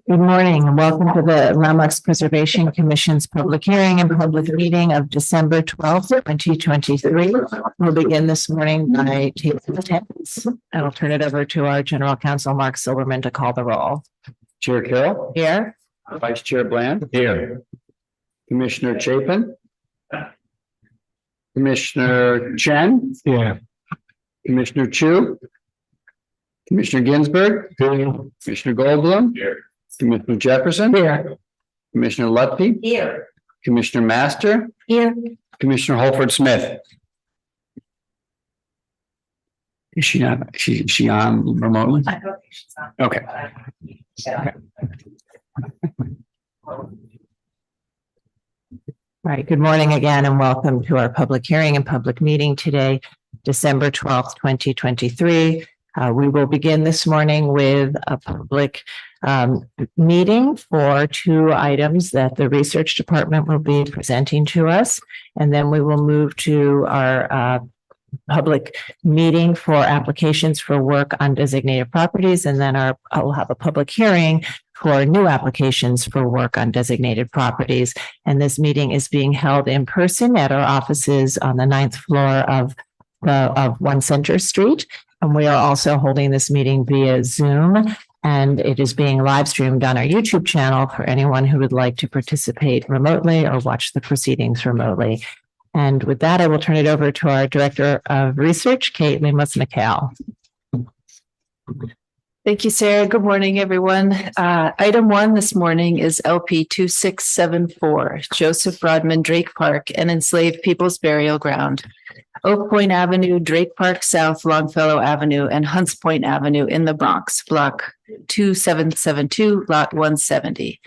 Good morning and welcome to the Landmarks Preservation Commission's public hearing and public meeting of December 12th, 2023. We'll begin this morning by taking attendance. I will turn it over to our General Counsel, Mark Silverman, to call the roll. Chair Carroll. Here. Vice Chair Bland. Here. Commissioner Chapin. Commissioner Chen. Here. Commissioner Chu. Commissioner Ginsburg. Here. Commissioner Goldblum. Here. Commissioner Jefferson. Here. Commissioner Lutfi. Here. Commissioner Master. Here. Commissioner Holford Smith. Is she not? She on remotely? I don't think she's on. Okay. Right. Good morning again and welcome to our public hearing and public meeting today, December 12th, 2023. We will begin this morning with a public meeting for two items that the research department will be presenting to us. And then we will move to our public meeting for applications for work on designated properties. And then I'll have a public hearing for new applications for work on designated properties. And this meeting is being held in person at our offices on the 9th floor of 1 Center Street. And we are also holding this meeting via Zoom, and it is being live streamed on our YouTube channel for anyone who would like to participate remotely or watch the proceedings remotely. And with that, I will turn it over to our Director of Research, Kate Lemus-McHale. Thank you, Sarah. Good morning, everyone. Item 1 this morning is LP 2674, Joseph Rodman Drake Park and Enslaved People's Burial Ground, Oak Point Avenue, Drake Park South, Longfellow Avenue, and Hunts Point Avenue in the Bronx, Block 2772, Lot 170.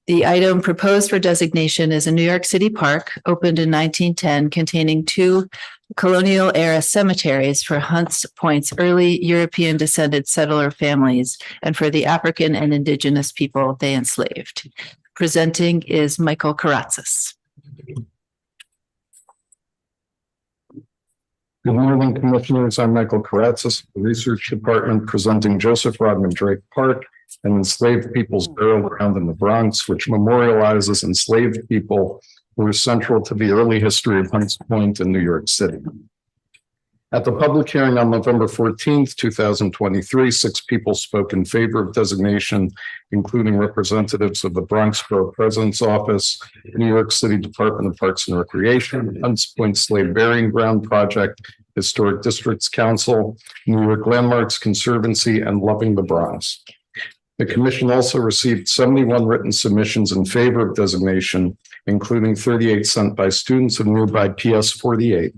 The item proposed for designation is a New York City park opened in 1910 containing 2 colonial-era cemeteries for Hunts Point's early European descended settler families and for the African and indigenous people they enslaved. Presenting is Michael Karatzis. Good morning, Commissioners. I'm Michael Karatzis, the Research Department, presenting Joseph Rodman Drake Park and Enslaved People's Burial Ground in the Bronx, which memorializes enslaved people who were central to the early history of Hunts Point in New York City. At the public hearing on November 14th, 2023, 6 people spoke in favor of designation, including representatives of the Bronx Borough President's Office, New York City Department of Parks and Recreation, Hunts Point Slave Burying Ground Project, Historic Districts Council, New York Landmarks Conservancy, and Loving the Bronx. The commission also received 71 written submissions in favor of designation, including 38 sent by students of nearby PS 48,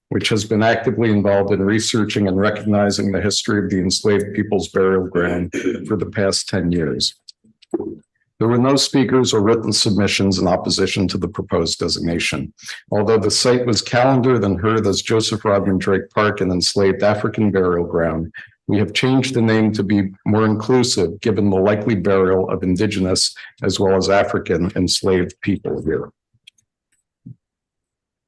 which has been actively involved in researching and recognizing the history of the enslaved people's burial ground for the past 10 years. There were no speakers or written submissions in opposition to the proposed designation. Although the site was calendared and heard as Joseph Rodman Drake Park and Enslaved African Burial Ground, we have changed the name to be more inclusive given the likely burial of indigenous as well as African enslaved people here.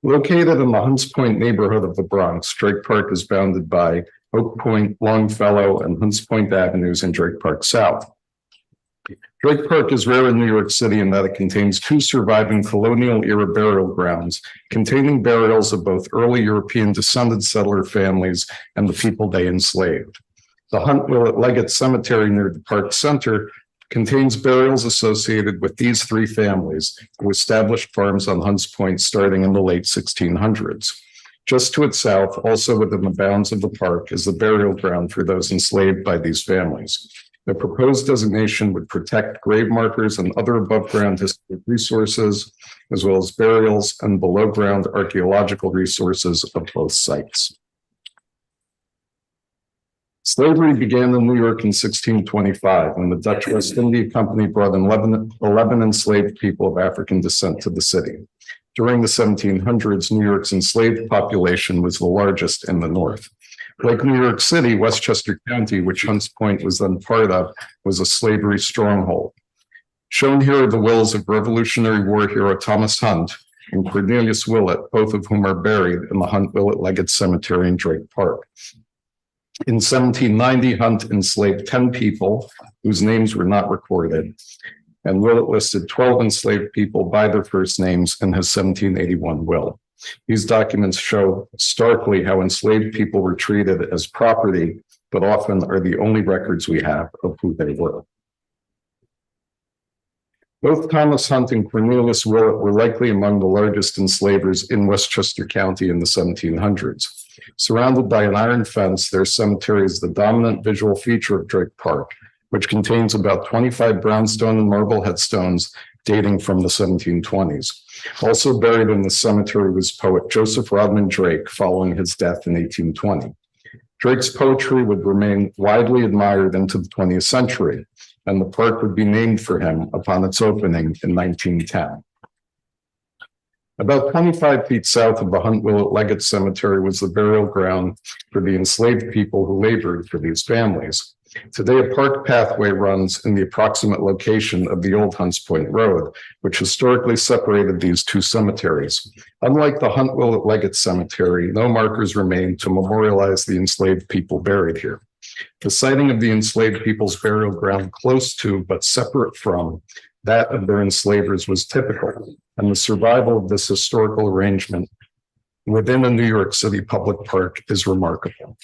Located in the Hunts Point neighborhood of the Bronx, Drake Park is bounded by Oak Point, Longfellow, and Hunts Point Avenues in Drake Park South. Drake Park is rare in New York City in that it contains 2 surviving colonial-era burial grounds containing burials of both early European descended settler families and the people they enslaved. The Hunt Willett Leggett Cemetery near the park center contains burials associated with these 3 families who established farms on Hunts Point starting in the late 1600s. Just to its south, also within the bounds of the park, is the burial ground for those enslaved by these families. The proposed designation would protect grave markers and other above-ground historic resources, as well as burials and below-ground archaeological resources of both sites. Slavery began in New York in 1625 when the Dutch West India Company brought in 11 enslaved people of African descent to the city. During the 1700s, New York's enslaved population was the largest in the North. Like New York City, Westchester County, which Hunts Point was then part of, was a slavery stronghold. Shown here are the wills of Revolutionary War hero Thomas Hunt and Cornelius Willett, both of whom are buried in the Hunt Willett Leggett Cemetery in Drake Park. In 1790, Hunt enslaved 10 people whose names were not recorded, and Willett listed 12 enslaved people by their first names in his 1781 will. These documents show starkly how enslaved people were treated as property, but often are the only records we have of who they were. Both Thomas Hunt and Cornelius Willett were likely among the largest enslavers in Westchester County in the 1700s. Surrounded by an iron fence, their cemetery is the dominant visual feature of Drake Park, which contains about 25 brownstone and marble headstones dating from the 1720s. Also buried in the cemetery was poet Joseph Rodman Drake following his death in 1820. Drake's poetry would remain widely admired into the 20th century, and the park would be named for him upon its opening in 1910. About 25 feet south of the Hunt Willett Leggett Cemetery was the burial ground for the enslaved people who labored for these families. Today, a park pathway runs in the approximate location of the old Hunts Point Road, which historically separated these two cemeteries. Unlike the Hunt Willett Leggett Cemetery, no markers remain to memorialize the enslaved people buried here. The siting of the enslaved people's burial ground close to, but separate from, that of their enslavers was typical, and the survival of this historical arrangement within a New York City public park is remarkable.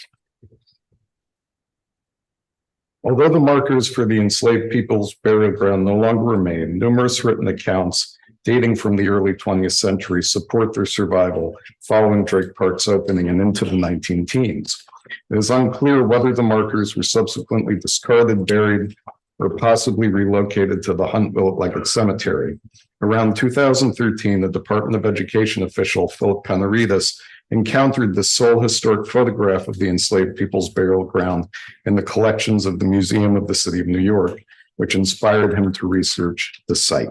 Although the markers for the enslaved people's burial ground no longer remain, numerous written accounts dating from the early 20th century support their survival following Drake Park's opening and into the 19-teens. It is unclear whether the markers were subsequently discarded, buried, or possibly relocated to the Hunt Willett Leggett Cemetery. Around 2013, the Department of Education official, Philip Panarides, encountered the sole historic photograph of the enslaved people's burial ground in the collections of the Museum of the City of New York, which inspired him to research the site.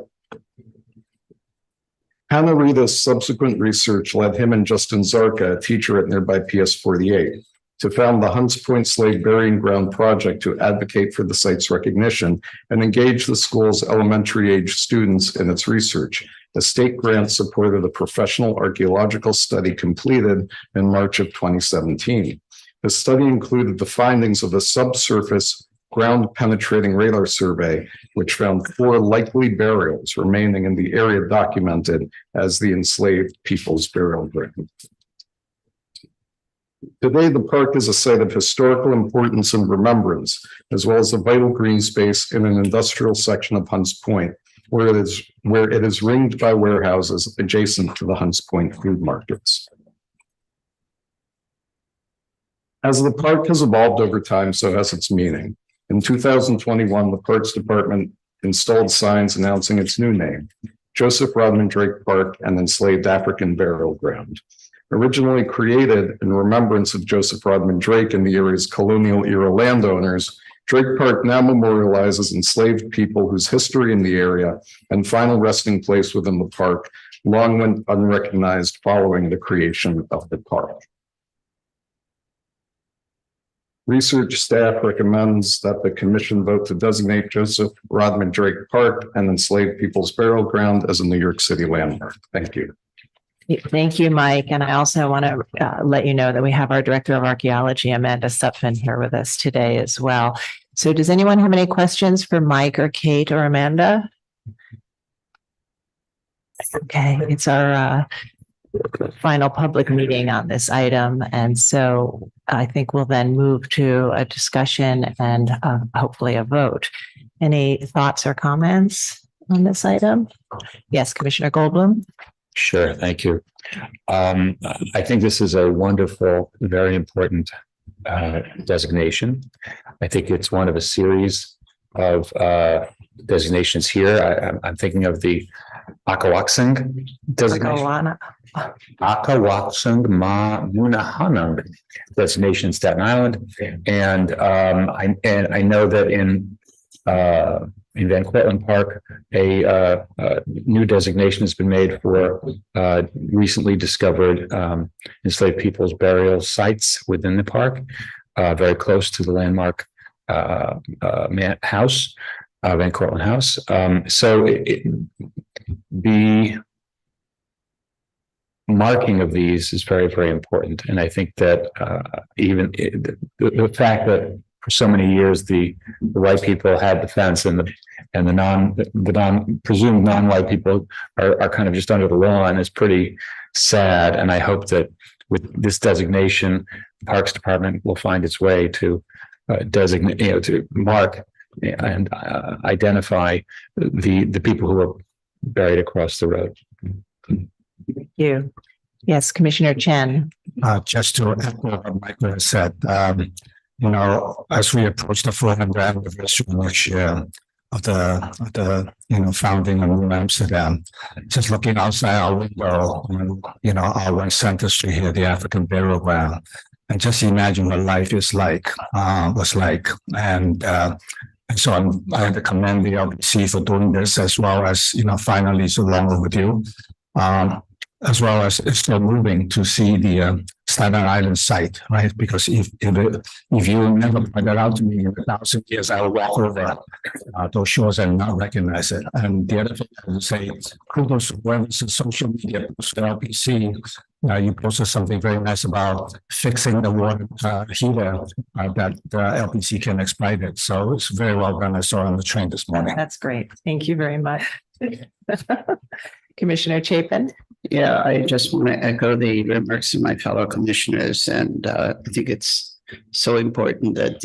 Panarides' subsequent research led him and Justin Zarka, a teacher at nearby PS 48, to found the Hunts Point Slave Burying Ground Project to advocate for the site's recognition and engage the school's elementary age students in its research. A state grant supported a professional archaeological study completed in March of 2017. The study included the findings of a subsurface ground penetrating radar survey, which found 4 likely burials remaining in the area documented as the enslaved people's burial ground. Today, the park is a site of historical importance and remembrance, as well as a vital green space in an industrial section of Hunts Point, where it is ringed by warehouses adjacent to the Hunts Point food markets. As the park has evolved over time, so has its meaning. In 2021, the Parks Department installed signs announcing its new name, Joseph Rodman Drake Park and Enslaved African Burial Ground. Originally created in remembrance of Joseph Rodman Drake and the area's colonial-era landowners, Drake Park now memorializes enslaved people whose history in the area and final resting place within the park long went unrecognized following the creation of the park. Research staff recommends that the commission vote to designate Joseph Rodman Drake Park and Enslaved People's Burial Ground as a New York City landmark. Thank you. Thank you, Mike. And I also want to let you know that we have our Director of Archaeology, Amanda Supfin, here with us today as well. So does anyone have any questions for Mike or Kate or Amanda? Okay, it's our final public meeting on this item. And so I think we'll then move to a discussion and hopefully a vote. Any thoughts or comments on this item? Yes, Commissioner Goldblum. Sure, thank you. I think this is a wonderful, very important designation. I think it's one of a series of designations here. I'm thinking of the Akawaksing designation. Akawaksing Ma Munahanang designation in Staten Island. And I know that in Van Cortlandt Park, a new designation has been made for recently discovered enslaved people's burial sites within the park, very close to the landmark house, Van Cortlandt House. So marking of these is very, very important. And I think that even the fact that for so many years the white people had the fence and the presumed non-white people are kind of just under the lawn is pretty sad. And I hope that with this designation, the Parks Department will find its way to designate, to mark and identify the people who are buried across the road. Thank you. Yes, Commissioner Chen. Just to echo what Michael has said, as we approach the 400th anniversary next year of the founding of New Amsterdam, just looking outside our window, our West Center Street here, the African burial ground, and just imagine what life is like, was like, and so I have to commend the LPC for doing this, as well as finally it's long overdue. As well as it's still moving to see the Staten Island site, right? Because if you never pointed out to me in 1,000 years, I will walk over those shores and not recognize it. And the other thing I would say, kudos to whoever's in social media, the LPC, you posted something very nice about fixing the water heater that the LPC can exploit it. So it's very well done. I saw on the train this morning. That's great. Thank you very much. Commissioner Chapin. Yeah, I just want to echo the remarks of my fellow commissioners, and I think it's so important that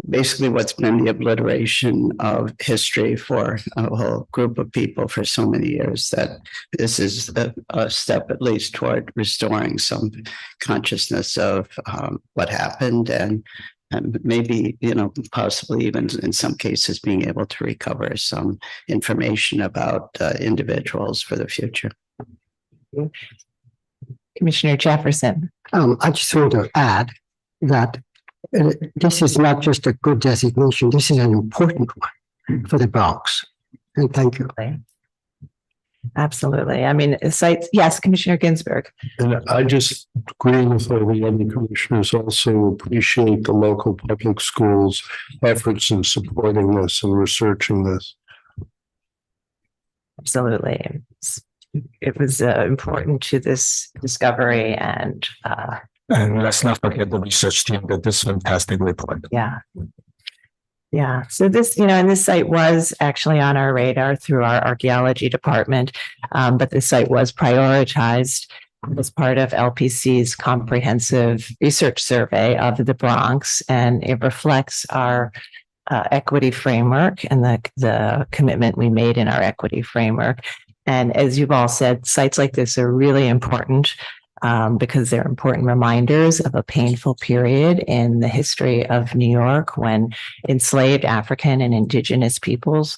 basically what's been the obliteration of history for a whole group of people for so many years, that this is a step at least toward restoring some consciousness of what happened, and maybe, possibly even in some cases being able to recover some information about individuals for the future. Commissioner Jefferson. I just want to add that this is not just a good designation, this is an important one for the Bronx. And thank you. Absolutely. I mean, sites. Yes, Commissioner Ginsburg. And I just agree with all the other commissioners, also appreciate the local public schools' efforts in supporting this and researching this. Absolutely. It was important to this discovery, and let's not forget the research team that this fantastic report. Yeah. So this, and this site was actually on our radar through our archaeology department, but the site was prioritized as part of LPC's comprehensive research survey of the Bronx, and it reflects our equity framework and the commitment we made in our equity framework. And as you've all said, sites like this are really important because they're important reminders of a painful period in the history of New York when enslaved African and indigenous peoples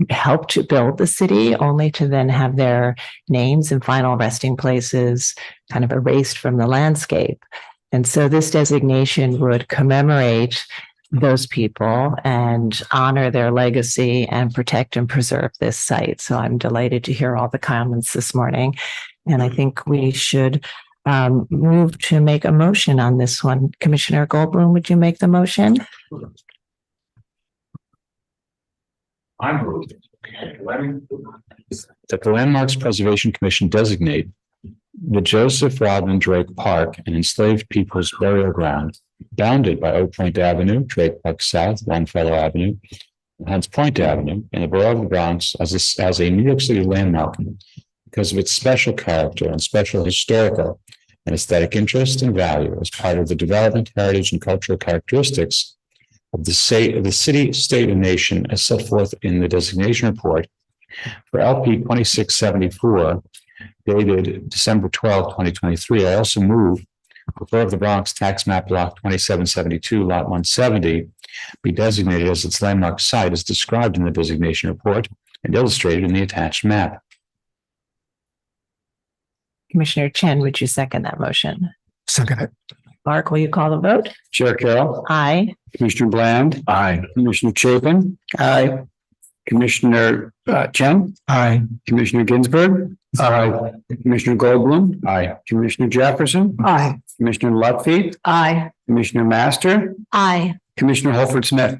helped to build the city, only to then have their names and final resting places kind of erased from the landscape. And so this designation would commemorate those people and honor their legacy and protect and preserve this site. So I'm delighted to hear all the comments this morning. And I think we should move to make a motion on this one. Commissioner Goldblum, would you make the motion? I move that the Landmarks Preservation Commission designate the Joseph Rodman Drake Park, an enslaved people's burial ground, bounded by Oak Point Avenue, Drake Park South, Longfellow Avenue, and Hunts Point Avenue, in the borough of the Bronx, as a New York City landmark because of its special character and special historical and aesthetic interest and value as part of the development, heritage, and cultural characteristics of the city, state, and nation as set forth in the designation report for LP 2674, dated December 12, 2023. I also move the Borough of the Bronx Tax Map Block 2772, Lot 170, be designated as its landmark site as described in the designation report and illustrated in the attached map. Commissioner Chen, would you second that motion? Second it. Mark, will you call the vote? Chair Carroll. Aye. Commissioner Bland. Aye. Commissioner Chapin. Aye. Commissioner Chen. Aye. Commissioner Ginsburg. Aye. Commissioner Goldblum. Aye. Commissioner Jefferson. Aye. Commissioner Lutfi. Aye. Commissioner Master. Aye. Commissioner Holford Smith.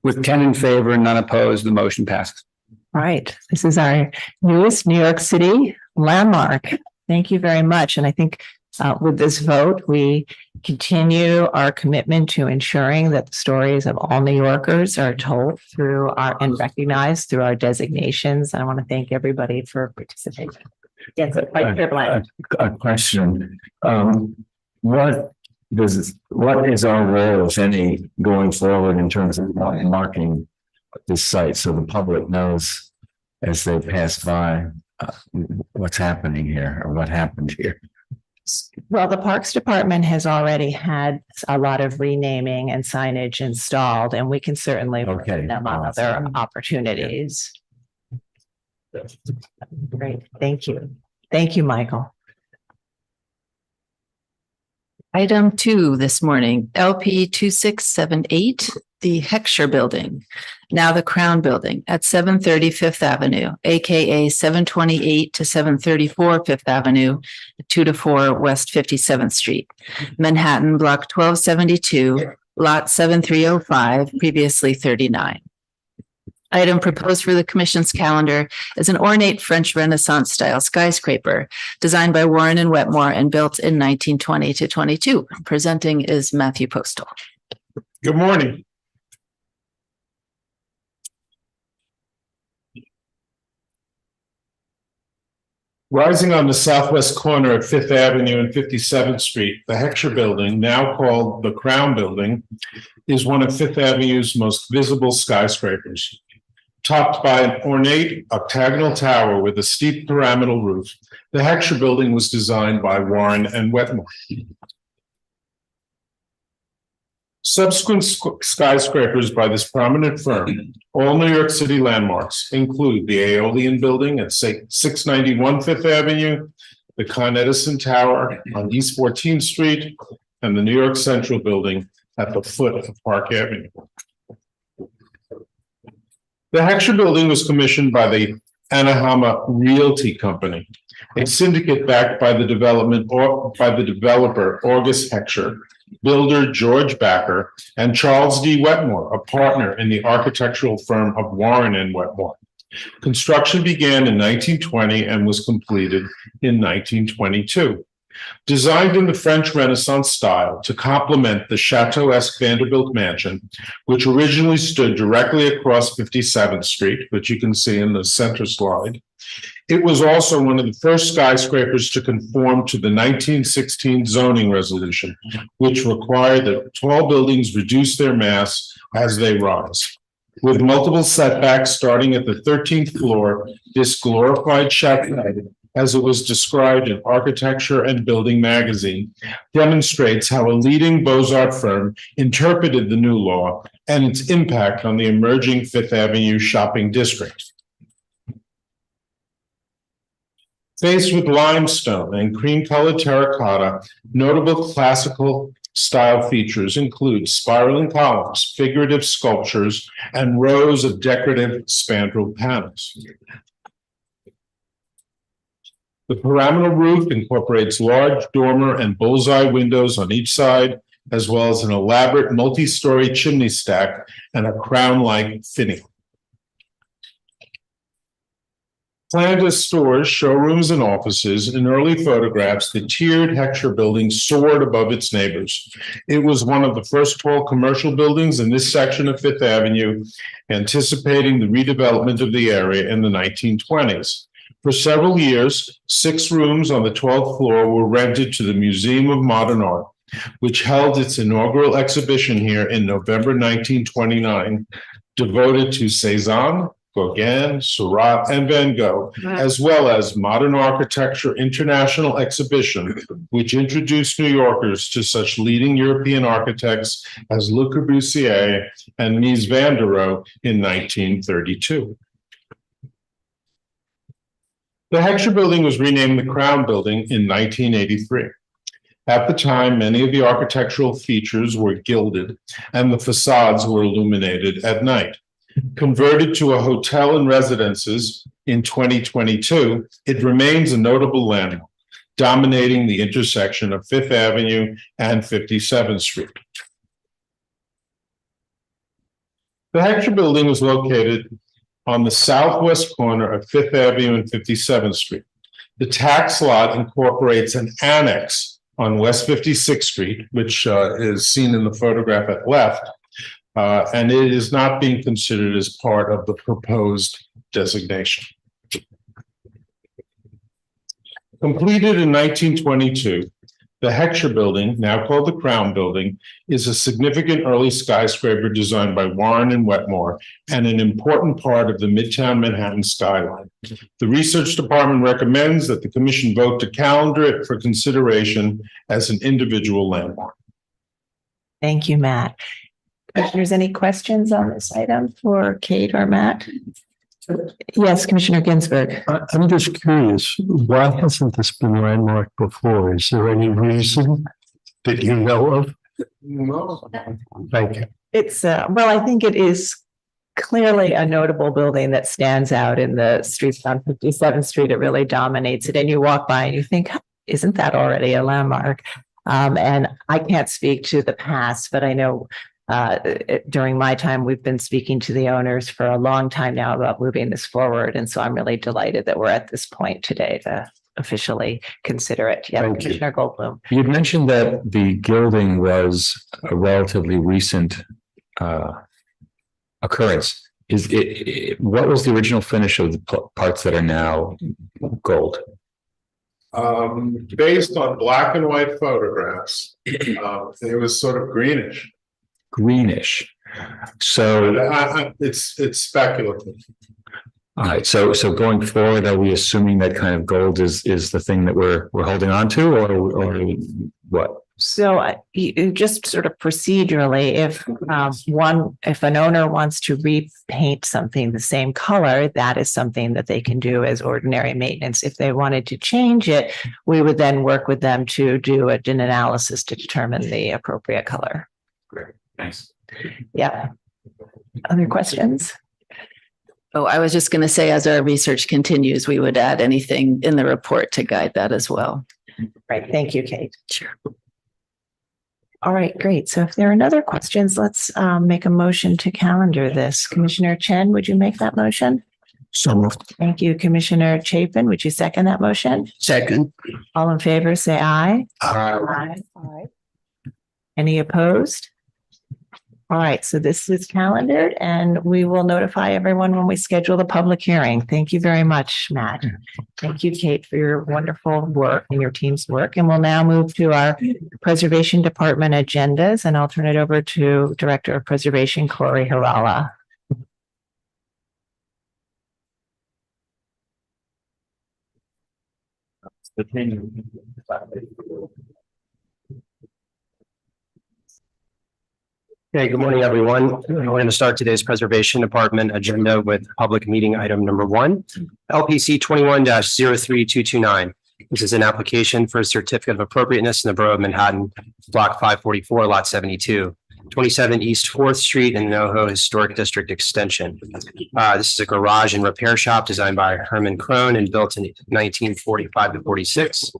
With 10 in favor and none opposed, the motion passes. Right. This is our newest New York City landmark. Thank you very much. And I think with this vote, we continue our commitment to ensuring that the stories of all New Yorkers are told through and recognized through our designations. I want to thank everybody for participating. Yes, a question. What is our role, if any, going forward in terms of marking this site so the public knows as they pass by what's happening here or what happened here? Well, the Parks Department has already had a lot of renaming and signage installed, and we can certainly work with them on other opportunities. Great. Thank you. Thank you, Michael. Item 2 this morning, LP 2678, the Heckscher Building, now the Crown Building at 730 Fifth Avenue, aka 728 to 734 Fifth Avenue, 2 to 4 West 57th Street, Manhattan, Block 1272, Lot 7305, previously 39. Item proposed for the Commission's calendar is an ornate French Renaissance style skyscraper designed by Warren and Wetmore and built in 1920 to 22. Presenting is Matthew Postal. Good morning. Rising on the southwest corner of Fifth Avenue and 57th Street, the Heckscher Building, now called the Crown Building, is one of Fifth Avenue's most visible skyscrapers. Topped by an ornate octagonal tower with a steep pyramidal roof, the Heckscher Building was designed by Warren and Wetmore. Subsequent skyscrapers by this prominent firm, all New York City landmarks, include the Aeolian Building at 691 Fifth Avenue, the Con Edison Tower on East 14th Street, and the New York Central Building at the foot of Park Avenue. The Heckscher Building was commissioned by the Anahama Realty Company, a syndicate backed by the developer August Heckscher, builder George Backer, and Charles D. Wetmore, a partner in the architectural firm of Warren and Wetmore. Construction began in 1920 and was completed in 1922. Designed in the French Renaissance style to complement the Chateau-esque Vanderbilt mansion, which originally stood directly across 57th Street, which you can see in the center slide, it was also one of the first skyscrapers to conform to the 1916 zoning resolution, which required that tall buildings reduce their mass as they rise. With multiple setbacks starting at the 13th floor, this glorified chateau, as it was described in Architecture and Building magazine, demonstrates how a leading Beaux-Arts firm interpreted the new law and its impact on the emerging Fifth Avenue shopping district. Faced with limestone and cream-colored terracotta, notable classical style features include spiraling columns, figurative sculptures, and rows of decorative spandrel panels. The pyramidal roof incorporates large dormer and bullseye windows on each side, as well as an elaborate multi-story chimney stack and a crown-like finial. Planned as stores, showrooms, and offices, in early photographs, the tiered Heckscher Building soared above its neighbors. It was one of the first tall commercial buildings in this section of Fifth Avenue, anticipating the redevelopment of the area in the 1920s. For several years, 6 rooms on the 12th floor were rented to the Museum of Modern Art, which held its inaugural exhibition here in November 1929, devoted to Cézanne, Gauguin, Seurat, and Van Gogh, as well as Modern Architecture International Exhibition, which introduced New Yorkers to such leading European architects as Le Corbusier and Mies van der Rohe in 1932. The Heckscher Building was renamed the Crown Building in 1983. At the time, many of the architectural features were gilded and the facades were illuminated at night. Converted to a hotel and residences in 2022, it remains a notable landmark, dominating the intersection of Fifth Avenue and 57th Street. The Heckscher Building was located on the southwest corner of Fifth Avenue and 57th Street. The tax lot incorporates an annex on West 56th Street, which is seen in the photograph at left, and it is not being considered as part of the proposed designation. Completed in 1922, the Heckscher Building, now called the Crown Building, is a significant early skyscraper designed by Warren and Wetmore and an important part of the Midtown Manhattan skyline. The research department recommends that the commission vote to calendar it for consideration as an individual landmark. Thank you, Matt. Commissioners, any questions on this item for Kate or Matt? Yes, Commissioner Ginsburg. I'm just curious, why hasn't this been landmarked before? Is there any reason that you know of? No. Thank you. It's, well, I think it is clearly a notable building that stands out in the streets on 57th Street. It really dominates it. And you walk by and you think, isn't that already a landmark? And I can't speak to the past, but I know during my time, we've been speaking to the owners for a long time now about moving this forward. And so I'm really delighted that we're at this point today to officially consider it. Yeah, Thank you. Commissioner Goldblum. You'd mentioned that the gilding was a relatively recent occurrence. Is what was the original finish of the parts that are now gold? Based on black and white photographs, it was sort of greenish. Greenish. So It's speculative. all right. So going forward, are we assuming that kind of gold is the thing that we're holding on to, or what? So just sort of procedurally, if an owner wants to repaint something the same color, that is something that they can do as ordinary maintenance. If they wanted to change it, we would then work with them to do an analysis to determine the appropriate color. Great. Thanks. Yeah. Other questions? Oh, I was just going to say, as our research continues, we would add anything in the report to guide that as well. Right. Thank you, Kate. Sure. All right, great. So if there are no other questions, let's make a motion to calendar this. Commissioner Chen, would you make that motion? So moved. Thank you. Commissioner Chapin, would you second that motion? Second. All in favor, say aye. Aye. Aye. Any opposed? All right, so this is calendared and we will notify everyone when we schedule the public hearing. Thank you very much, Matt. Thank you, Kate, for your wonderful work and your team's work. And we'll now move to our Preservation Department agendas, and I'll turn it over to Director of Preservation, Corey Harala. Okay, good morning, everyone. We're going to start today's Preservation Department agenda with public meeting item number 1, LPC 21-03229. This is an application for a certificate of appropriateness in the Borough of Manhattan, Block 544, Lot 72, 27 East 4th Street in the NoHo Historic District Extension. This is a garage and repair shop designed by Herman Krohn and built in 1945 to 46.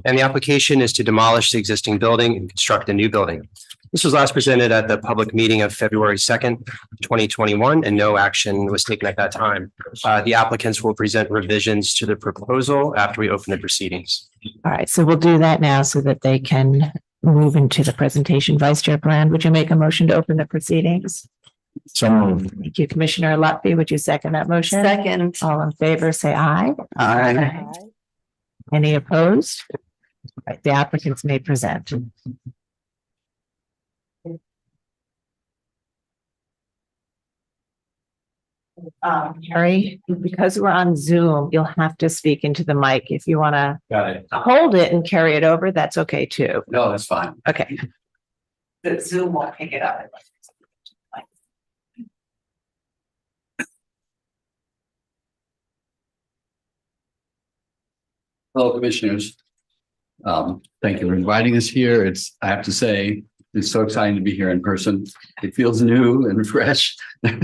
And the application is to demolish the existing building and construct a new building. This was last presented at the public meeting of February 2nd, 2021, and no action was taken at that time. The applicants will present revisions to the proposal after we open the proceedings. All right, so we'll do that now so that they can move into the presentation. Vice Chair Bland, would you make a motion to open the proceedings? So moved. Thank you. Commissioner Lutfi, would you second that motion? Second. All in favor, say aye. Aye. Any opposed? All right, the applicants may present. Harry, because we're on Zoom, you'll have to speak into the mic. If you want to Got it. hold it and carry it over, that's okay too. No, that's fine. Okay. The Zoom won't pick it up. Hello, Commissioners. Thank you for inviting us here. I have to say, it's so exciting to be here in person. It feels new and fresh. There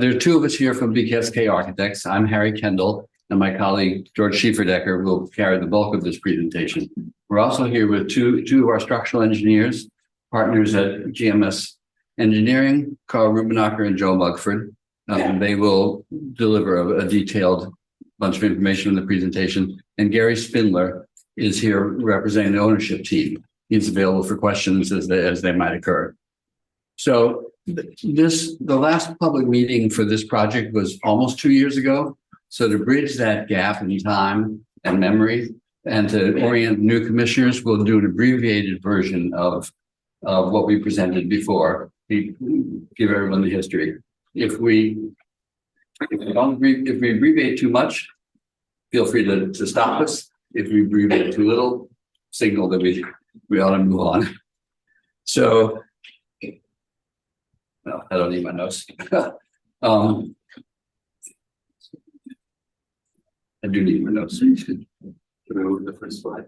are two of us here from BKSK Architects. I'm Harry Kendall, and my colleague George Schieferdecker will carry the bulk of this presentation. We're also here with two of our structural engineers, partners at GMS Engineering, Carl Rubenacher and Joe Mugford. They will deliver a detailed bunch of information in the presentation. And Gary Spindler is here representing the ownership team. He's available for questions as they might occur. So the last public meeting for this project was almost 2 years ago. So to bridge that gap in time and memory and to orient new commissioners, we'll do an abbreviated version of what we presented before. We give everyone the history. If we abbreviate too much, feel free to stop us. If we abbreviate too little, signal that we ought to move on. So, no, I don't need my notes. I do need my notes. Can we move to the first slide?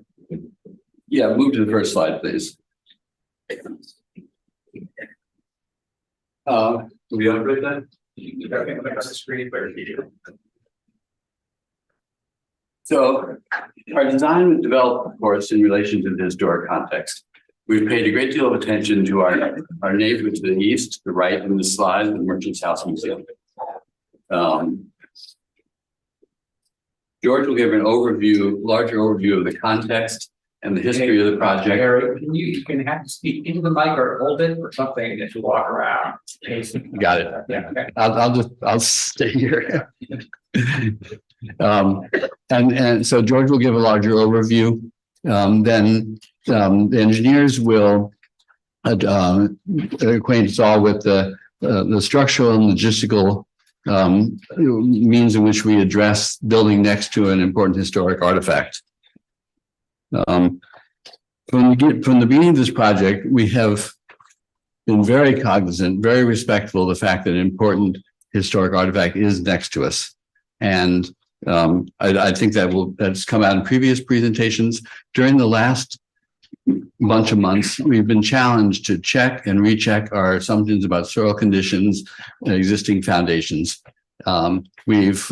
Yeah, move to the first slide, please. We upgrade that? So our design was developed, of course, in relation to the historic context. We've paid a great deal of attention to our neighbor to the east, the right in the slide, the Merchants House Museum. George will give an larger overview of the context and the history of the project. Eric, you can have to speak into the mic or hold it or something as you walk around. Got it. Yeah. Okay. I'll stay here. And so George will give a larger overview. Then the engineers will acquaint us all with the structural and logistical means in which we address building next to an important historic artifact. From the beginning of this project, we have been very cognizant, very respectful of the fact that an important historic artifact is next to us. And I think that's come out in previous presentations. During the last bunch of months, we've been challenged to check and recheck our assumptions about soil conditions and existing foundations. We've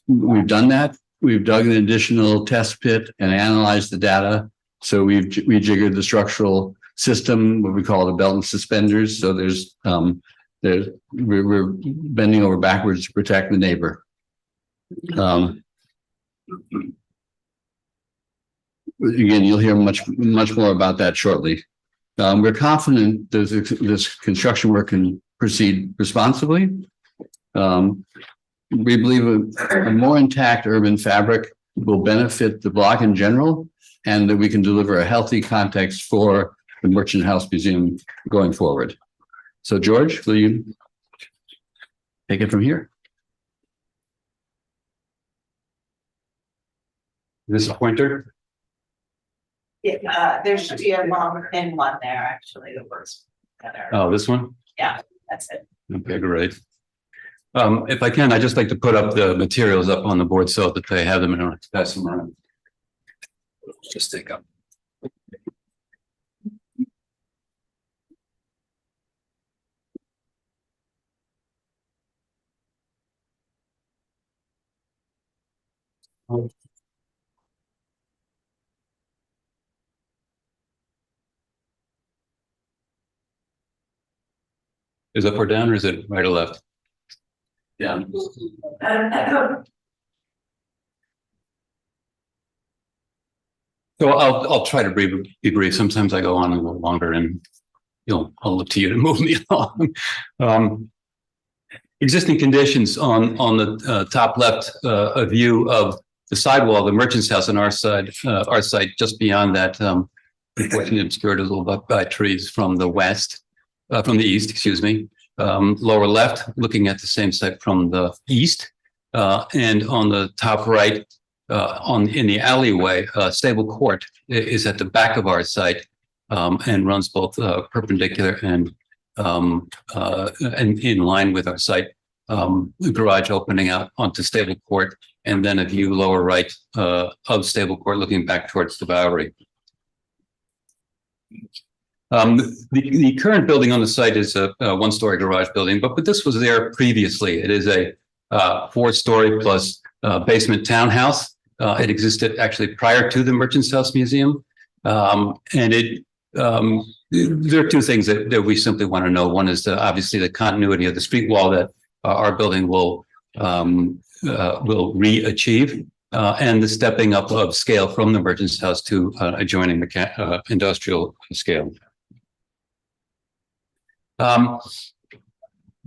done that. We've dug an additional test pit and analyzed the data. So we've rejiggered the structural system, what we call the belt and suspenders. So we're bending over backwards to protect the neighbor. Again, you'll hear much more about that shortly. We're confident that this construction work can proceed responsibly. We believe a more intact urban fabric will benefit the block in general, and that we can deliver a healthy context for the Merchant House Museum going forward. So, George, will you take it from here? Is this a pointer? Yeah, there should be a long thin one there, actually, that works better. Oh, this one? Yeah, that's it. Okay, great. If I can, I'd just like to put up the materials up on the board so that they have them and I don't have to pass them around. Just take up. Is up or down, or is it right or left? Down. So I'll try to be brief. Sometimes I go on a little longer, and I'll look to you to move me along. Existing conditions on the top left, a view of the sidewall of the Merchants House on our site just beyond that, unfortunately obscured a little bit by trees from the east, excuse me. Lower left, looking at the same site from the east, and on the top right, in the alleyway, Stable Court is at the back of our site, and runs both perpendicular and in line with our site. The garage opening out onto Stable Court, and then a view lower right of Stable Court, looking back towards the Bowery. The current building on the site is a one-story garage building, but this was there previously. It is a 4-story plus basement townhouse. It existed actually prior to the Merchants House Museum, and it there are two things that we simply want to know. One is obviously the continuity of the street wall that our building will re-achieve, and the stepping up of scale from the Merchants House to adjoining industrial scale.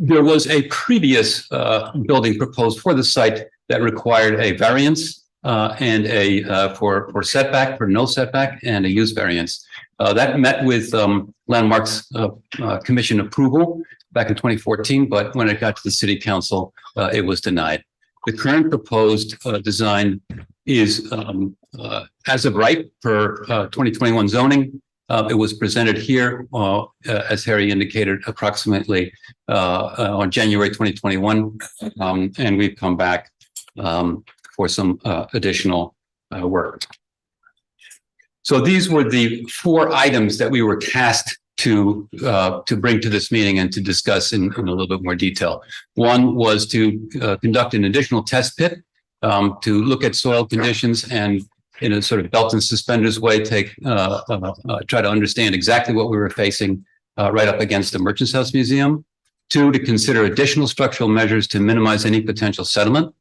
There was a previous building proposed for the site that required a variance and for setback, for no setback, and a use variance. That met with Landmarks Commission approval back in 2014, but when it got to the City Council, it was denied. The current proposed design is as of right for 2021 zoning. It was presented here, as Harry indicated, approximately on January 2021, and we've come back for some additional work. So these were the 4 items that we were tasked to bring to this meeting and to discuss in a little bit more detail. One was to conduct an additional test pit to look at soil conditions and, in a sort of belt and suspenders way, try to understand exactly what we were facing right up against the Merchants House Museum. 2, to consider additional structural measures to minimize any potential settlement.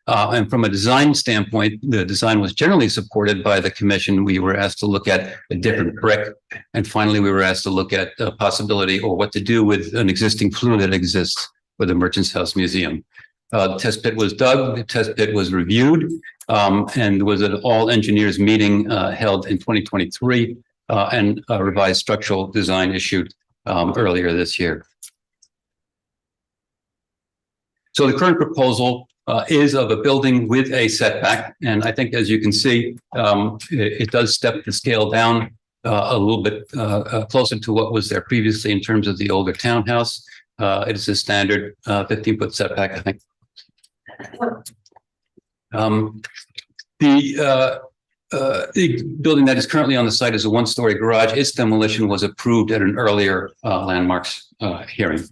And from a design standpoint, the design was generally supported by the commission. We were asked to look at a different brick. And finally, we were asked to look at the possibility or what to do with an existing flue that exists for the Merchants House Museum. The test pit was dug, the test pit was reviewed, and there was an all engineers meeting held in 2023 and a revised structural design issued earlier this year. So the current proposal is of a building with a setback. And I think, as you can see, it does step the scale down a little bit closer to what was there previously in terms of the older townhouse. It is a standard 15-foot setback, I think. The building that is currently on the site is a 1-story garage. Its demolition was approved at an earlier landmarks hearing.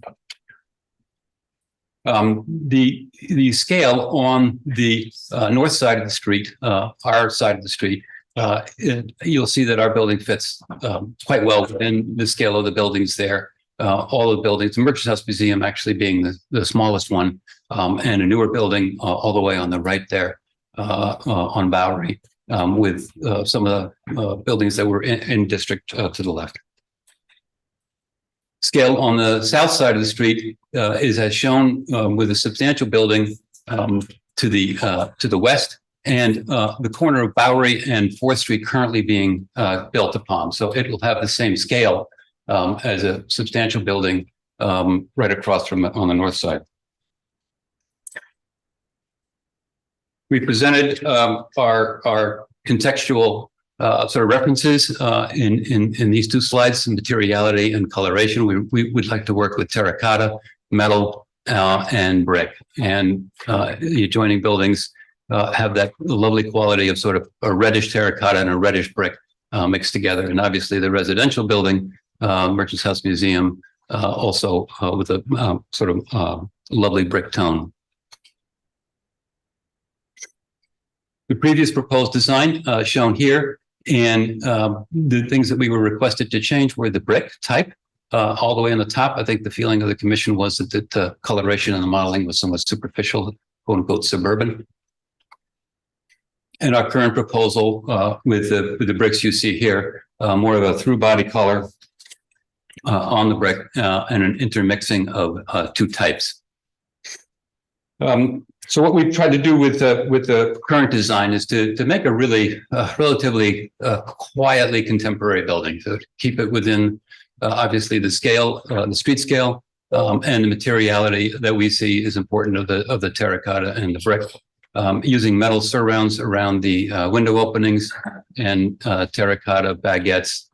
The scale on the north side of the street, our side of the street, you'll see that our building fits quite well within the scale of the buildings there. All the buildings, the Merchants House Museum actually being the smallest one, and a newer building all the way on the right there on Bowery, with some of the buildings that were in district to the left. Scale on the south side of the street is as shown, with a substantial building to the west, and the corner of Bowery and 4th Street currently being built upon. So it will have the same scale as a substantial building right across from on the north side. We presented our contextual sort of references in these 2 slides, materiality and coloration. We would like to work with terracotta, metal, and brick. And the adjoining buildings have that lovely quality of sort of a reddish terracotta and a reddish brick mixed together. And obviously the residential building, Merchants House Museum, also with a sort of lovely brick tone. The previous proposed design shown here, and the things that we were requested to change were the brick type all the way on the top. I think the feeling of the commission was that the coloration and the modeling was somewhat superficial, quote unquote, suburban. And our current proposal with the bricks you see here, more of a through body color on the brick and an intermixing of 2 types. So what we've tried to do with the current design is to make a really relatively quietly contemporary building, to keep it within obviously the scale, the street scale, and the materiality that we see is important of the terracotta and the brick. Using metal surrounds around the window openings and terracotta baguettes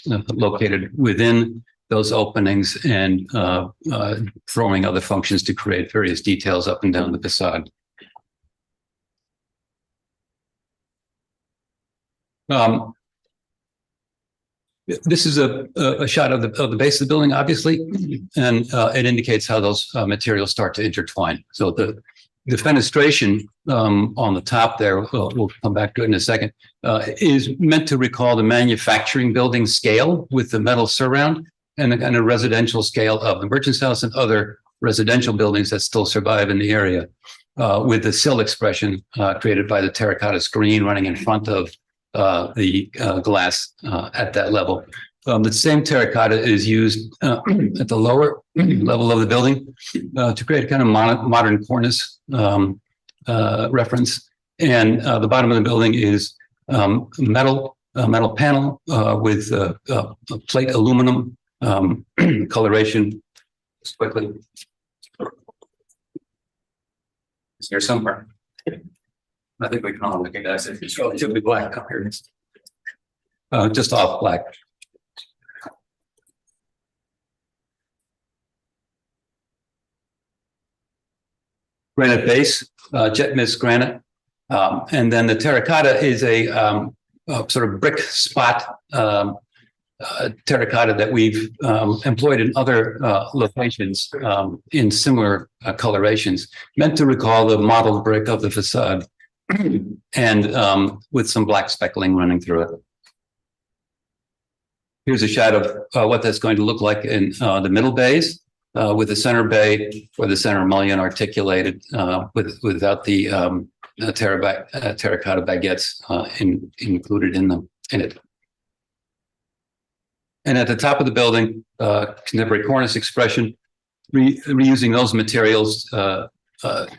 located within those openings, and throwing other functions to create various details up and down the facade. This is a shot of the base of the building, obviously, and it indicates how those materials start to intertwine. So the fenestration on the top there, we'll come back to it in a second, is meant to recall the manufacturing building scale with the metal surround and the kind of residential scale of the Merchants House and other residential buildings that still survive in the area, with the sill expression created by the terracotta screen running in front of the glass at that level. The same terracotta is used at the lower level of the building to create a kind of modern cornice reference. And the bottom of the building is metal panel with plate aluminum coloration. Just quickly. It's here somewhere. I think we can all recognize it. It's relatively black here. Just off black. Granite base, jet mist granite. And then the terracotta is a sort of brick spot terracotta that we've employed in other locations in similar colorations, meant to recall the modeled brick of the facade and with some black speckling running through it. Here's a shot of what that's going to look like in the middle bays. With the center bay or the center mullion articulated without the terracotta baguettes included in it. And at the top of the building, contemporary cornice expression, reusing those materials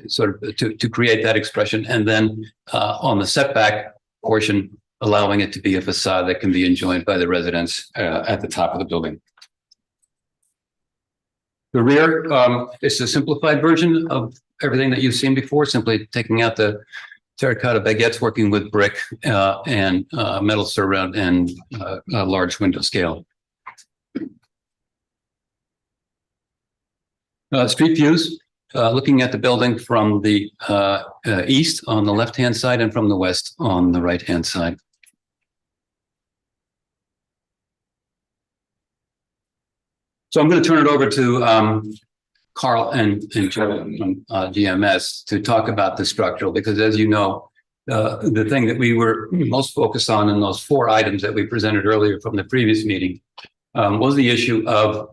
sort of to create that expression, and then on the setback portion, allowing it to be a facade that can be enjoyed by the residents at the top of the building. The rear is a simplified version of everything that you've seen before, simply taking out the terracotta baguettes, working with brick and metal surround and a large window scale. Street views, looking at the building from the east on the left-hand side and from the west on the right-hand side. So I'm going to turn it over to Carl and Joe from GMS to talk about the structural, because as you know, the thing that we were most focused on in those 4 items that we presented earlier from the previous meeting was the issue of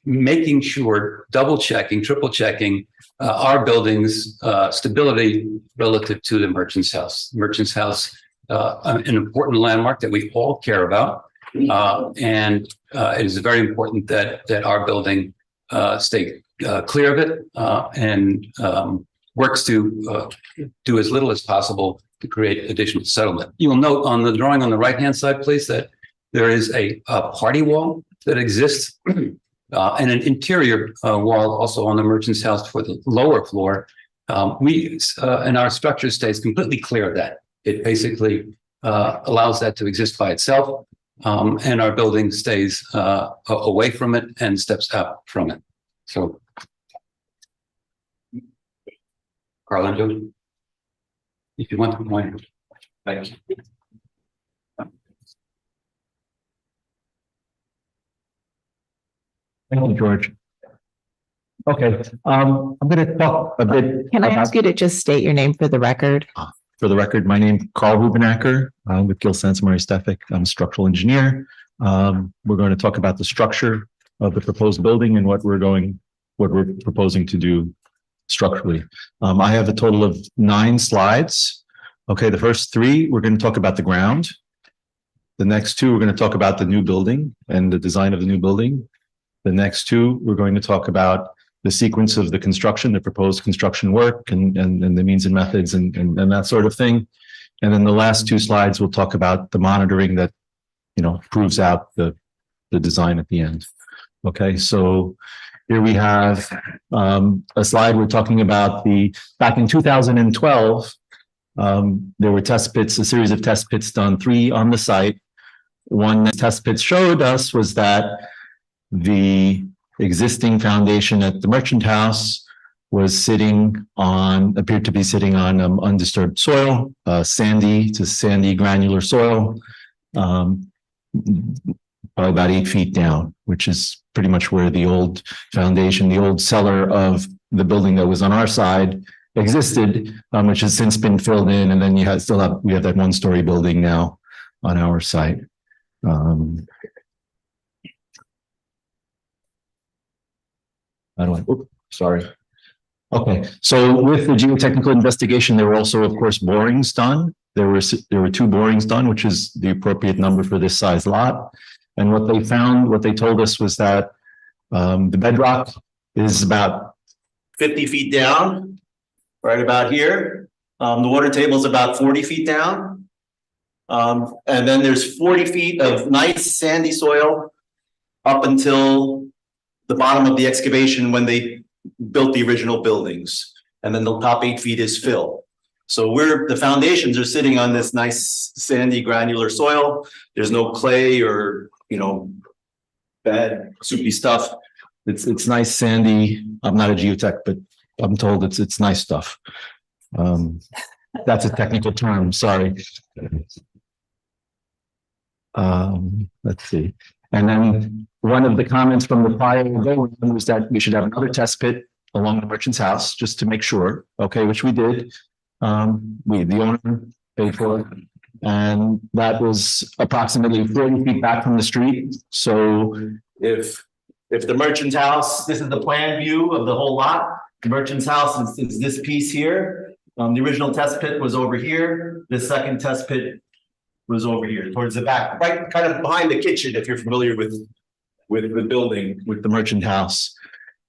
making sure, double checking, triple checking our building's stability relative to the Merchants House. Merchants House, an important landmark that we all care about. And it is very important that our building stay clear of it and works to do as little as possible to create additional settlement. You will note on the drawing on the right-hand side, please, that there is a party wall that exists and an interior wall also on the Merchants House for the lower floor. And our structure stays completely clear of that. It basically allows that to exist by itself. And our building stays away from it and steps up from it. So, Carl and Joe, if you want to point, thank you. Thank you, George. Okay, I'm going to talk a bit. Can I ask you to just state your name for the record? For the record, my name is Carl Hubenacker. I'm with Gil Sansamari Stefik. I'm a structural engineer. We're going to talk about the structure of the proposed building and what we're proposing to do structurally. I have a total of 9 slides. Okay, the first 3, we're going to talk about the ground. The next 2, we're going to talk about the new building and the design of the new building. The next 2, we're going to talk about the sequence of the construction, the proposed construction work and the means and methods and that sort of thing. And then the last 2 slides, we'll talk about the monitoring that, proves out the design at the end. Okay, so here we have a slide. We're talking about back in 2012, there were test pits, a series of test pits done, 3 on the site. One test pits showed us was that the existing foundation at the Merchant House was appeared to be sitting on undisturbed soil, sandy granular soil, probably about 8 feet down, which is pretty much where the old foundation, the old cellar of the building that was on our side existed, which has since been filled in, and then we have that one-story building now on our site. Sorry. Okay, so with the geotechnical investigation, there were also, of course, borings done. There were 2 borings done, which is the appropriate number for this size lot. And what they found, what they told us was that the bedrock is about 50 feet down, right about here. The water table is about 40 feet down. And then there's 40 feet of nice sandy soil up until the bottom of the excavation when they built the original buildings. And then the top 8 feet is fill. So the foundations are sitting on this nice sandy granular soil. There's no clay or, bad soupy stuff. It's nice sandy. I'm not a geotech, but I'm told it's nice stuff. That's a technical term, sorry. Let's see. And then one of the comments from the prior was that we should have another test pit along the merchant's house just to make sure, okay, which we did. The owner paid for it. And that was approximately 40 feet back from the street. So if the merchant's house, this is the plan view of the whole lot. The merchant's house is this piece here. The original test pit was over here. The second test pit was over here towards the back, right kind of behind the kitchen, if you're familiar with the building, with the merchant house.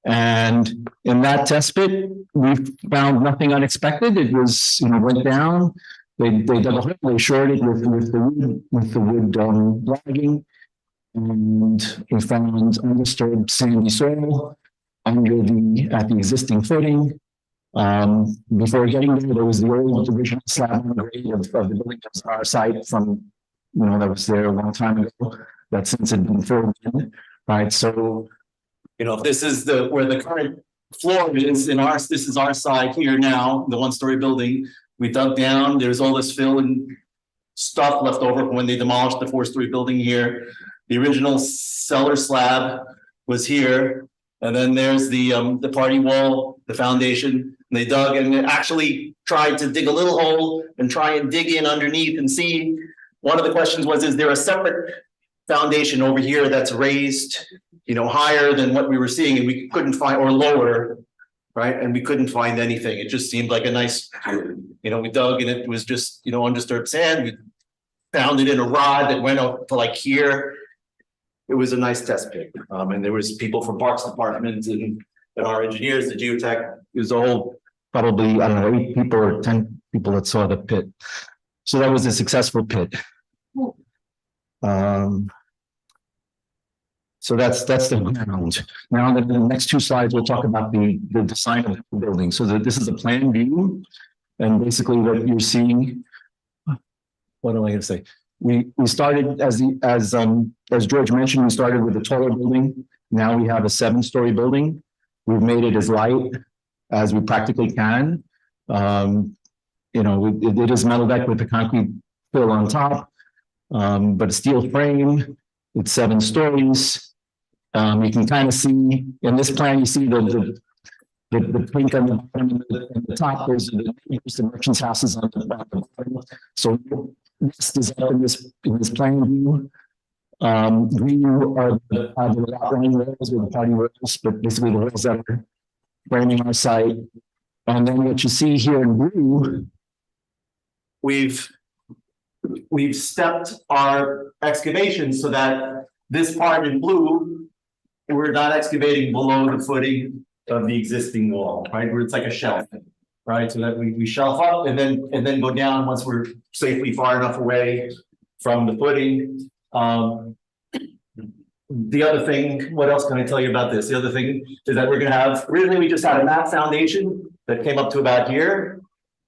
And in that test pit, we found nothing unexpected. It was, went down. They dug a hole, they shored it with the wood logging, and we found undisturbed sandy soil at the existing footing. Before getting there was the old original slab on grade of the building that was on our site from, that was there a long time ago, that since had been filled in, right? So, if this is where the current floor is this is our side here now, the one-story building. We dug down, there's all this fill and stuff left over from when they demolished the 4-story building here. The original cellar slab was here. And then there's the party wall, the foundation. And they dug and actually tried to dig a little hole and try and dig in underneath and see. One of the questions was, is there a separate foundation over here that's raised, higher than what we were seeing? And we couldn't find, or lower, right? And we couldn't find anything. It just seemed like a nice, we dug and it was just, undisturbed sand. We found it in a rod that went up to like here. It was a nice test pit. And there was people from Parks Department and our engineers, the geotech. It was all probably, 8 people or 10 people that saw the pit. So that was a successful pit. So that's the ground. Now in the next 2 slides, we'll talk about the design of the building. So this is a plan view. And basically what you're seeing, what am I going to say? We started as George mentioned, we started with a taller building. Now we have a 7-story building. We've made it as light as we practically can. It is metal deck with the concrete fill on top, but a steel frame. It's 7 stories. You can kind of see in this plan, you see the pink on the bottom and the top. There's the merchant's houses on the bottom. So this is up in this plan view. Green are the outline rails or the party rails, but basically the rails that are framing our site. And then what you see here in blue, we've stepped our excavation so that this part in blue, we're not excavating below the footing of the existing wall, right? Where it's like a shelf, right? So that we shelf up and then go down once we're safely far enough away from the footing. The other thing, what else can I tell you about this? The other thing is that we're going to have, originally we just had a mat foundation that came up to about here,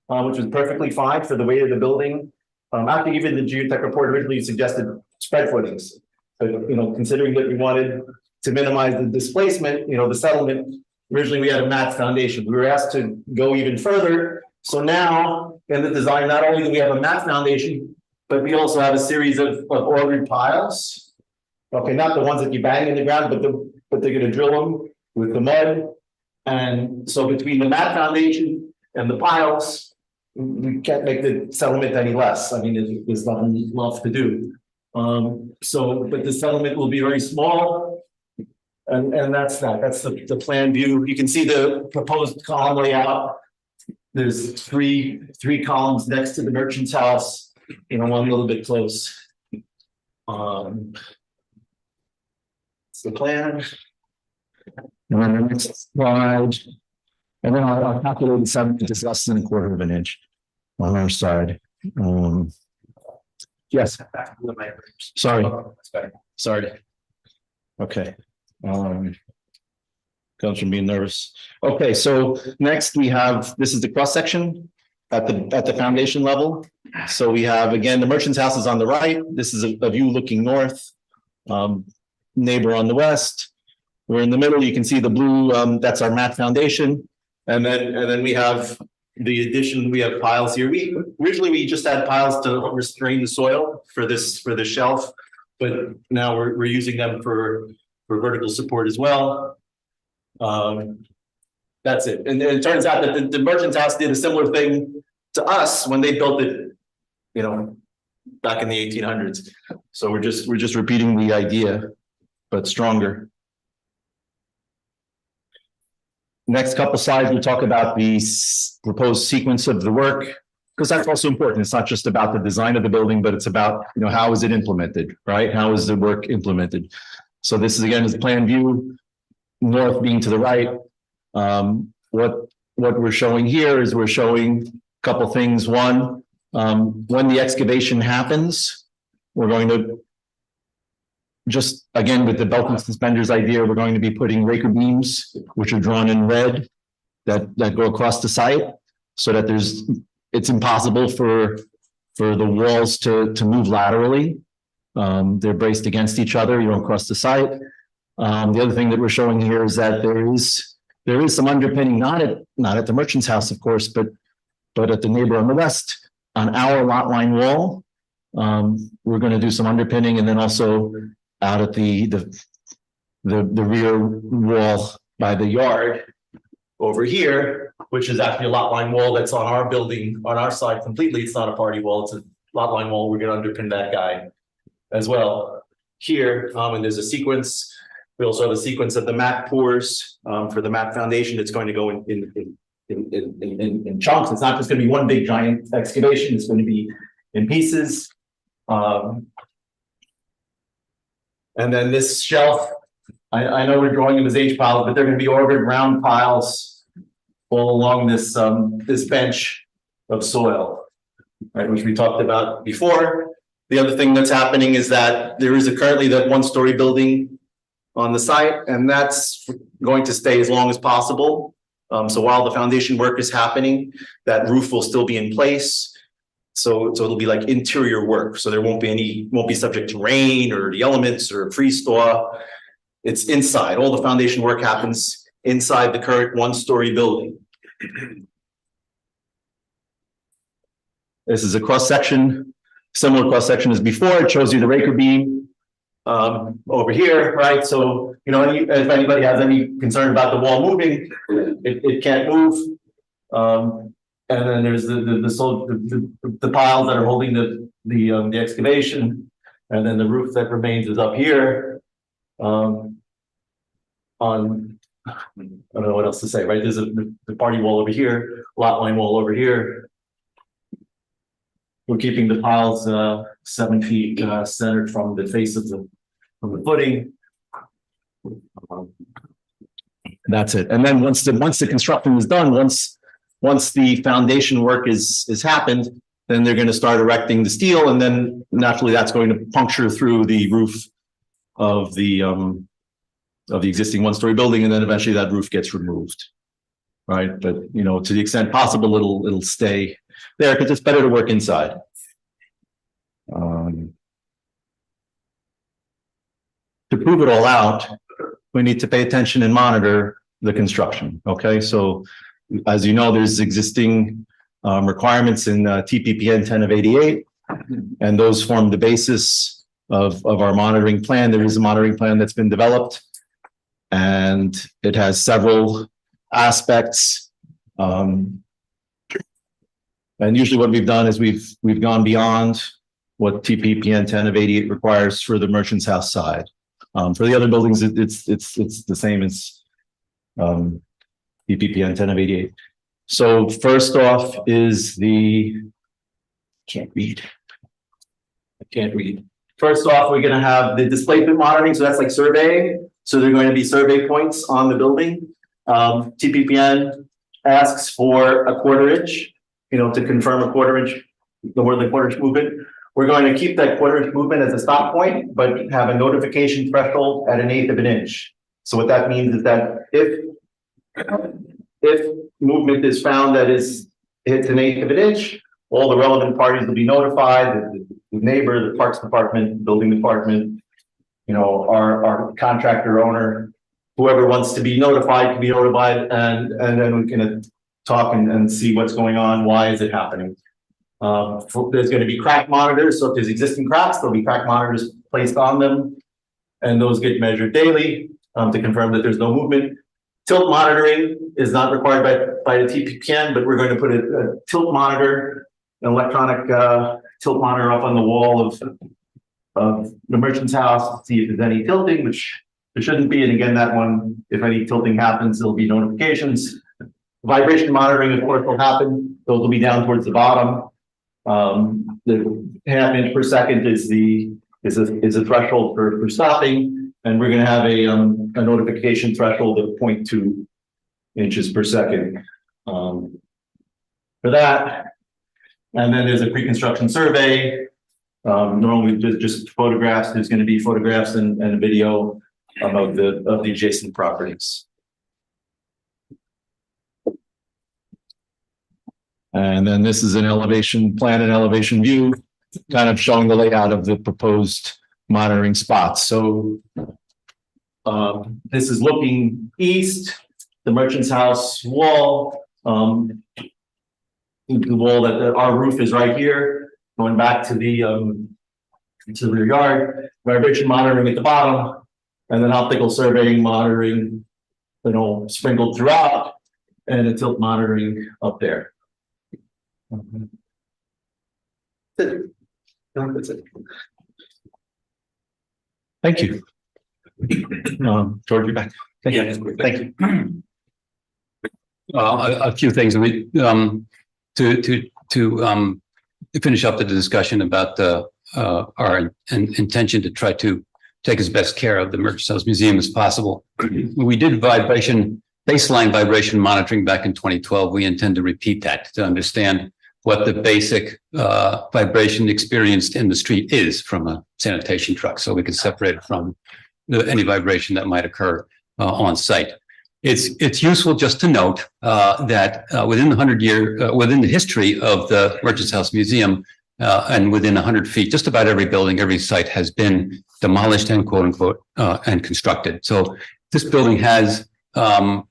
which was perfectly fine for the weight of the building. After even the geotech report originally suggested spread footings. So, considering that we wanted to minimize the displacement, the settlement, originally we had a mat foundation. We were asked to go even further. So now in the design, not only do we have a mat foundation, but we also have a series of ordered piles. Okay, not the ones that you bang in the ground, but they're going to drill them with the mud. And so between the mat foundation And the piles, we can't make the settlement any less. I mean, there's nothing left to do. But the settlement will be very small. And that's the plan view. You can see the proposed column layout. There's three columns next to the merchant's house, one a little bit close. It's the plan. And then the next slide. And then I'll calculate the 7 inches less than 1/4 of an inch on our side. Yes. Sorry. Okay. Comes from being nervous. Okay, so next we have, this is the cross section at the foundation level. So we have, again, the merchant's house is on the right. This is a view looking north. Neighbor on the west. We're in the middle. You can see the blue, that's our mat foundation. And then we have the addition, we have piles here. Originally we just had piles to restrain the soil for the shelf, but now we're using them for vertical support as well. That's it. And it turns out that the merchant's house did a similar thing to us when they built it, back in the 1800s. So we're just repeating the idea, but stronger. Next couple slides, we talk about the proposed sequence of the work, because that's also important. It's not just about the design of the building, but it's about, how is it implemented, right? How is the work implemented? So this is, again, is plan view, north being to the right. What we're showing here is we're showing a couple things. One, when the excavation happens, we're going to just, again, with the belt and suspenders idea, we're going to be putting raker beams, which are drawn in red, that go across the site, so that it's impossible for the walls to move laterally. They're braced against each other, you don't cross the site. The other thing that we're showing here is that there is some underpinning, not at the merchant's house, of course, but at the neighbor on the west, on our lot line wall. We're going to do some underpinning, and then also out at the rear wall by the yard over here, which is actually a lot line wall that's on our building, on our side completely. It's not a party wall, it's a lot line wall. We're going to underpin that guy as well here. And there's a sequence. We also have a sequence of the mat pours for the mat foundation. It's going to go in chunks. It's not just going to be one big giant excavation. It's going to be in pieces. And then this shelf, I know we're drawing them as H piles, but they're going to be ordered round piles all along this bench of soil, right, which we talked about before. The other thing that's happening is that there is currently that 1-story building on the site, and that's going to stay as long as possible. So while the foundation work is happening, that roof will still be in place. So it'll be like interior work. So there won't be subject to rain or the elements or freeze thaw. It's inside. All the foundation work happens inside the current 1-story building. This is a cross section, similar cross section as before. It shows you the raker beam over here, right? So, if anybody has any concern about the wall moving, it can't move. And then there's the piles that are holding the excavation, and then the roof that remains is up here. I don't know what else to say, right? There's the party wall over here, lot line wall over here. We're keeping the piles 7 feet centered from the face of the footing. That's it. And then once the construction is done, once the foundation work is happened, then they're going to start erecting the steel, and then naturally that's going to puncture through the roof of the existing 1-story building, and then eventually that roof gets removed, right? But to the extent possible, it'll stay there because it's better to work inside. To prove it all out, we need to pay attention and monitor the construction. Okay, so as you know, there's existing requirements in TPPN 10 of 88, and those form the basis of our monitoring plan. There is a monitoring plan that's been developed, and it has several aspects. And usually what we've done is we've gone beyond what TPPN 10 of 88 requires for the Merchants House side. For the other buildings, it's the same as TPPN 10 of 88. So first off is can't read. I can't read. First off, we're gonna have the displacement monitoring, so that's like surveying. So there are going to be survey points on the building. TPPN asks for a 1/4 inch, to confirm a 1/4 inch, the 1/4 inch movement. We're going to keep that 1/4 inch movement as a stop point, but have a notification threshold at 1/8 of an inch. So what that means is that if movement is found that hits 1/8 of an inch, all the relevant parties will be notified, the neighbor, the parks department, building department, our contractor owner, whoever wants to be notified can be notified, and then we can talk and see what's going on, why is it happening. There's going to be crack monitors, so if there's existing cracks, there'll be crack monitors placed on them, and those get measured daily to confirm that there's no movement. Tilt monitoring is not required by the TPPN, but we're going to put a tilt monitor, an electronic tilt monitor up on the wall of the Merchants House to see if there's any tilting, which there shouldn't be. And again, that one, if any tilting happens, there'll be notifications. Vibration monitoring, of course, will happen. Those will be down towards the bottom. The 1/2 inch per second is a threshold for stopping, and we're going to have a notification threshold of 0.2 inches per second for that. And then there's a pre-construction survey. Normally just photographs. There's going to be photographs and a video of the adjacent properties. And then this is an elevation plan and elevation view, kind of showing the layout of the proposed monitoring spots. So this is looking east, the Merchants House wall. The wall that our roof is right here, going back to the rear yard. Vibration monitoring at the bottom, and then optical surveying monitoring, sprinkled throughout, and a tilt monitoring up there. That's it. Thank you. George, you're back. Thank you. Thank you. A few things to finish up the discussion about our intention to try to take as best care of the Merchants House Museum as possible. We did baseline vibration monitoring back in 2012. We intend to repeat that to understand what the basic vibration experienced in the street is from a sanitation truck, so we can separate it from any vibration that might occur on site. It's useful just to note that within the history of the Merchants House Museum, and within 100 feet, just about every building, every site has been demolished and quote unquote and constructed. So this building has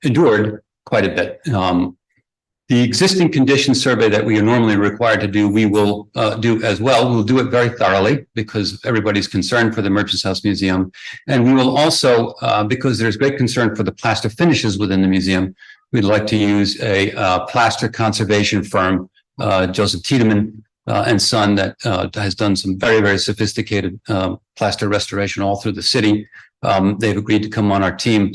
endured quite a bit. The existing condition survey that we are normally required to do, we will do as well. We'll do it very thoroughly because everybody's concerned for the Merchants House Museum. And we will also, because there's great concern for the plaster finishes within the museum, we'd like to use a plaster conservation firm, Joseph Tiedemann and Son, that has done some very, very sophisticated plaster restoration all through the city. They've agreed to come on our team,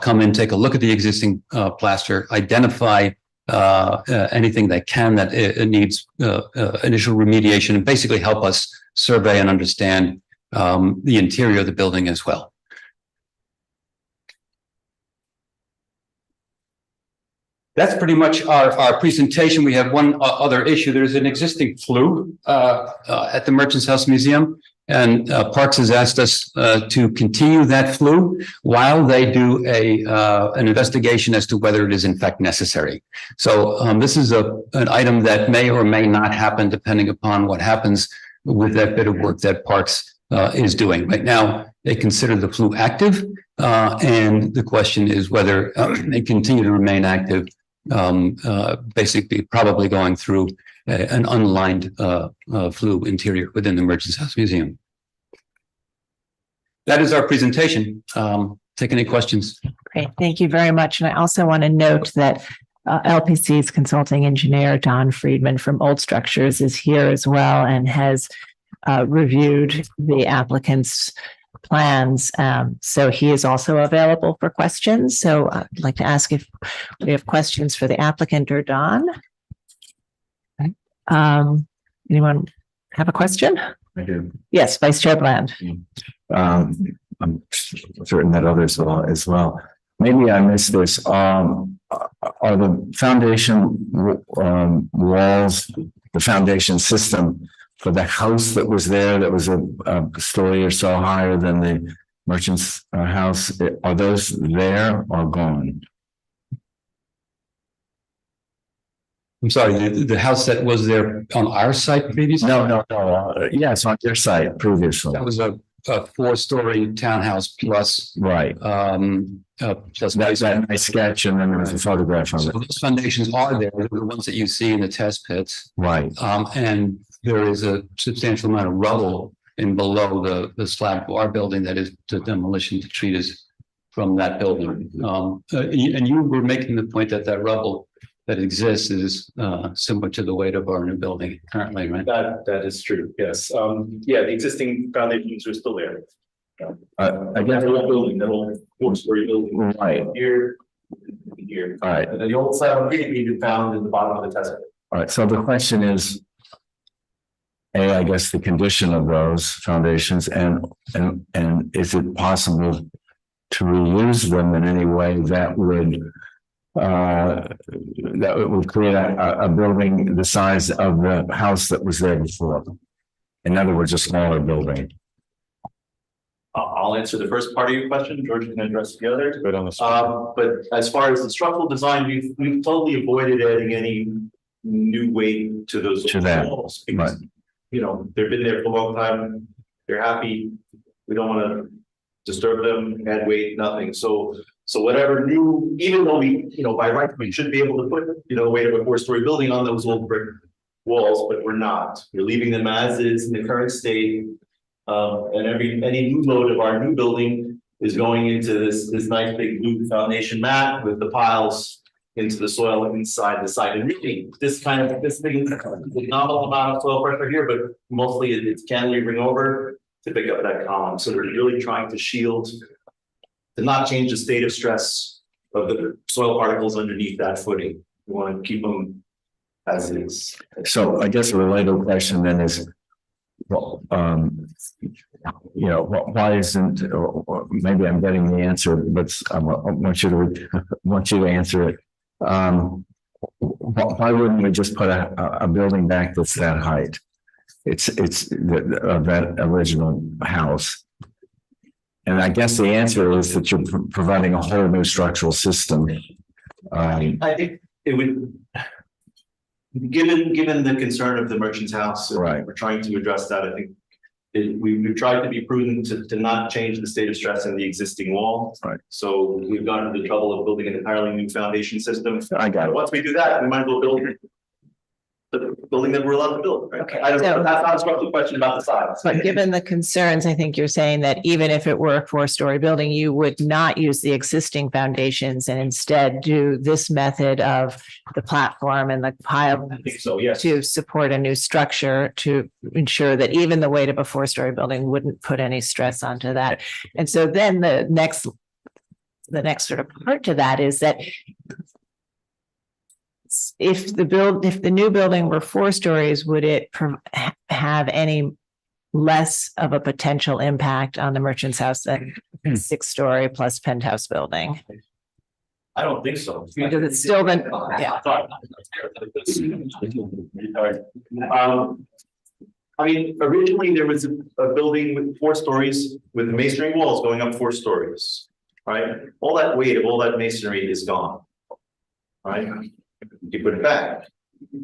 come in, take a look at the existing plaster, identify anything they can that it needs initial remediation, and basically help us survey and understand the interior of the building as well. That's pretty much our presentation. We have one other issue. There's an existing flue at the Merchants House Museum, and Parks has asked us to continue that flue while they do an investigation as to whether it is in fact necessary. So this is an item that may or may not happen depending upon what happens with that bit of work that Parks is doing. Right now, they consider the flue active, and the question is whether they continue to remain active. Basically probably going through an unlined flue interior within the Merchants House Museum. That is our presentation. Take any questions. Great, thank you very much. And I also want to note that LPC's consulting engineer, Don Friedman from Old Structures, is here as well and has reviewed the applicant's plans. So he is also available for questions. So I'd like to ask if we have questions for the applicant or Don. Anyone have a question? I do. Yes, Vice Chair Bland. I'm certain that others will as well. Maybe I missed this. Are the foundation walls, the foundation system for the house that was there, that was a story or so higher than the merchant's house, are those there or gone? I'm sorry, the house that was there on our site previously? No. Yes, on your site previously. That was a 4-story townhouse plus. Right. Plus That's that nice sketch, and then there was a photograph of so it. those foundations are there, the ones that you see in the test pits. Right. And there is a substantial amount of rubble in below the slab of our building that is the demolition treatise from that building. And you were making the point that that rubble that exists is similar to the weight of our new building currently, right? That is true, yes. Yeah, the existing foundations are still there. I guess The whole building, the whole 4-story building. right. Here. All right. And the old slab of granite been found in the bottom of the test pit. All right. So the question is, I guess the condition of those foundations, and is it possible to reuse them in any way that would create a building the size of the house that was there before? In other words, a smaller building. I'll answer the first part of your question. George can address the other. Good on the But as far as the structural design, we've totally avoided adding any new weight to those walls. Because, right. You know, they've been there for a long time. They're happy. We don't want to disturb them, add weight, nothing. So whatever new, even though we, by right, we should be able to put, the weight of a 4-story building on those old brick walls, but we're not. We're leaving them as is in the current state. And any new load of our new building is going into this nice big blue foundation mat with the piles into the soil inside the site. And really, this thing is a nominal amount of soil pressure here, but mostly it's cantilevering over to pick up that column. So they're really trying to shield, to not change the state of stress of the soil particles underneath that footing. We want to keep them as is. So I guess a related question then is, well, why isn't, or maybe I'm getting the answer, but I want you to answer it. Why wouldn't we just put a building back that's that height? It's that original house. And I guess the answer is that you're providing a whole new structural system. I think it would, given the concern of the merchant's house, right. We're trying to address that. I think we've tried to be prudent to not change the state of stress in the existing wall. Right. So we've gone to the trouble of building an entirely new foundation system. I got it. Once we do that, we might as well build the building that we're allowed to build, right? Okay, I don't know, so- that's not a structural question about the size. But given the concerns, I think you're saying that even if it were a 4-story building, you would not use the existing foundations and instead do this method of the platform and the pile I think so, yes. to support a new structure to ensure that even the weight of a 4-story building wouldn't put any stress onto that. And so then the next sort of part to that is that if the new building were 4 stories, would it have any less of a potential impact on the merchant's house than 6-story plus penthouse building? I don't think so. Because it's still been, yeah. I mean, originally there was a building with 4 stories with masonry walls going up 4 stories, right? All that weight of all that masonry is gone, right? You put it back,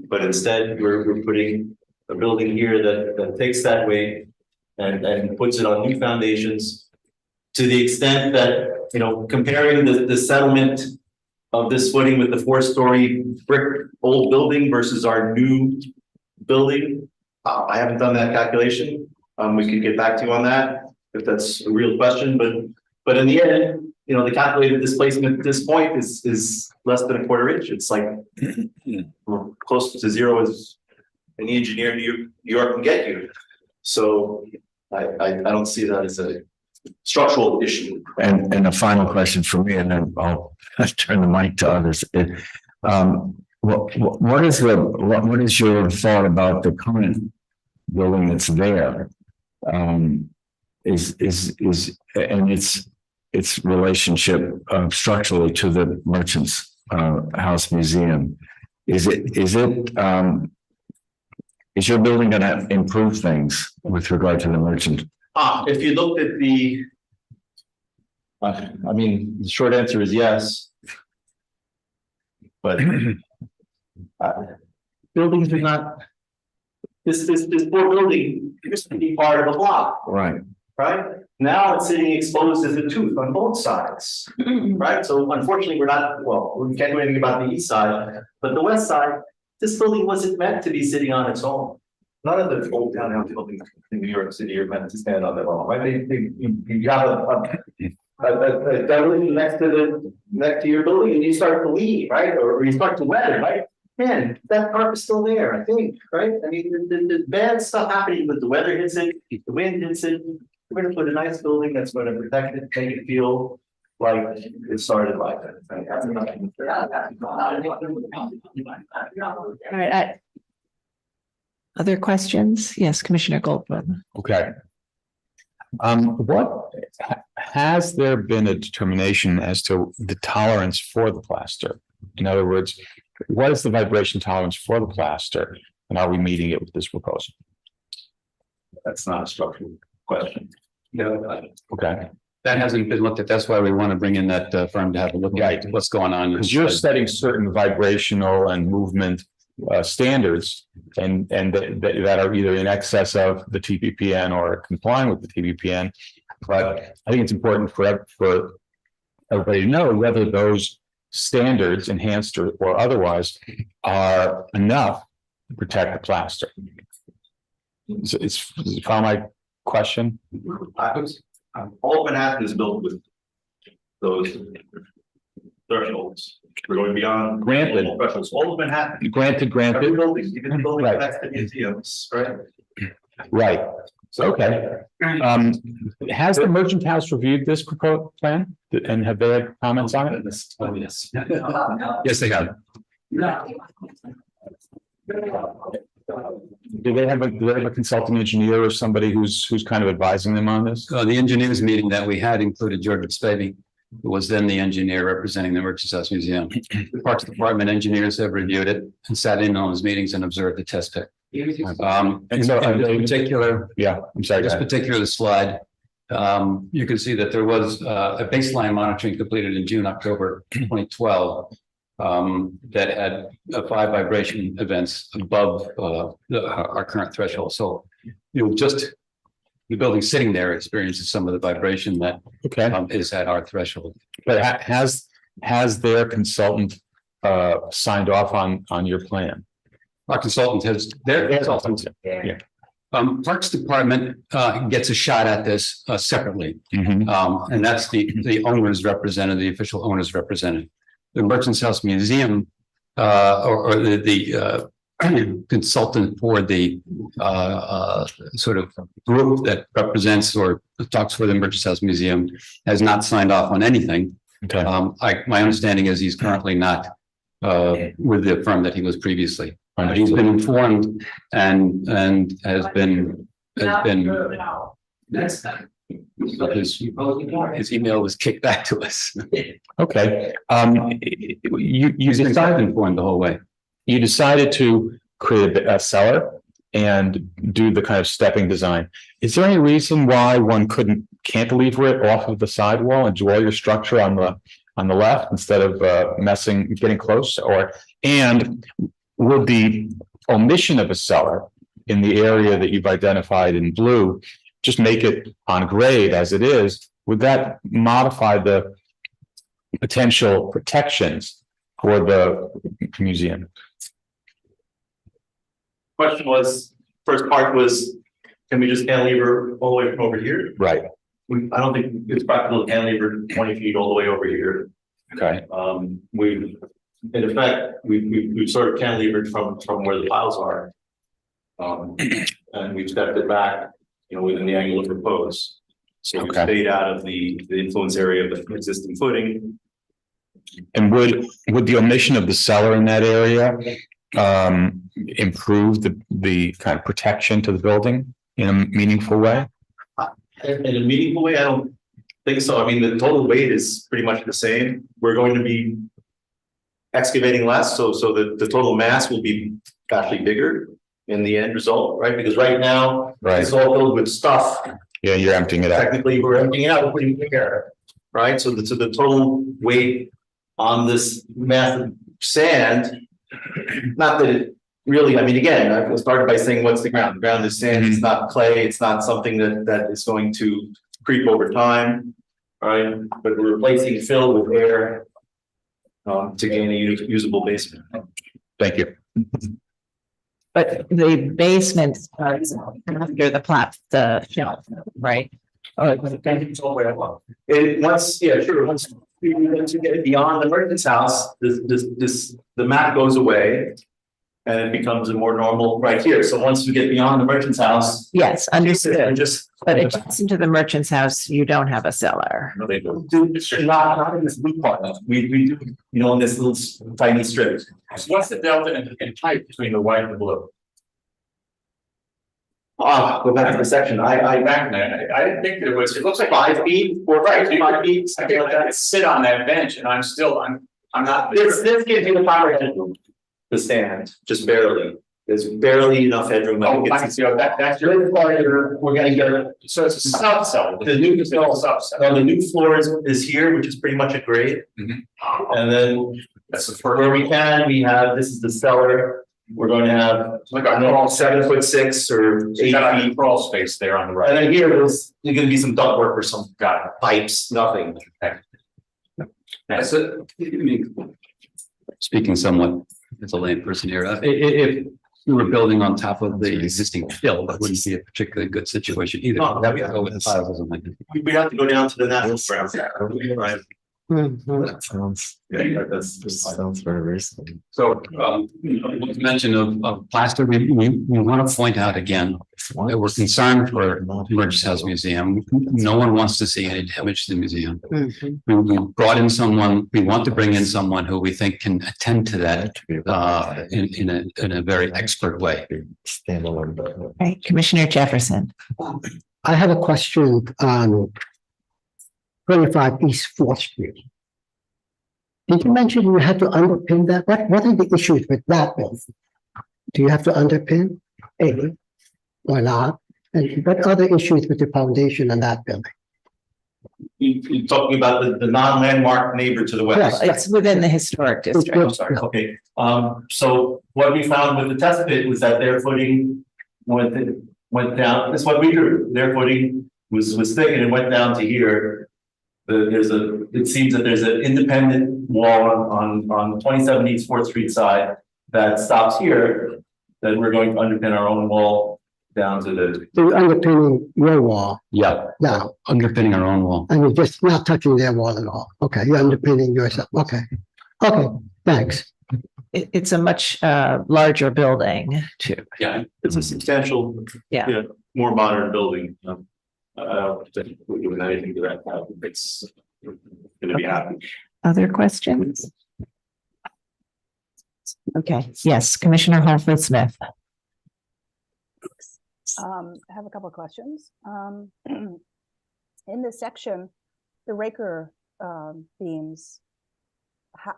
but instead we're putting a building here that takes that weight and puts it on new foundations to the extent that, comparing the settlement of this footing with the 4-story brick old building versus our new building. I haven't done that calculation. We could get back to you on that if that's a real question, but in the end, the calculated displacement at this point is less than a quarter inch. It's like close to zero as any engineer in New York can get you. So I don't see that as a structural issue. And a final question for me, and then I'll turn the mic to others. What is your thought about the current building that's there? And its relationship structurally to the Merchants House Museum? Is your building going to improve things with regard to the Merchant? If you looked at the the short answer is yes. But buildings are not, this poor building used to be part of a block, Right. right? Now it's sitting exposed as a tooth on both sides, right? So unfortunately, we can't do anything about the east side, but the west side, this building wasn't meant to be sitting on its own. None of the old downtown buildings in New York City are meant to stand on their own, right? You have a building next to your building, and you start to lean, right? Or you start to weather, right? Man, that tarp is still there, I think, right? I mean, the bad stuff happening, but the weather hits it, the wind hits it. We're gonna put a nice building that's gonna protect it, make it feel like it started like that. All right. Other questions? Yes, Commissioner Goldblum. Okay. Has there been a determination as to the tolerance for the plaster? In other words, what is the vibration tolerance for the plaster? And are we meeting it with this proposal? That's not a structural question. No, Okay. that hasn't been looked at. That's why we want to bring in that firm to have a look at what's going on. Because you're setting certain vibrational and movement standards and that are either in excess of the TPPN or complying with the TPPN. But I think it's important for everybody to know whether those standards, enhanced or otherwise, are enough to protect the plaster. So follow my question? All of Manhattan is built with those thresholds. We're going beyond. Granted. Thresholds. All of Manhattan. Granted. Every building, even the building Right. next to museums, right? Right. Okay. Has the Merchant House reviewed this proposed plan? And have they had comments on it? Yes. Yes, they have. Do they have a consulting engineer or somebody who's kind of advising them on this? The engineers meeting that we had included George Spivey, who was then the engineer representing the Merchants House Museum. The Parks Department engineers have reviewed it and sat in on those meetings and observed the test pit. And so in this particular, I'm sorry. this particular slide, you can see that there was a baseline monitoring completed in October 2012 that had 5 vibration events above our current threshold. So just the building sitting there experiences some of the vibration that is at our threshold. But has their consultant signed off on your plan? Our consultant has their consultant. Yeah. Parks Department gets a shot at this separately, and that's the owner's representative, the official owner's representative. The Merchants House Museum or the consultant for the sort of group that represents or talks for the Merchants House Museum has not signed off on anything. Okay. My understanding is he's currently not with the firm that he was previously. He's been informed and has been his email was kicked back to us. Okay. You decided informed the whole way. You decided to create a cellar and do the kind of stepping design. Is there any reason why one couldn't cantilever it off of the sidewall and do all your structure on the left instead of getting close? And would the omission of a cellar in the area that you've identified in blue just make it on grade as it is? Would that modify the potential protections for the museum? Question was, first part was, can we just cantilever all the way from over here? Right. I don't think it's practical to cantilever 20 feet all the way over here. Okay, In effect, we've sort of cantilevered from where the piles are. And we've stepped it back, within the angle of proposed. So we Okay. stayed out of the influence area of the existing footing. and would the omission of the cellar in that area improve the kind of protection to the building in a meaningful way? In a meaningful way, I don't think so. I mean, the total weight is pretty much the same. We're going to be excavating less, so the total mass will be actually bigger in the end result, right? Because right now, it's all filled with stuff. Yeah, you're emptying it out. Technically, we're emptying it out, we're putting it here, right? So the total weight on this massive sand, not that it really, I mean, again, I started by saying, what's the ground? The ground is sand, it's not clay, it's not something that is going to creep over time, right? But we're replacing fill with air to gain a usable basement. Thank you. But the basement starts after the shelf, right? Once you get beyond the merchant's house, the map goes away. And it becomes a more normal right here. So once we get beyond the merchant's house. Yes, understood. Just. But adjacent to the merchant's house, you don't have a cellar. No, they don't. Not in this blue part. We do, in this little tiny strip. What's the delta in height between the white and the blue? Go back to the section. I didn't think there was, it looks like 5 feet, 5 feet. something like that. I sit on that bench and I'm not. This gives you the proper headroom to stand, just barely. There's barely enough headroom. That's your part. We're gonna get it. So it's a sub cell. The new floor is here, which is pretty much a grade. And then where we can, we have, this is the cellar. We're going to have like a crawl 7'6" or 8 feet crawl space there on the right. And then here there's going to be some ductwork or some pipes, nothing. So, speaking somewhat as a layperson here, if we were building on top of the existing fill, that wouldn't be a particularly good situation either. No, That would go with piles or something. We have to go down to the natural ground. Right. That sounds very recent. So, with mention of plaster, we want to point out again that we're concerned for Merchant's House Museum. No one wants to see any damage to the museum. We brought in someone, we want to bring in someone who we think can attend to that in a very expert way. Right, Commissioner Jefferson. I have a question on 25 East 4th Street. Did you mention you had to underpin that? What are the issues with that building? Do you have to underpin or not? And what other issues with the foundation on that building? You're talking about the non-landmark neighbor to the west. It's within the historic district. I'm sorry. Okay. So what we found with the test pit was that their footing went down. That's what we drew. Their footing was thick and it went down to here. It seems that there's an independent wall on 27 East 4th Street side that stops here, that we're going to underpin our own wall down to the. So you're underpinning your wall. Yeah. Now. Underpinning our own wall. And you're just not touching their wall at all. Okay, you're underpinning yourself. Okay. Okay, thanks. It's a much larger building too. Yeah, it's a substantial, more modern building. I don't think we're doing anything to that. It's going to be happening. Other questions? Okay, yes, Commissioner Holford Smith. I have a couple of questions. In this section, the raker beams,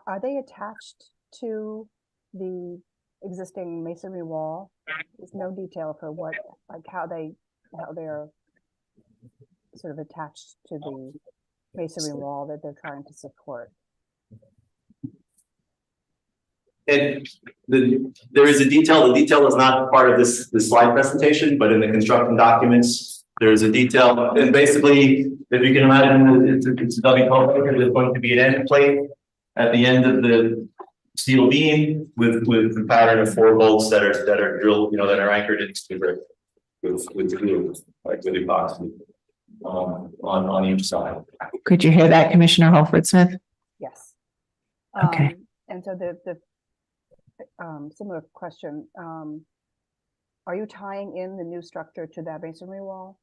are they attached to the existing masonry wall? There's no detail for what, like how they're sort of attached to the masonry wall that they're trying to support. And there is a detail. The detail is not part of this slide presentation, but in the construction documents, there is a detail. And basically, if you can imagine, it's a W12. There's going to be an end plate at the end of the steel beam with the pattern of 4 bolts that are drilled, that are anchored into the brick with glue, like with epoxy. on each side. Could you hear that, Commissioner Holford Smith? Yes. Okay. And so the similar question, are you tying in the new structure to that masonry wall?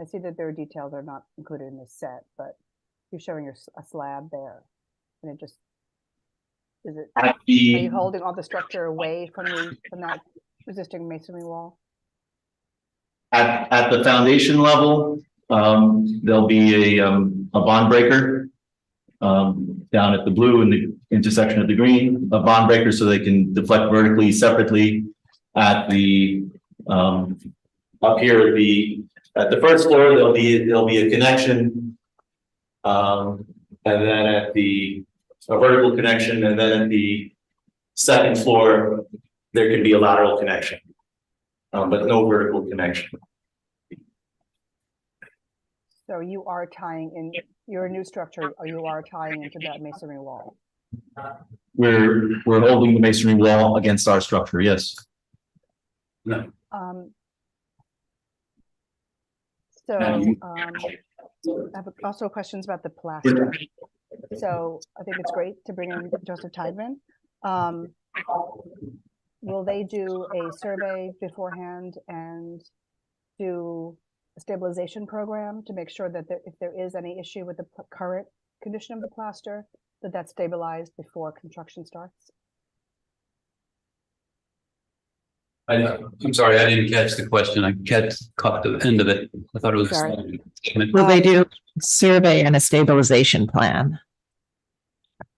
I see that their details are not included in this set, but you're showing a slab there. And it just, is it, are you holding all the structure away from that existing masonry wall? At the foundation level, there'll be a bond breaker down at the blue and the intersection of the green, a bond breaker so they can deflect vertically separately. At the up here at the first floor, there'll be a connection, and then at a vertical connection, and then at the second floor there can be a lateral connection, but no vertical connection. So you are tying in your new structure, or you are tying into that masonry wall? We're holding the masonry wall against our structure, yes. No. I have also questions about the plaster. So I think it's great to bring in Joseph Tideman. Will they do a survey beforehand and do a stabilization program to make sure that if there is any issue with the current condition of the plaster, that's stabilized before construction starts? I'm sorry, I didn't catch the question. I caught the end of it. I thought it was. Sorry. Will they do survey and a stabilization plan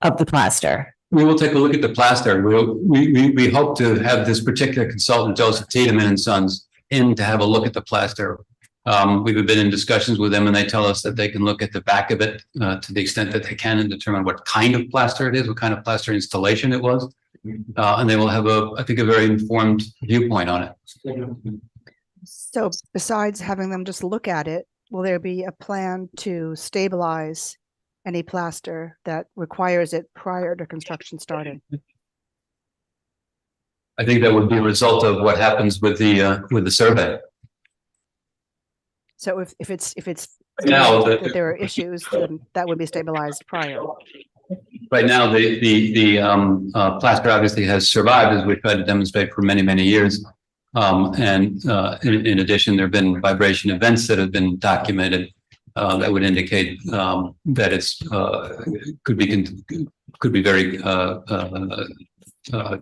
of the plaster? We will take a look at the plaster. We hope to have this particular consultant, Joseph Tiedemann and Sons, in to have a look at the plaster. We've been in discussions with them and they tell us that they can look at the back of it to the extent that they can and determine what kind of plaster it is, what kind of plaster installation it was. And they will have I think, a very informed viewpoint on it. So besides having them just look at it, will there be a plan to stabilize any plaster that requires it prior to construction starting? I think that would be a result of what happens with the survey. So if it's now that there are issues, then that would be stabilized prior. Right now, the plaster obviously has survived, as we've tried to demonstrate for many, many years. And in addition, there have been vibration events that have been documented that would indicate that it's could be very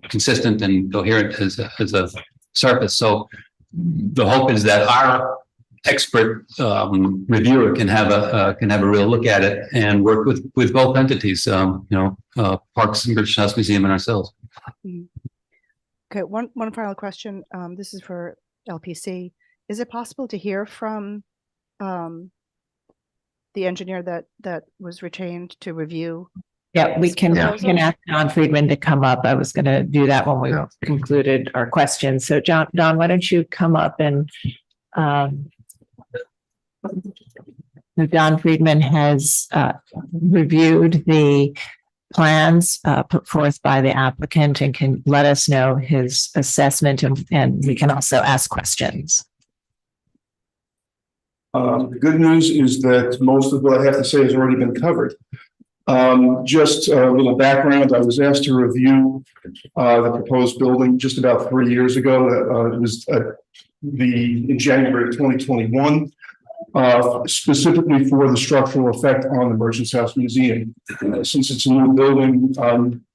consistent and coherent as a surface. So the hope is that our expert reviewer can have a real look at it and work with both entities, Parks and British House Museum and ourselves. Okay, one final question. This is for LPC. Is it possible to hear from the engineer that was retained to review? Yeah, we can ask Don Friedman to come up. I was going to do that when we concluded our questions. So Don, why don't you come up and Don Friedman has reviewed the plans put forth by the applicant and can let us know his assessment, and we can also ask questions. The good news is that most of what I have to say has already been covered. Just a little background, I was asked to review the proposed building just about 3 years ago. It was in January of 2021. Specifically for the structural effect on the Merchants House Museum. Since it's a new building,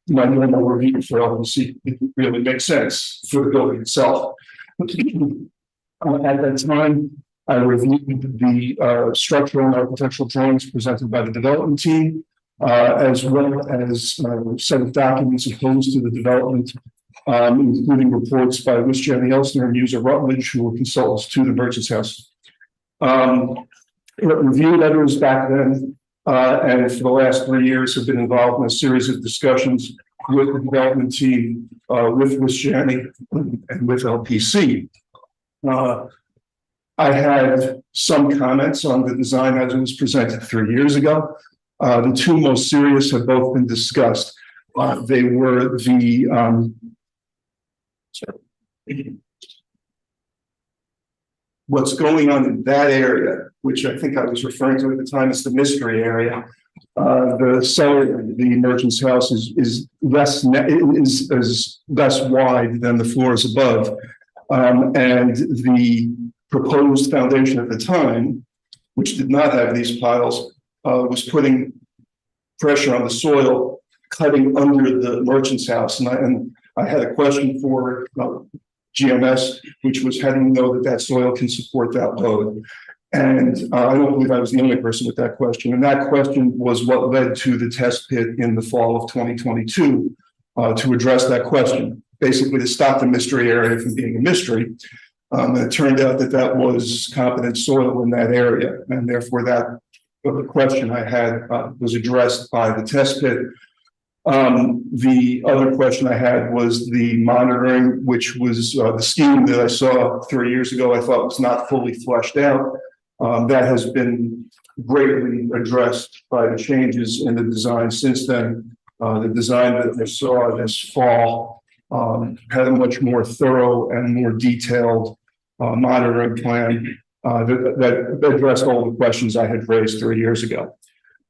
my normal review for LPC really makes sense for the building itself. At that time, I reviewed the structural and architectural drawings presented by the development team, as well as a set of documents opposed to the development, including reports by Wisjani Elsner and user Rutledge, who were consultants to the Merchants House. Review letters back then, and for the last 3 years have been involved in a series of discussions with the development team, with Wisjani and with LPC. I had some comments on the design as it was presented 3 years ago. The two most serious have both been discussed. They were what's going on in that area which I think I was referring to at the time as the mystery area. The cellar, the emergence house is less wide than the floors above. And the proposed foundation at the time, which did not have these piles, was putting pressure on the soil, cutting under the merchant's house. And I had a question for GMS, which was, how do you know that that soil can support that load? And I don't believe I was the only person with that question. And that question was what led to the test pit in the fall of 2022 to address that question, basically to stop the mystery area from being a mystery. And it turned out that that was competent soil in that area. And therefore that the question I had was addressed by the test pit. The other question I had was the monitoring, which was the scheme that I saw 3 years ago, I thought was not fully fleshed out. That has been greatly addressed by the changes in the design since then. The design that I saw this fall had a much more thorough and more detailed monitoring plan that addressed all the questions I had raised 3 years ago.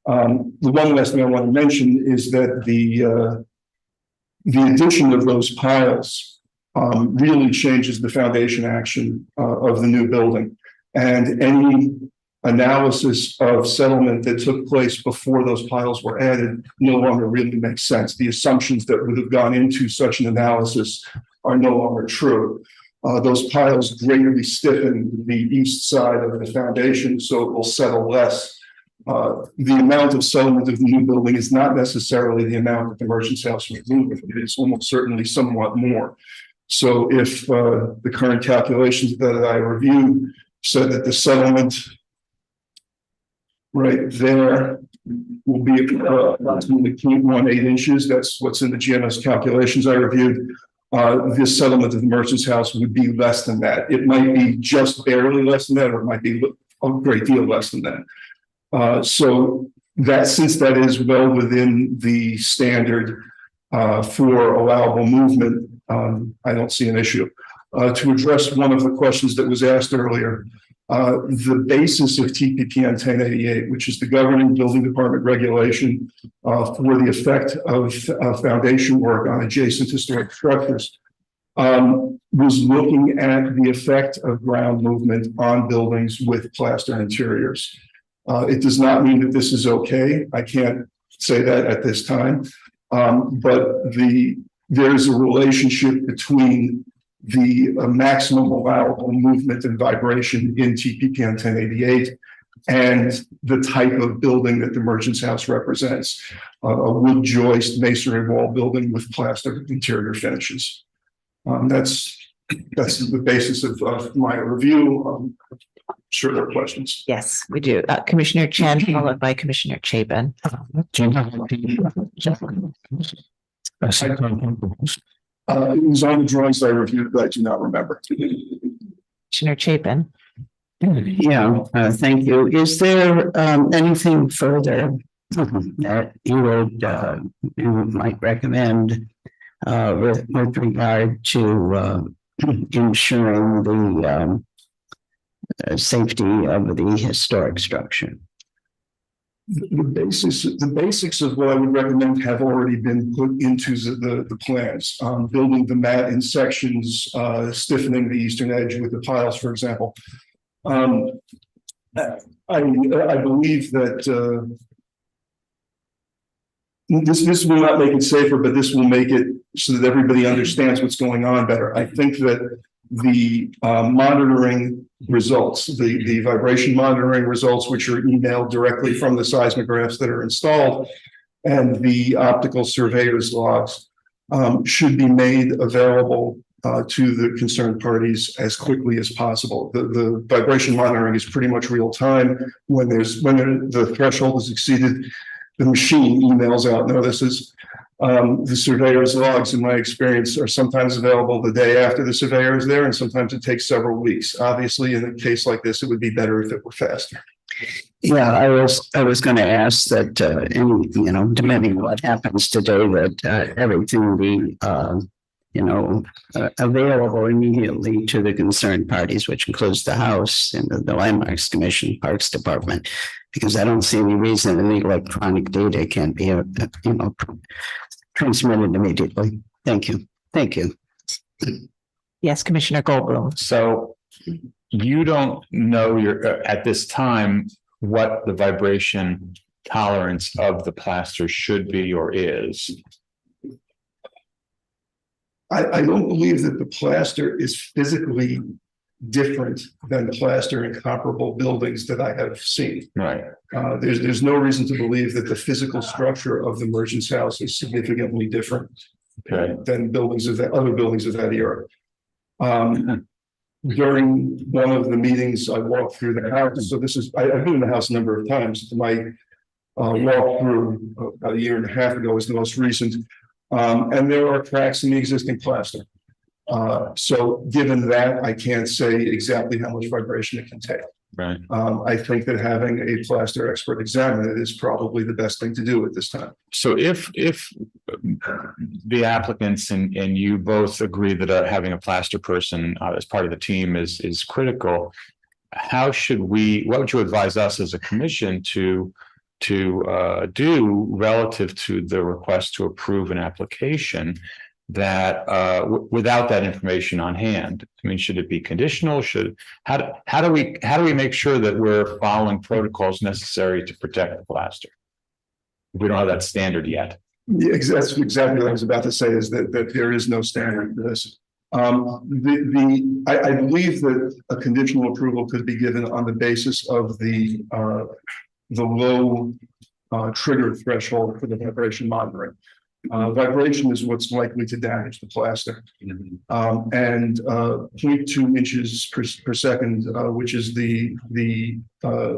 The one last thing I want to mention is that the addition of those piles really changes the foundation action of the new building. And any analysis of settlement that took place before those piles were added no longer really makes sense. The assumptions that would have gone into such an analysis are no longer true. Those piles greatly stiffen the east side of the foundation, so it will settle less. The amount of settlement of the new building is not necessarily the amount that the merchant's house was moving. It's almost certainly somewhat more. So if the current calculations that I reviewed said that the settlement right there will be approximately 0.18 inches, that's what's in the GMS calculations I reviewed. This settlement of the merchant's house would be less than that. It might be just barely less than that, or it might be a great deal less than that. So that, since that is well within the standard for allowable movement, I don't see an issue. To address one of the questions that was asked earlier, the basis of TPPN 1088, which is the governing building department regulation for the effect of foundation work on adjacent historic structures, was looking at the effect of ground movement on buildings with plaster interiors. It does not mean that this is okay. I can't say that at this time, but there is a relationship between the maximum allowable movement and vibration in TPPN 1088 and the type of building that the merchant's house represents, a wood joist masonry wall building with plaster interior finishes. That's the basis of my review. I'm sure there are questions. Yes, we do. Commissioner Chan, followed by Commissioner Chapin. It was on the drawings I reviewed, but I do not remember. Commissioner Chapin. Yeah, thank you. Is there anything further that you might recommend with regard to ensuring the safety of the historic structure? The basics of what I would recommend have already been put into the plans. Building the mat in sections, stiffening the eastern edge with the piles, for example. I believe that this will not make it safer, but this will make it so that everybody understands what's going on better. I think that the monitoring results, the vibration monitoring results, which are emailed directly from the seismographs that are installed, and the optical surveyor's logs should be made available to the concerned parties as quickly as possible. The vibration monitoring is pretty much real time. When the threshold is exceeded, the machine emails out notices. The surveyor's logs, in my experience, are sometimes available the day after the surveyor is there, and sometimes it takes several weeks. Obviously, in a case like this, it would be better if it were faster. Yeah, I was going to ask that, depending on what happens today, that everything be available immediately to the concerned parties, which includes the House and the Landmarks Commission, Parks Department, because I don't see any reason any electronic data can't be, transmitted immediately. Thank you. Thank you. Yes, Commissioner Goldblum. So you don't know at this time what the vibration tolerance of the plaster should be or is. I don't believe that the plaster is physically different than plaster in comparable buildings that I have seen. Right. There's no reason to believe that the physical structure of the merchant's house is significantly different than buildings of other buildings of that era. During one of the meetings, I walked through the house. So I've been in the house a number of times. My walk through about a year and a half ago was the most recent. And there are cracks in the existing plaster. So given that, I can't say exactly how much vibration it can take. Right. I think that having a plaster expert examine it is probably the best thing to do at this time. So if the applicants and you both agree that having a plaster person as part of the team is critical, what would you advise us as a commission to do relative to the request to approve an application that without that information on hand? I mean, should it be conditional? How do we make sure that we're following protocols necessary to protect the plaster? We don't have that standard yet. Yeah, that's exactly what I was about to say, is that there is no standard for this. I believe that a conditional approval could be given on the basis of the low trigger threshold for the vibration monitoring. Vibration is what's likely to damage the plaster. And 0.2 inches per second, which is the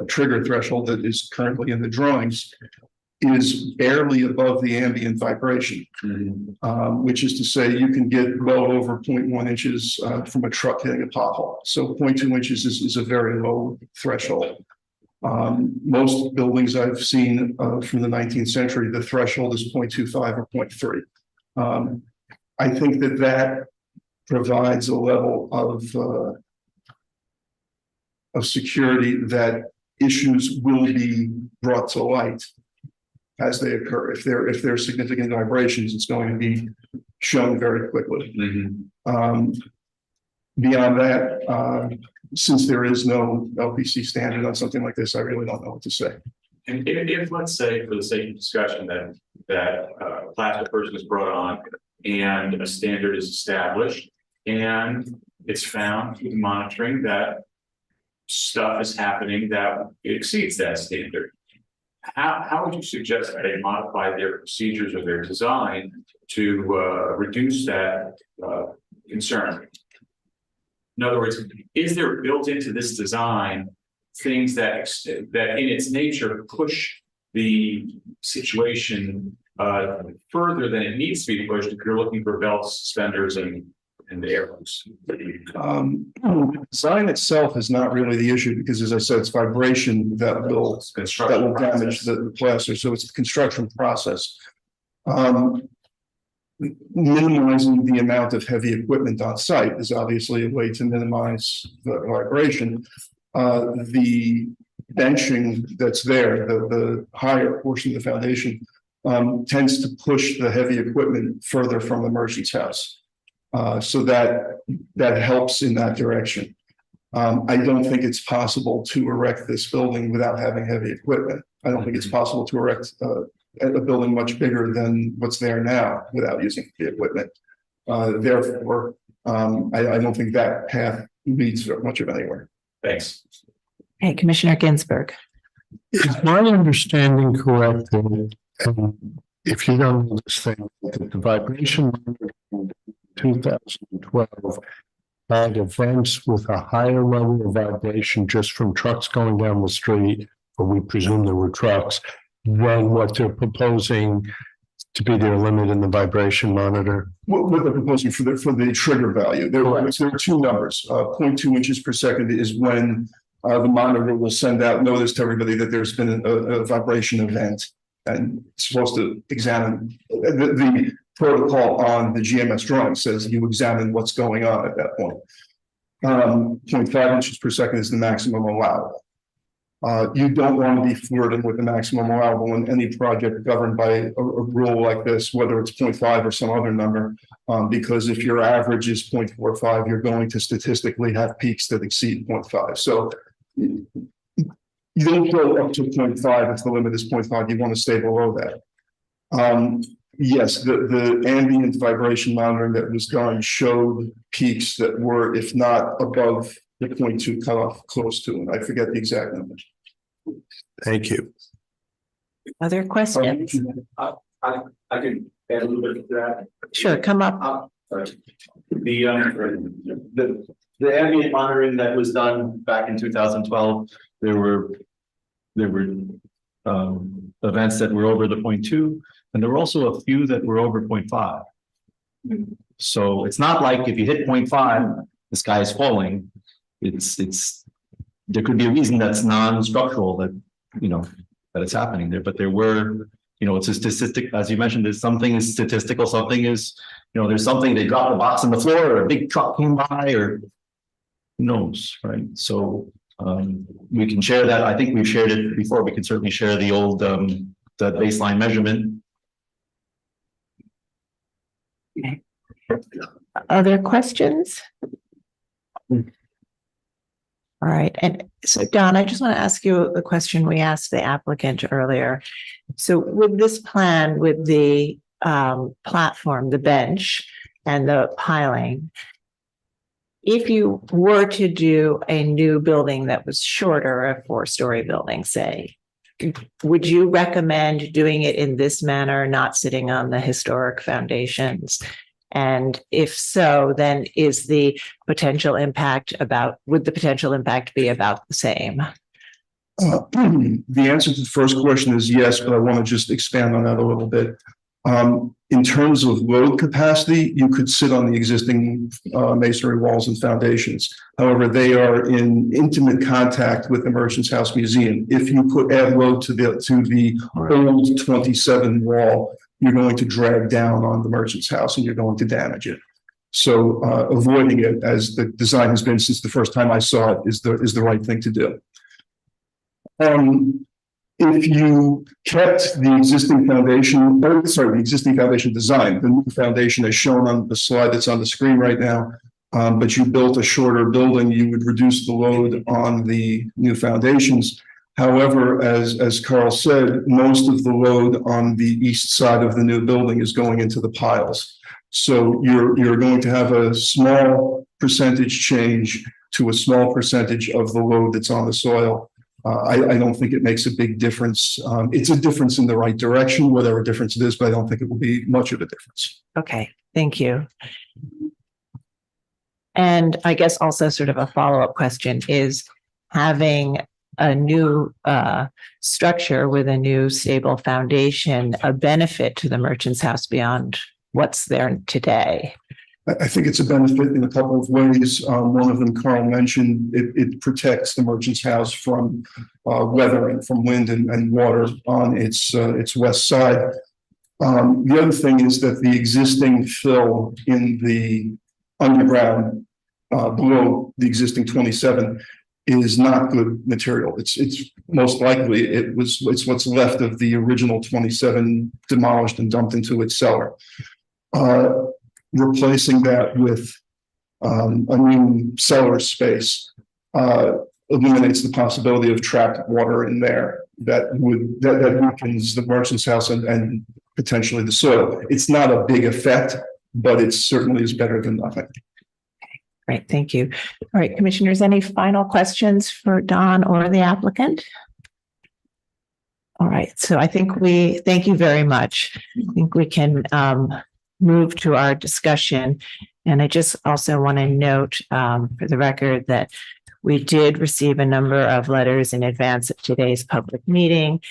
trigger threshold that is currently in the drawings, is barely above the ambient vibration, which is to say you can get well over 0.1 inches from a truck hitting a pothole. So 0.2 inches is a very low threshold. Most buildings I've seen from the 19th century, the threshold is 0.25 or 0.3. I think that provides a level of security that issues will be brought to light as they occur. If there are significant vibrations, it's going to be shown very quickly. Beyond that, since there is no LPC standard on something like this, I really don't know what to say. And if let's say, for the sake of discussion, that a plaster person is brought on and a standard is established and it's found through monitoring that stuff is happening that exceeds that standard, how would you suggest that they modify their procedures or their design to reduce that concern? In other words, is there built into this design things that in its nature push the situation further than it needs to be pushed if you're looking for belts, suspenders, and the arrows? The design itself is not really the issue, because, as I said, it's vibration that will damage the plaster. So it's the construction process. Minimizing the amount of heavy equipment on site is obviously a way to minimize the vibration. The benching that's there, the higher portion of the foundation, tends to push the heavy equipment further from the merchant's house. So that helps in that direction. I don't think it's possible to erect this building without having heavy equipment. I don't think it's possible to erect a building much bigger than what's there now without using the equipment. Therefore, I don't think that path leads much of anywhere. Thanks. Hey, Commissioner Ginsburg. Is my understanding correct? If you don't know this thing, the vibration in 2012 had events with a higher level of vibration just from trucks going down the street, or we presume there were trucks, than what they're proposing to be their limit in the vibration monitor. What they're proposing for the trigger value, there are two numbers. 0.2 inches per second is when the monitor will send out notice to everybody that there's been a vibration event, and it's supposed to examine the protocol on the GMS drawing says you examine what's going on at that point. 0.5 inches per second is the maximum allowable. You don't want to be flirting with the maximum allowable in any project governed by a rule like this, whether it's 0.5 or some other number, because if your average is 0.45, you're going to statistically have peaks that exceed 0.5. So you don't go up to 0.5 if the limit is 0.5. You want to stay below that. Yes, the ambient vibration monitoring that was done showed peaks that were, if not above the 0.2 cutoff, close to, and I forget the exact number. Thank you. Other questions? I can add a little bit to that. Sure, come up. The ambient monitoring that was done back in 2012, there were events that were over the 0.2, and there were also a few that were over 0.5. So it's not like if you hit 0.5, the sky is falling. It's there could be a reason that's non-structural that that it's happening there, but there were, it's a statistic, as you mentioned, there's something is statistical, something is, there's something, they dropped a box on the floor or a big truck came by or who knows, right? So we can share that. I think we've shared it before. We can certainly share the old the baseline measurement. Okay. Other questions? All right. And so, Don, I just want to ask you the question we asked the applicant earlier. So with this plan, with the platform, the bench and the piling, if you were to do a new building that was shorter, a 4-story building, say, would you recommend doing it in this manner, not sitting on the historic foundations? And if so, then is the potential impact would the potential impact be about the same? The answer to the first question is yes, but I want to just expand on that a little bit. In terms of load capacity, you could sit on the existing masonry walls and foundations. However, they are in intimate contact with the Merchants House Museum. If you add load to the old 27 wall, you're going to drag down on the Merchants House and you're going to damage it. So avoiding it, as the design has been since the first time I saw it, is the right thing to do. If you kept the existing foundation, the existing foundation design, the new foundation as shown on the slide that's on the screen right now, but you built a shorter building, you would reduce the load on the new foundations. However, as Carl said, most of the load on the east side of the new building is going into the piles. So you're going to have a small percentage change to a small percentage of the load that's on the soil. I don't think it makes a big difference. It's a difference in the right direction, whatever difference it is, but I don't think it will be much of a difference. Okay, thank you. And I guess also sort of a follow-up question is having a new structure with a new stable foundation a benefit to the Merchants House beyond what's there today? I think it's a benefit in a couple of ways. One of them, Carl mentioned, it protects the Merchants House from weathering, from wind and water on its west side. The other thing is that the existing fill in the underground below the existing 27 is not good material. It's most likely it's what's left of the original 27 demolished and dumped into its cellar. Replacing that with a new cellar space eliminates the possibility of trapped water in there that weakens the Merchants House and potentially the soil. It's not a big effect, but it certainly is better than nothing. Great, thank you. All right, commissioners, any final questions for Don or the applicant? All right, so I think thank you very much. I think we can move to our discussion. And I just also want to note for the record that we did receive a number of letters in advance of today's public meeting,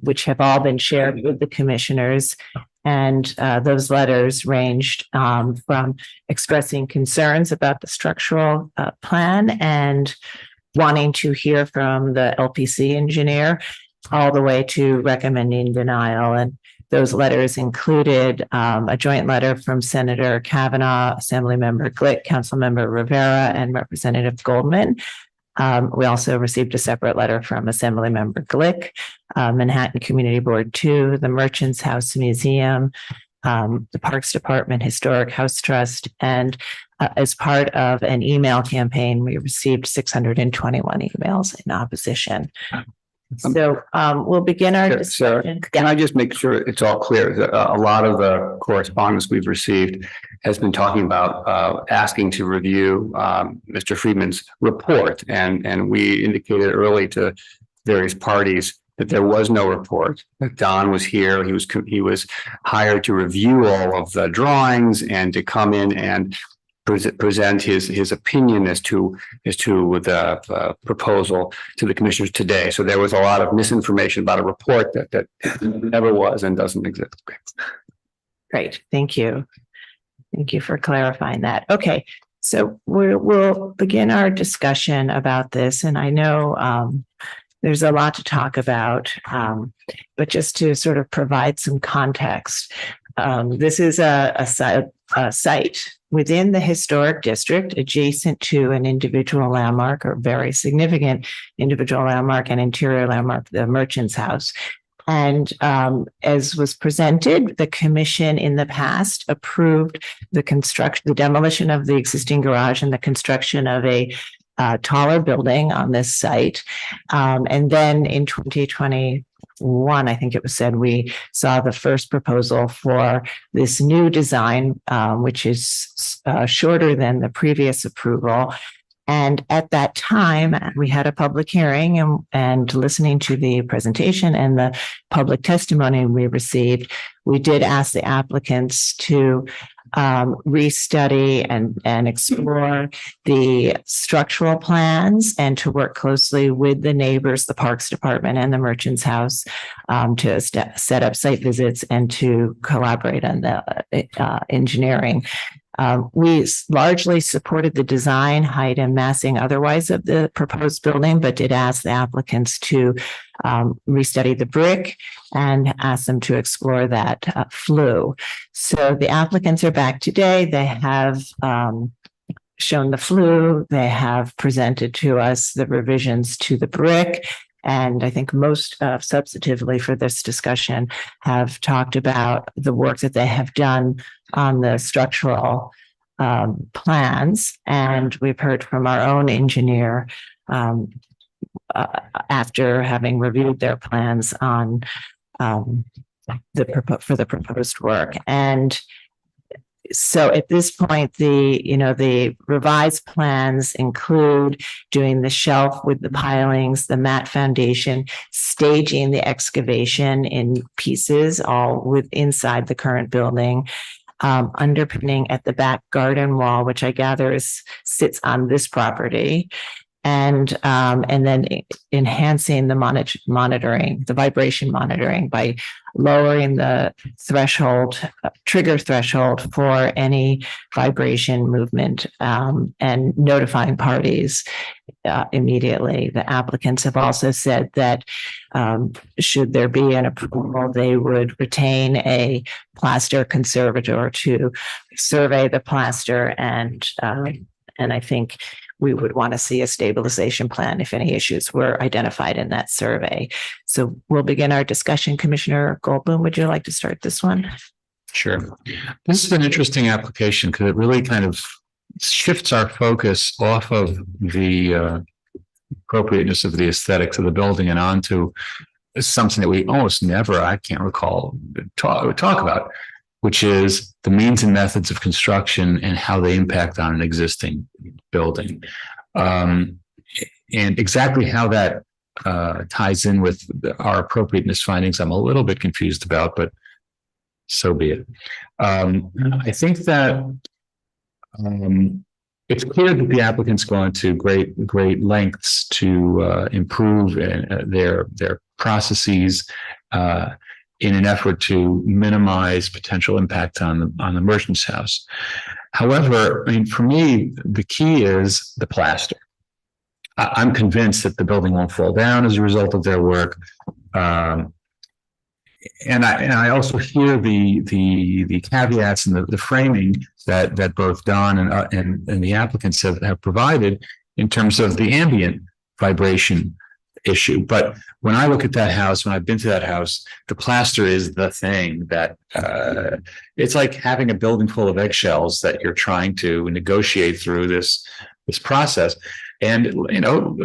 which have all been shared with the commissioners. And those letters ranged from expressing concerns about the structural plan and wanting to hear from the LPC engineer all the way to recommending denial. And Those letters included a joint letter from Senator Kavanaugh, Assemblymember Glick, Councilmember Rivera, and Representative Goldman. We also received a separate letter from Assemblymember Glick, Manhattan Community Board 2, the Merchants House Museum, the Parks Department, Historic House Trust, and as part of an email campaign, we received 621 emails in opposition. So we'll begin our discussion. Can I just make sure it's all clear that a lot of the correspondence we've received has been talking about asking to review Mr. Friedman's report, and we indicated early to various parties that there was no report, that Don was here. He was hired to review all of the drawings and to come in and present his opinion as to the proposal to the commissioners today. So there was a lot of misinformation about a report that never was and doesn't exist. Great, thank you. Thank you for clarifying that. Okay, so we'll begin our discussion about this, and I know there's a lot to talk about, but just to sort of provide some context, this is a site within the historic district adjacent to an individual landmark or very significant individual landmark and interior landmark, the Merchants House. And as was presented, the commission in the past approved the demolition of the existing garage and the construction of a taller building on this site. And then in 2021, I think it was said, we saw the first proposal for this new design, which is shorter than the previous approval. And at that time, we had a public hearing and listening to the presentation and the public testimony we received, we did ask the applicants to restudy and explore the structural plans and to work closely with the neighbors, the Parks Department and the Merchants House to set up site visits and to collaborate on the engineering. We largely supported the design, height, and massing otherwise of the proposed building, but did ask the applicants to restudy the brick and ask them to explore that flue. So the applicants are back today. They have shown the flue. They have presented to us the revisions to the brick. And I think most substantively for this discussion have talked about the work that they have done on the structural plans. And we've heard from our own engineer after having reviewed their plans on for the proposed work. And so at this point, the revised plans include doing the shelf with the pilings, the mat foundation, staging the excavation in pieces, all inside the current building, underpinning at the back garden wall, which I gather sits on this property, and then enhancing the monitoring, the vibration monitoring by lowering the trigger threshold for any vibration movement, and notifying parties immediately. The applicants have also said that should there be an approval, they would retain a plaster conservator to survey the plaster, and I think we would want to see a stabilization plan if any issues were identified in that survey. So we'll begin our discussion. Commissioner Goldblum, would you like to start this one? Sure. This is an interesting application because it really kind of shifts our focus off of the appropriateness of the aesthetics of the building and onto something that we almost never, I can't recall, talk about, which is the means and methods of construction and how they impact on an existing building. And exactly how that ties in with our appropriateness findings, I'm a little bit confused about, but so be it. I think that it's clear that the applicant's gone to great lengths to improve their processes in an effort to minimize potential impact on the Merchants House. However, I mean, for me, the key is the plaster. I'm convinced that the building won't fall down as a result of their work. I also hear the caveats and the framing that both Don and the applicants have provided in terms of the ambient vibration issue. But when I look at that house, when I've been to that house, the plaster is the thing that it's like having a building full of eggshells that you're trying to negotiate through this process. And, you know,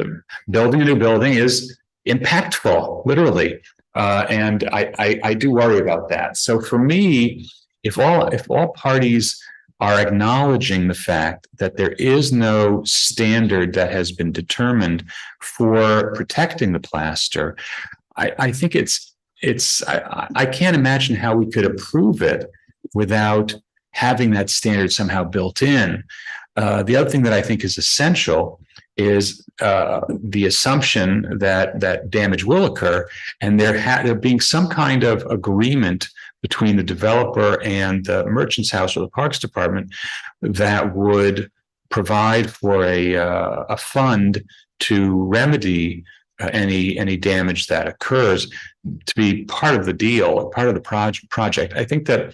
building a new building is impactful, literally. And I do worry about that. So for me, if all parties are acknowledging the fact that there is no standard that has been determined for protecting the plaster, I think I can't imagine how we could approve it without having that standard somehow built in. The other thing that I think is essential is the assumption that damage will occur, and there being some kind of agreement between the developer and the merchant's house or the parks department that would provide for a fund to remedy any damage that occurs, to be part of the deal, part of the project. I think that,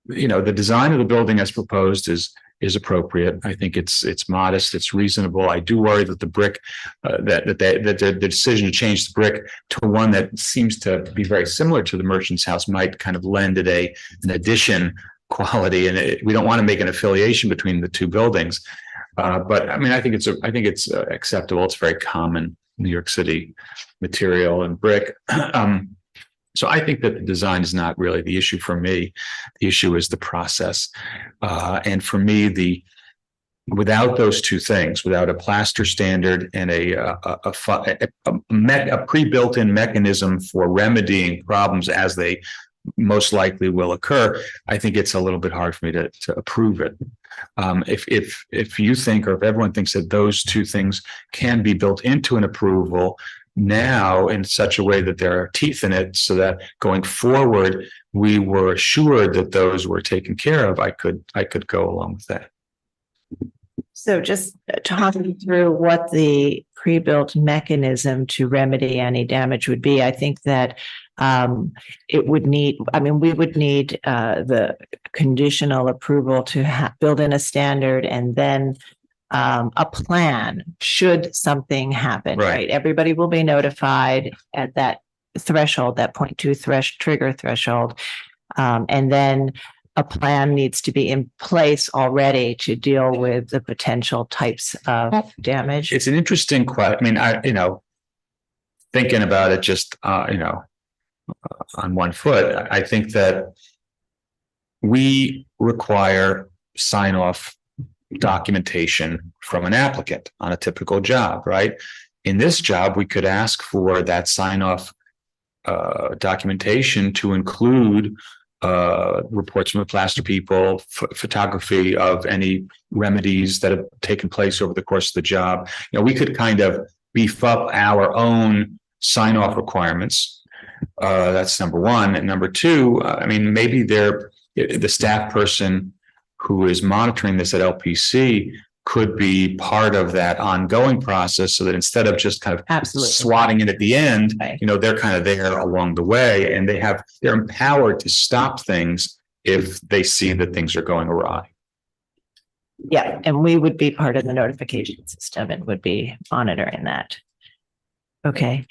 you know, the design of the building as proposed is appropriate. I think it's modest, it's reasonable. I do worry that the brick, that the decision to change the brick to one that seems to be very similar to the merchant's house might kind of lend it an addition quality, and we don't want to make an affiliation between the two buildings. But I mean, I think it's acceptable. It's very common New York City material and brick. So I think that the design is not really the issue for me. The issue is the process. And for me, without those two things, without a plaster standard and a pre-built-in mechanism for remedying problems as they most likely will occur, I think it's a little bit hard for me to approve it. If you think, or if everyone thinks that those two things can be built into an approval now in such a way that there are teeth in it, so that going forward we were assured that those were taken care of, I could go along with that. So just talking through what the pre-built mechanism to remedy any damage would be, I think that we would need the conditional approval to build in a standard, and then a plan should something happen, right? Everybody will be notified at that threshold, that 0.2 trigger threshold. And then a plan needs to be in place already to deal with the potential types of damage. It's an interesting question. I mean, thinking about it just, on one foot, I think that we require sign off documentation from an applicant on a typical job, right? In this job, we could ask for that sign off documentation to include reports from the plaster people, photography of any remedies that have taken place over the course of the job. We could kind of beef up our own sign off requirements. That's number one. And number two, maybe the staff person who is monitoring this at LPC could be part of that ongoing process, so that instead of just kind of swatting it at the end, they're kind of there along the way, and they're empowered to stop things if they see that things are going awry. Yeah, and we would be part of the notification system and would be monitoring that. Okay,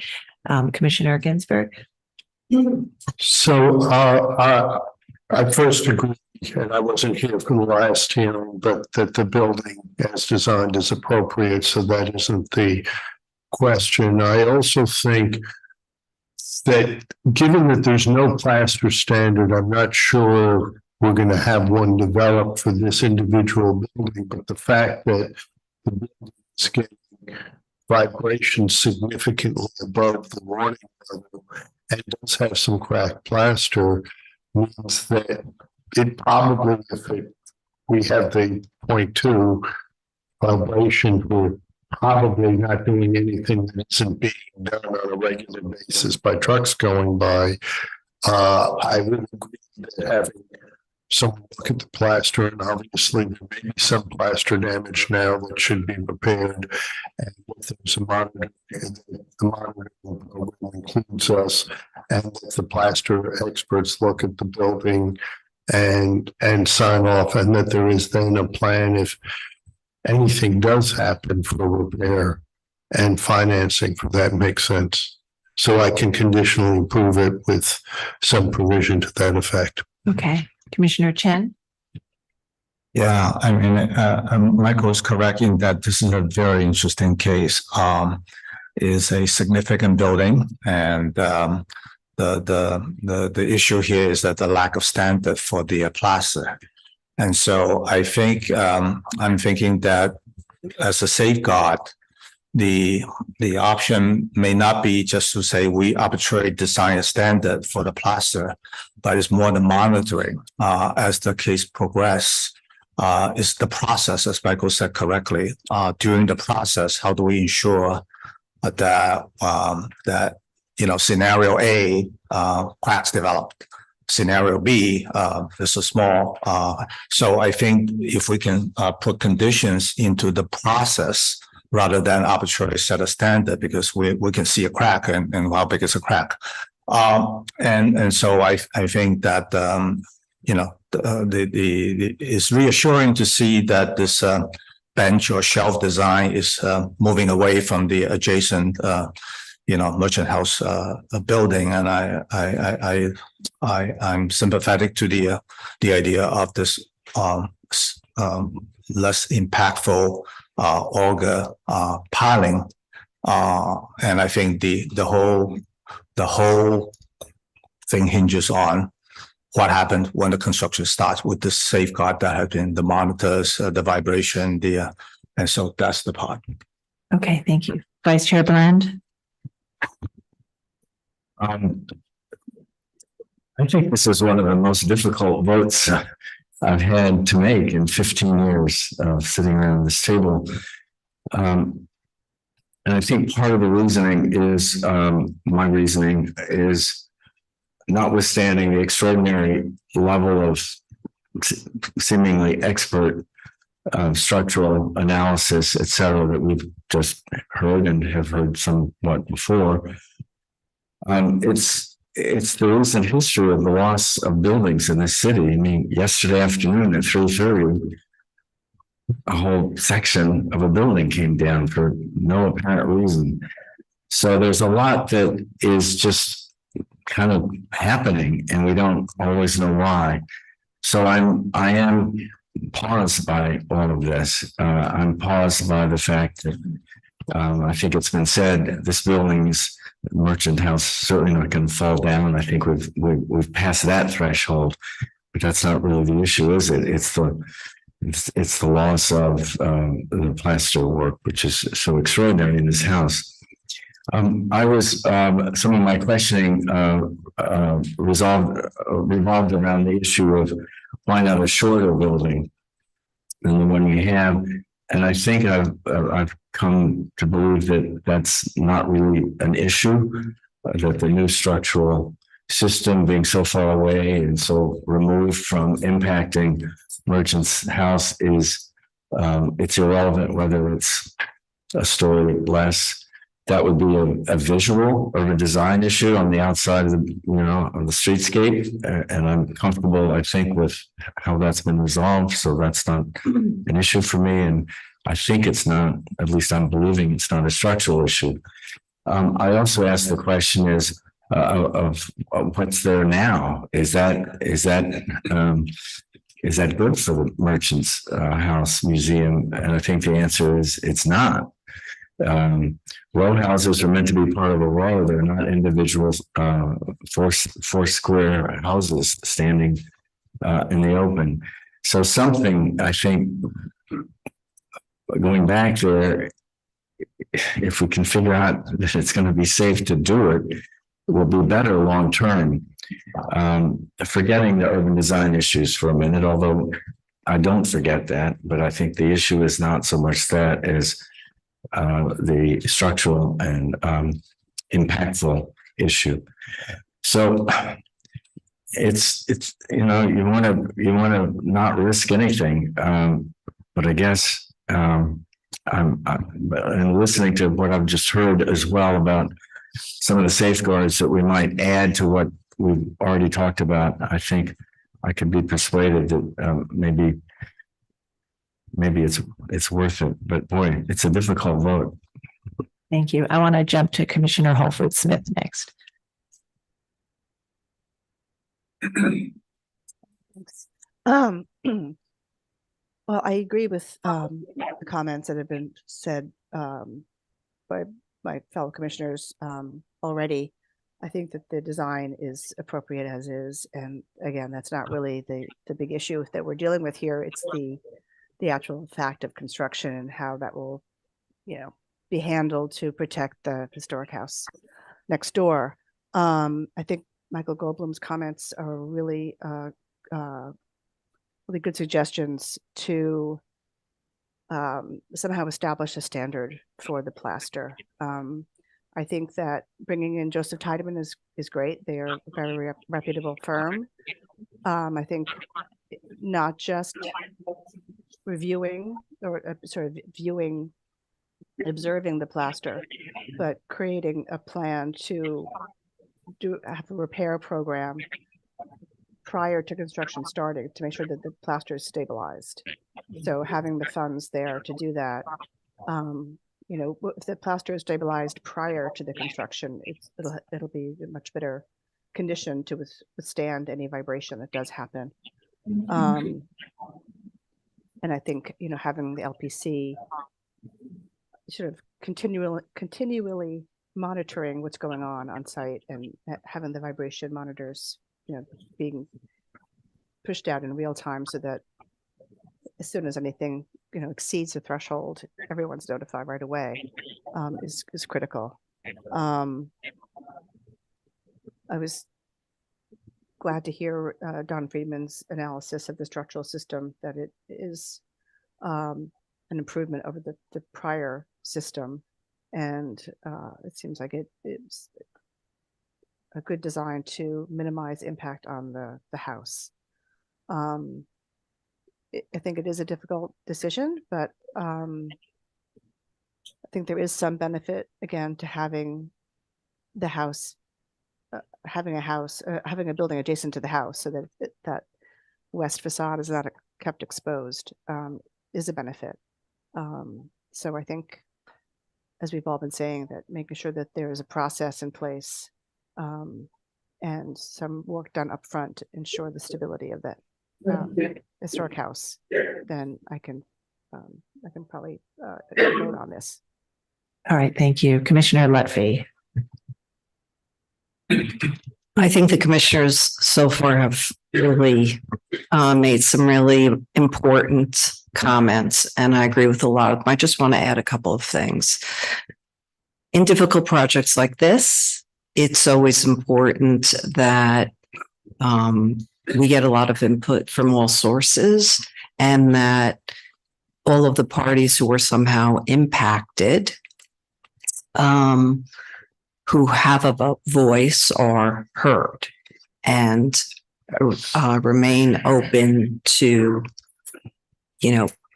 Commissioner Ginsburg. So I first agree, and I wasn't here for the last hearing, but that the building as designed is appropriate, so that isn't the question. I also think that given that there's no plaster standard, I'm not sure we're going to have one developed for this individual building, but the fact that the building is getting vibration significantly above the warning level and does have some cracked plaster means that it probably, we have the 0.2 vibration, we're probably not doing anything that isn't being done on a regular basis by trucks going by. I would agree that having someone look at the plaster, and obviously there may be some plaster damage now that should be repaired, and if there's a monitoring, the monitoring program includes us, and the plaster experts look at the building and sign off, and that there is then a plan if anything does happen for repair and financing for that makes sense. So I can conditionally approve it with some provision to that effect. Okay, Commissioner Chen? Yeah, I mean, Michael is correct in that this is a very interesting case. Is a significant building, and the issue here is that the lack of standard for the plaster. And so I think I'm thinking that as a safeguard, the option may not be just to say we arbitrarily design a standard for the plaster, but it's more the monitoring as the case progresses. Is the process, as Michael said correctly, during the process, how do we ensure that scenario A, cracks developed, scenario B, there's a small. So I think if we can put conditions into the process rather than arbitrarily set a standard, because we can see a crack and how big is a crack. And so I think that it's reassuring to see that this bench or shelf design is moving away from the adjacent merchant house building, and I'm sympathetic to the idea of this less impactful auger piling, and I think the whole thing hinges on what happened when the construction starts with the safeguard that have been the monitors, the vibration, and so that's the part. Okay, thank you. Vice Chair Bland? I think this is one of the most difficult votes I've had to make in 15 years of sitting around this table. And I think part of the reasoning is, my reasoning is, notwithstanding the extraordinary level of seemingly expert structural analysis, et cetera, that we've just heard and have heard somewhat before, it's the recent history of the loss of buildings in this city. I mean, yesterday afternoon at 3:30, a whole section of a building came down for no apparent reason. So there's a lot that is just kind of happening, and we don't always know why. So I am paused by all of this. I'm paused by the fact that I think it's been said this building's merchant house certainly not going to fall down. I think we've passed that threshold, but that's not really the issue, is it? It's the loss of the plaster work, which is so extraordinary in this house. Some of my questioning revolved around the issue of why not a shorter building than the one we have. And I think I've come to believe that that's not really an issue, that the new structural system being so far away and so removed from impacting merchant's house is, it's irrelevant whether it's a story less. That would be a visual or a design issue on the outside of the streetscape, and I'm comfortable, I think, with how that's been resolved. So that's not an issue for me, and I think it's not. At least I'm believing it's not a structural issue. I also asked the question of what's there now. Is that good for the merchant's house museum? And I think the answer is it's not. Row houses are meant to be part of a row. They're not individual four square houses standing in the open. So something, I think, going back there, if we can figure out that it's going to be safe to do it, will be better long term. Forgetting the urban design issues for a minute, although I don't forget that, but I think the issue is not so much that as the structural and impactful issue. So it's you want to not risk anything, but I guess I'm listening to what I've just heard as well about some of the safeguards that we might add to what we've already talked about, I think I could be persuaded that maybe it's worth it. But boy, it's a difficult vote. Thank you. I want to jump to Commissioner Holford Smith next. Well, I agree with the comments that have been said by my fellow commissioners already. I think that the design is appropriate as is, and again, that's not really the big issue that we're dealing with here. It's the actual fact of construction and how that will, be handled to protect the historic house next door. I think Michael Goldblum's comments are really really good suggestions to somehow establish a standard for the plaster. I think that bringing in Joseph Tiedemann is great. They are a very reputable firm. I think not just reviewing or observing the plaster, but creating a plan to have a repair program prior to construction starting to make sure that the plaster is stabilized. So having the funds there to do that, if the plaster is stabilized prior to the construction, it'll be in much better condition to withstand any vibration that does happen. And I think, having the LPC sort of continually monitoring what's going on site and having the vibration monitors being pushed out in real time so that as soon as anything exceeds the threshold, everyone's notified right away, is critical. I was glad to hear Don Friedman's analysis of the structural system, that it is an improvement over the prior system, and it seems like it's a good design to minimize impact on the house. I think it is a difficult decision, but I think there is some benefit, again, to having the house, having a building adjacent to the house, so that that west facade is not kept exposed, is a benefit. So I think, as we've all been saying, that making sure that there is a process in place and some work done up front to ensure the stability of that historic house, then I can probably vote on this. All right, thank you. Commissioner Lutfi. I think the commissioners so far have really made some really important comments, and I agree with a lot of them. I just want to add a couple of things. In difficult projects like this, it's always important that we get a lot of input from all sources, and that all of the parties who are somehow impacted, who have a voice, are heard, and remain open to,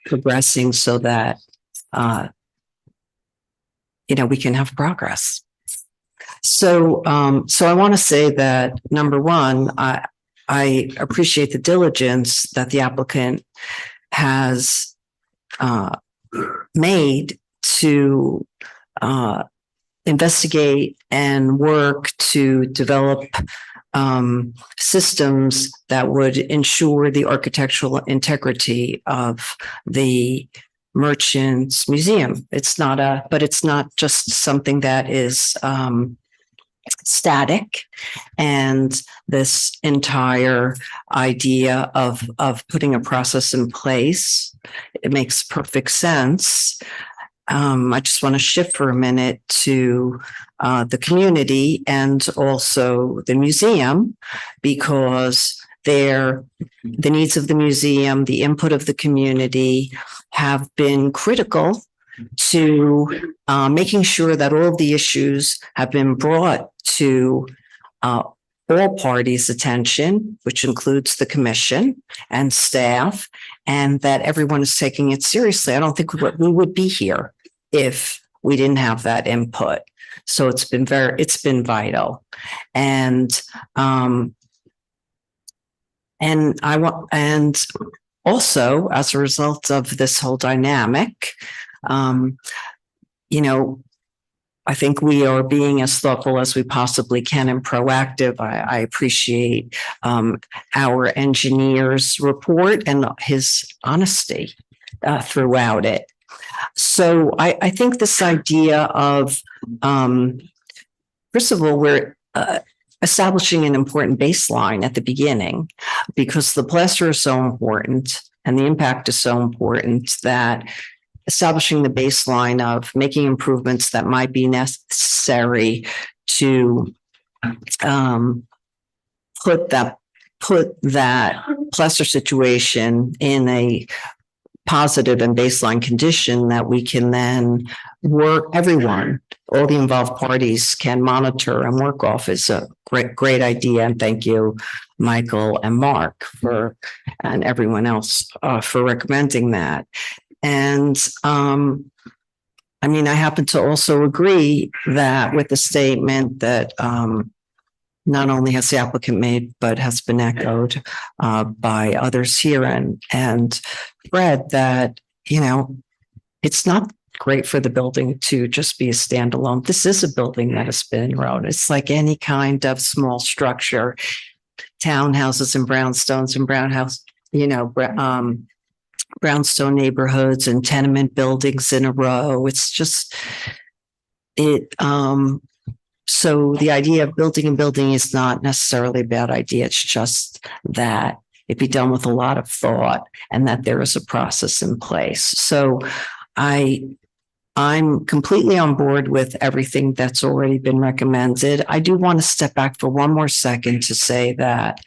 progressing so that, we can have progress. So I want to say that, number one, I appreciate the diligence that the applicant has made to investigate and work to develop systems that would ensure the architectural integrity of the Merchants Museum. But it's not just something that is static, and this entire idea of putting a process in place, it makes perfect sense. I just want to shift for a minute to the community and also the museum, because the needs of the museum, the input of the community have been critical to making sure that all of the issues have been brought to all parties' attention, which includes the commission and staff, and that everyone is taking it seriously. I don't think we would be here if we didn't have that input. So it's been vital. And also as a result of this whole dynamic, I think we are being as thoughtful as we possibly can and proactive. I appreciate our engineer's report and his honesty throughout it. So I think this idea of, first of all, we're establishing an important baseline at the beginning because the plaster is so important and the impact is so important that establishing the baseline of making improvements that might be necessary to put that plaster situation in a positive and baseline condition that we can then work, all the involved parties can monitor and work off is a great idea. And thank you, Michael and Mark and everyone else for recommending that. And I happen to also agree that with the statement that not only has the applicant made, but has been echoed by others here and Fred, that, it's not great for the building to just be a standalone. This is a building that has been grown. It's like any kind of small structure, townhouses and brownstones and brownstone neighborhoods and tenement buildings in a row. It's just so the idea of building a building is not necessarily a bad idea. It's just that it be done with a lot of thought and that there is a process in place. So I'm completely on board with everything that's already been recommended. I do want to step back for one more second to say that,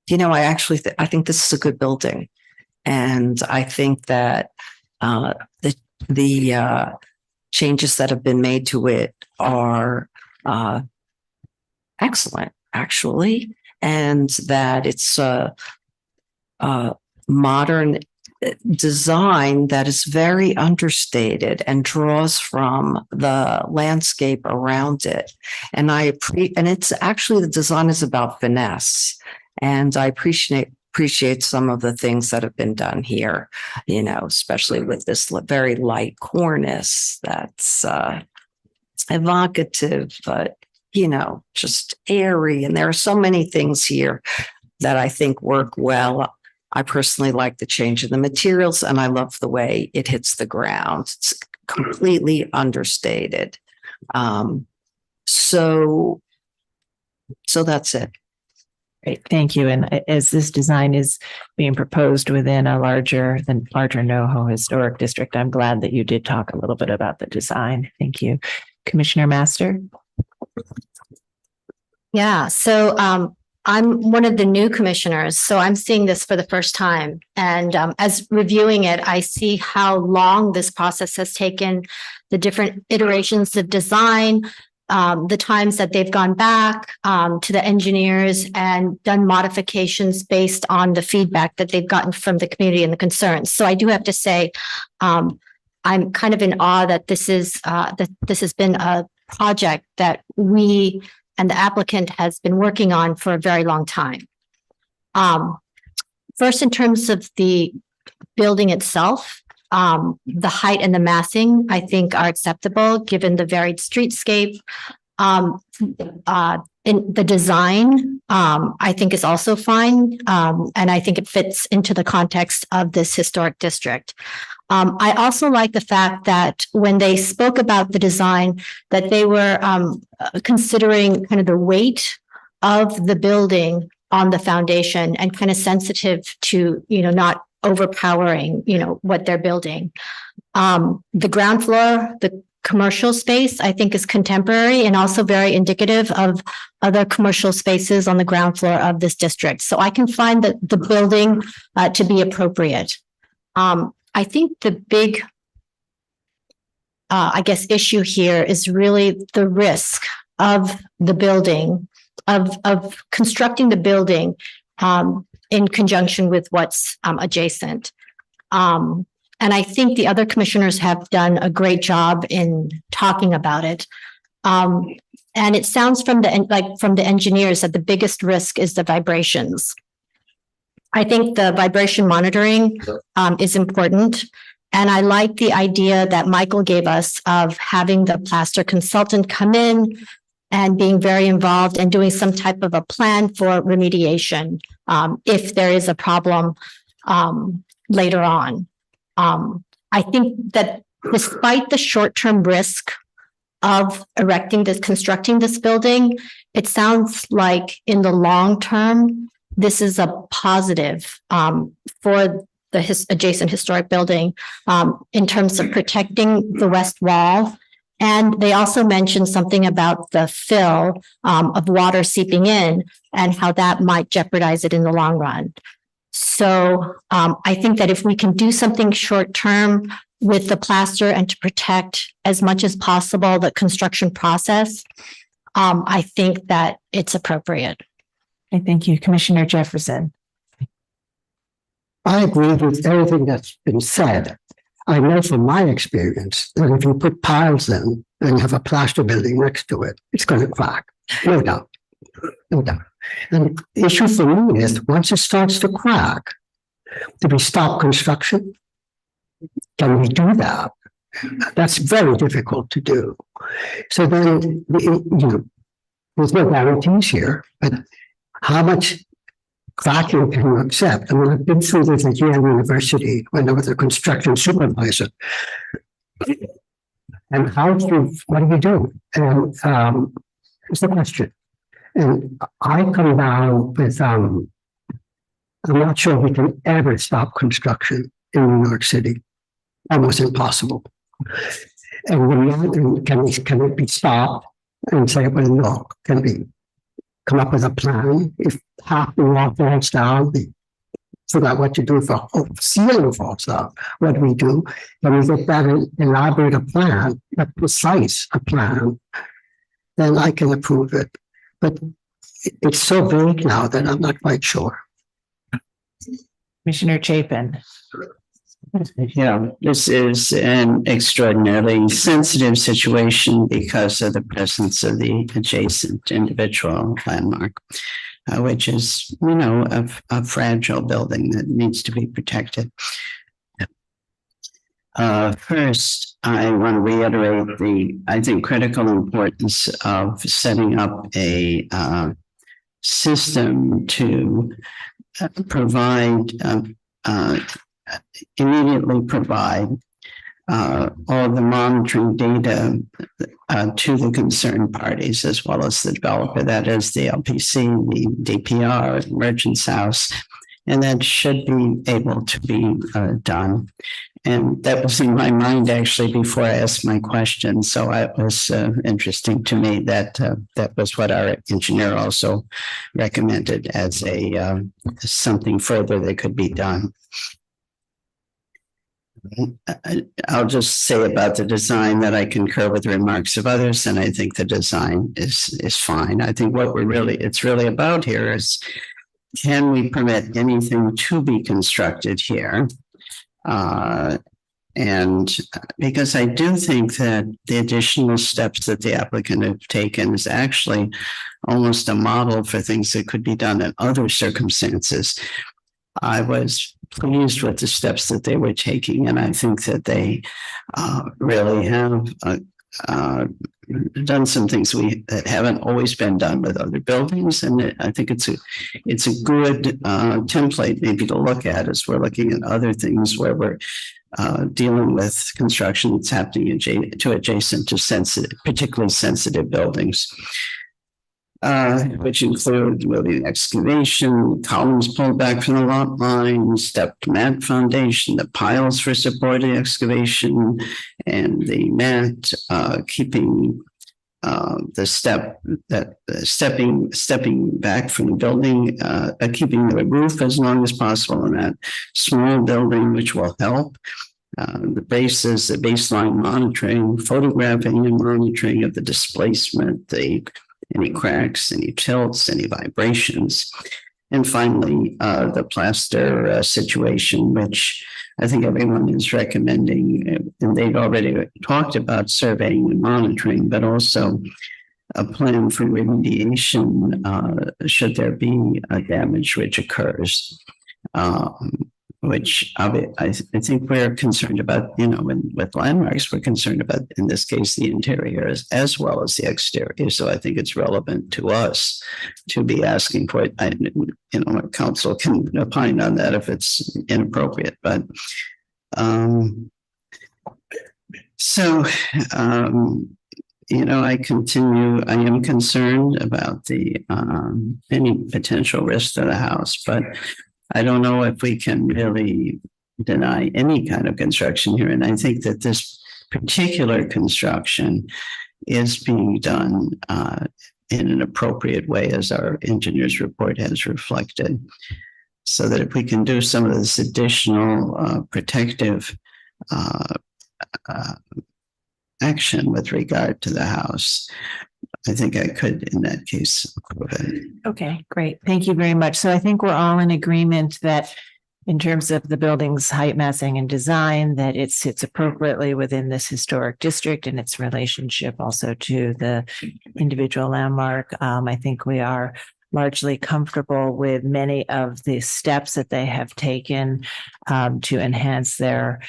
I think this is a good building. And I think that the changes that have been made to it are excellent, actually, and that it's a modern design that is very understated and draws from the landscape around it. And it's actually, the design is about finesse, and I appreciate some of the things that have been done here, especially with this very light cornice that's evocative, but, just airy. And there are so many things here that I think work well. I personally like the change in the materials, and I love the way it hits the ground. It's completely understated. So that's it. Great, thank you. And as this design is being proposed within a larger NoHo historic district, I'm glad that you did talk a little bit about the design. Thank you. Commissioner Master? Yeah, so I'm one of the new commissioners, so I'm seeing this for the first time. And as reviewing it, I see how long this process has taken, the different iterations of design, the times that they've gone back to the engineers and done modifications based on the feedback that they've gotten from the community and the concerns. So I do have to say, I'm kind of in awe that this has been a project that we and the applicant has been working on for a very long time. First, in terms of the building itself, the height and the massing, I think, are acceptable given the varied streetscape. In the design, I think is also fine. And I think it fits into the context of this historic district. I also like the fact that when they spoke about the design, that they were considering kind of the weight of the building on the foundation and kind of sensitive to, not overpowering, what they're building. The ground floor, the commercial space, I think, is contemporary and also very indicative of other commercial spaces on the ground floor of this district. So I can find that the building to be appropriate. I think the big, issue here is really the risk of the building, of constructing the building in conjunction with what's adjacent. And I think the other commissioners have done a great job in talking about it. And it sounds from the engineers that the biggest risk is the vibrations. I think the vibration monitoring is important. And I like the idea that Michael gave us of having the plaster consultant come in and being very involved and doing some type of a plan for remediation if there is a problem later on. I think that despite the short-term risk of constructing this building, it sounds like in the long term, this is a positive for the adjacent historic building in terms of protecting the west wall. And they also mentioned something about the fill of water seeping in and how that might jeopardize it in the long run. So I think that if we can do something short term with the plaster and to protect as much as possible the construction process, I think that it's appropriate. Okay, thank you. Commissioner Jefferson. I agree with everything that's been said. I know from my experience that if you put piles in and you have a plaster building next to it, it's going to crack. No doubt. No doubt. And the issue for me is once it starts to crack, do we stop construction? Can we do that? That's very difficult to do. So then, there's no guarantees here, but how much cracking can you accept? I mean, I've been through this at Yale University when I was a construction supervisor. And what do you do? And it's the question. And I come down with, I'm not sure we can ever stop construction in New York City. Almost impossible. And can it be stopped and say, well, no, can we come up with a plan? If half the wall falls down, we figure out what to do if the whole ceiling falls down. What do we do? Can we get that elaborate a plan, a precise a plan? Then I can approve it. But it's so vague now that I'm not quite sure. Commissioner Chapin. Yeah, this is an extraordinarily sensitive situation because of the presence of the adjacent individual landmark, which is, a fragile building that needs to be protected. First, I want to reiterate I think, critical importance of setting up a system to immediately provide all the monitoring data to the concerned parties, as well as the developer, that is the LPC, the DPR, Merchants House, and that should be able to be done. And that was in my mind actually before I asked my question. So it was interesting to me that that was what our engineer also recommended as something further that could be done. I'll just say about the design that I concur with the remarks of others, and I think the design is fine. I think what it's really about here is, can we permit anything to be constructed here? And because I do think that the additional steps that the applicant have taken is actually almost a model for things that could be done in other circumstances. I was pleased with the steps that they were taking, and I think that they really have done some things that haven't always been done with other buildings, and I think it's a good template maybe to look at as we're looking at other things where we're dealing with construction that's happening adjacent to particularly sensitive buildings. Which include building excavation, columns pulled back from the lot line, stepped mat foundation, the piles for supporting excavation, and the mat keeping stepping back from the building, keeping the roof as long as possible in that small building, which will help. The baseline monitoring, photographing and monitoring of the displacement, any cracks, any tilts, any vibrations. And finally, the plaster situation, which I think everyone is recommending, and they'd already talked about surveying and monitoring, but also a plan for remediation should there be a damage which occurs. Which I think we're concerned about, with landmarks, we're concerned about, in this case, the interior as well as the exterior. So I think it's relevant to us to be asking for it. Council can opine on that if it's inappropriate, but I am concerned about the any potential risk to the house, but I don't know if we can really deny any kind of construction here. And I think that this particular construction is being done in an appropriate way, as our engineer's report has reflected, so that if we can do some of this additional protective action with regard to the house, I think I could, in that case, approve it. Okay, great. Thank you very much. So I think we're all in agreement that in terms of the building's height, massing, and design, that it sits appropriately within this historic district and its relationship also to the individual landmark. I think we are largely comfortable with many of the steps that they have taken to enhance their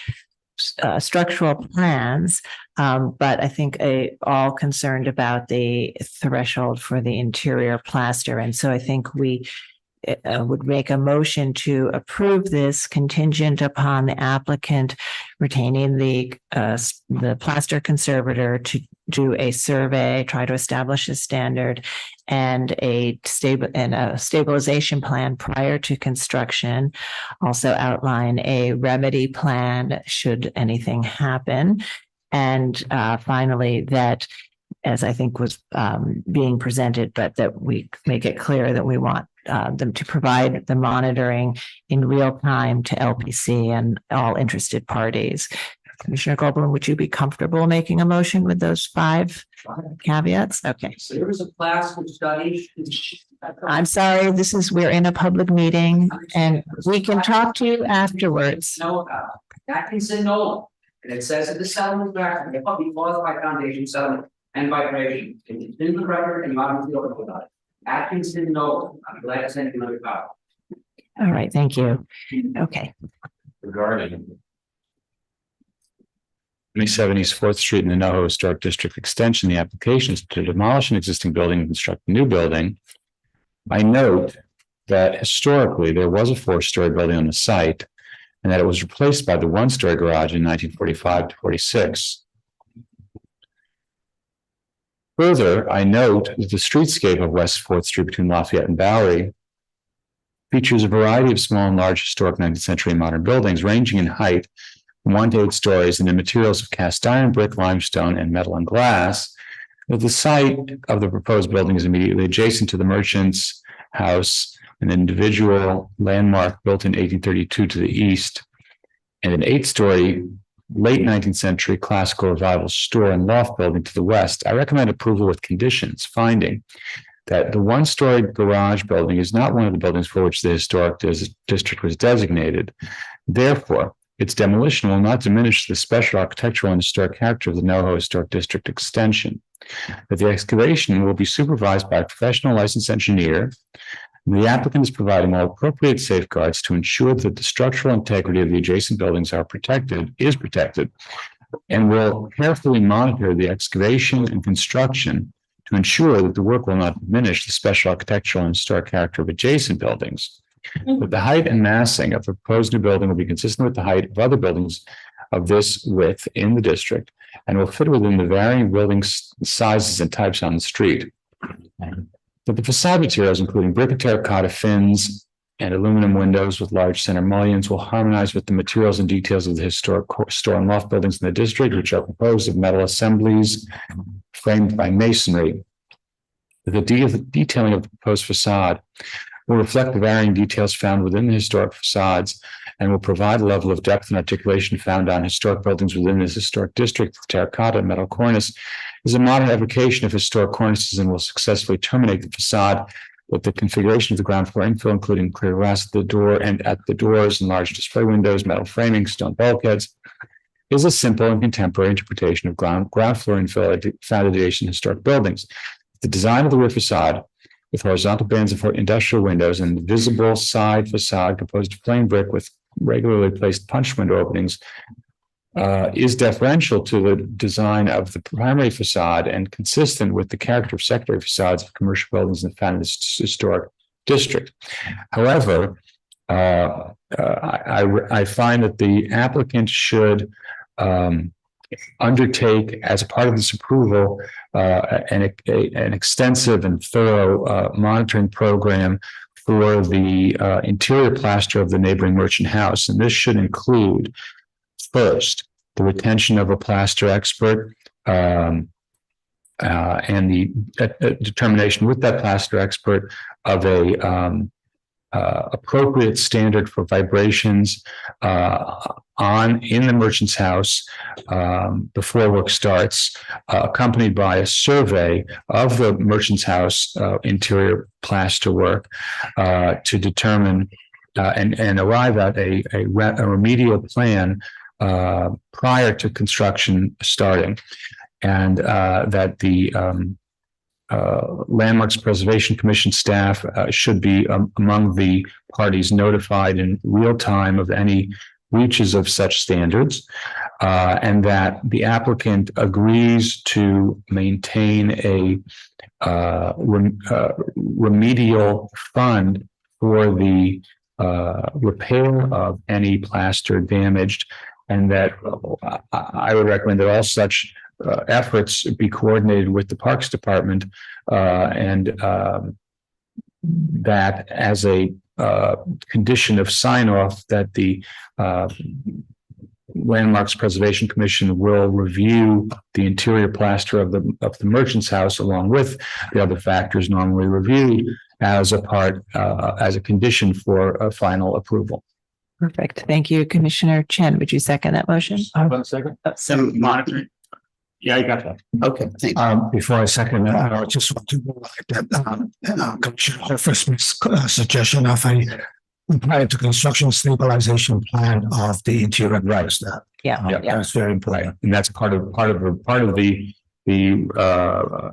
structural plans, but I think all concerned about the threshold for the interior plaster. And so I think we would make a motion to approve this contingent upon the applicant retaining the plaster conservator to do a survey, try to establish a standard and a stabilization plan prior to construction. Also outline a remedy plan should anything happen. And finally, that, as I think was being presented, but that we make it clear that we want them to provide the monitoring in real time to LPC and all interested parties. Commissioner Goldblum, would you be comfortable making a motion with those 5 caveats? Okay. So there was a plaster study. I'm sorry, we're in a public meeting and we can talk to you afterwards. No, Atkinson, no. And it says that the settlement draft may be caused by foundation settlement and vibration. It's in the record and you haven't feel about it. Atkinson, no. I'm glad to send you another copy. All right, thank you. Okay. Regarding 27 East 4th Street in the NoHo Historic District Extension, the application is to demolish an existing building and construct a new building. I note that historically there was a 4-story building on the site and that it was replaced by the 1-story garage in 1945 to 46. Further, I note that the streetscape of West 4th Street between Lafayette and Bowery features a variety of small and large historic 19th century and modern buildings ranging in height from 1 to 8 stories and in materials of cast iron, brick, limestone, and metal and glass. The site of the proposed building is immediately adjacent to the Merchants House, an individual landmark built in 1832 to the east, and an 8-story late 19th century classical revival store and loft building to the west. I recommend approval with conditions, finding that the 1-story garage building is not one of the buildings for which the historic district was designated. Therefore, its demolition will not diminish the special architectural and historic character of the NoHo Historic District Extension. That the excavation will be supervised by a professional licensed engineer. The applicant is providing all appropriate safeguards to ensure that the structural integrity of the adjacent buildings is protected, and will carefully monitor the excavation and construction to ensure that the work will not diminish the special architectural and historic character of adjacent buildings. That the height and massing of the proposed new building will be consistent with the height of other buildings of this width in the district and will fit within the varying building sizes and types on the street. That the facade materials, including brick and terracotta fins and aluminum windows with large center mullions, will harmonize with the materials and details of the historic store and loft buildings in the district, which are composed of metal assemblies framed by masonry. The detailing of the proposed facade will reflect the varying details found within the historic facades and will provide a level of depth and articulation found on historic buildings within this historic district. The terracotta and metal cornice is a modern evocation of historic cornices and will successfully terminate the facade with the configuration of the ground floor infill, including clear glass at the door and at the doors, and large display windows, metal framing, stone bulkheads, is a simple and contemporary interpretation of ground floor infill found adjacent historic buildings. The design of the rear facade with horizontal bands of industrial windows and the visible side facade composed of plain brick with regularly placed punch window openings is deferential to the design of the primary facade and consistent with the character of secondary facades of commercial buildings in the historic district. However, I find that the applicant should undertake, as a part of this approval, an extensive and thorough monitoring program for the interior plaster of the neighboring merchant house. And this should include, first, the retention of a plaster expert and the determination with that plaster expert of a appropriate standard for vibrations in the merchant's house before work starts, accompanied by a survey of the merchant's house interior plaster work to determine and arrive at a remedial plan prior to construction starting, and that the Landmarks Preservation Commission staff should be among the parties notified in real time of any breaches of such standards, and that the applicant agrees to maintain a remedial fund for the repair of any plaster damaged, and that I would recommend that all such efforts be coordinated with the Parks Department, and that as a condition of sign off, that the Landmarks Preservation Commission will review the interior plaster of the merchant's house along with the other factors normally reviewed as a condition for a final approval. Perfect. Thank you, Commissioner Chen. Would you second that motion? 1 second. Some monitoring. Yeah, I got that. Okay, thank you. Before I second, I just want to like that Commissioner Hoffer's suggestion of a prior to construction stabilization plan of the interior plaster. Yeah. That's very important. And that's part of the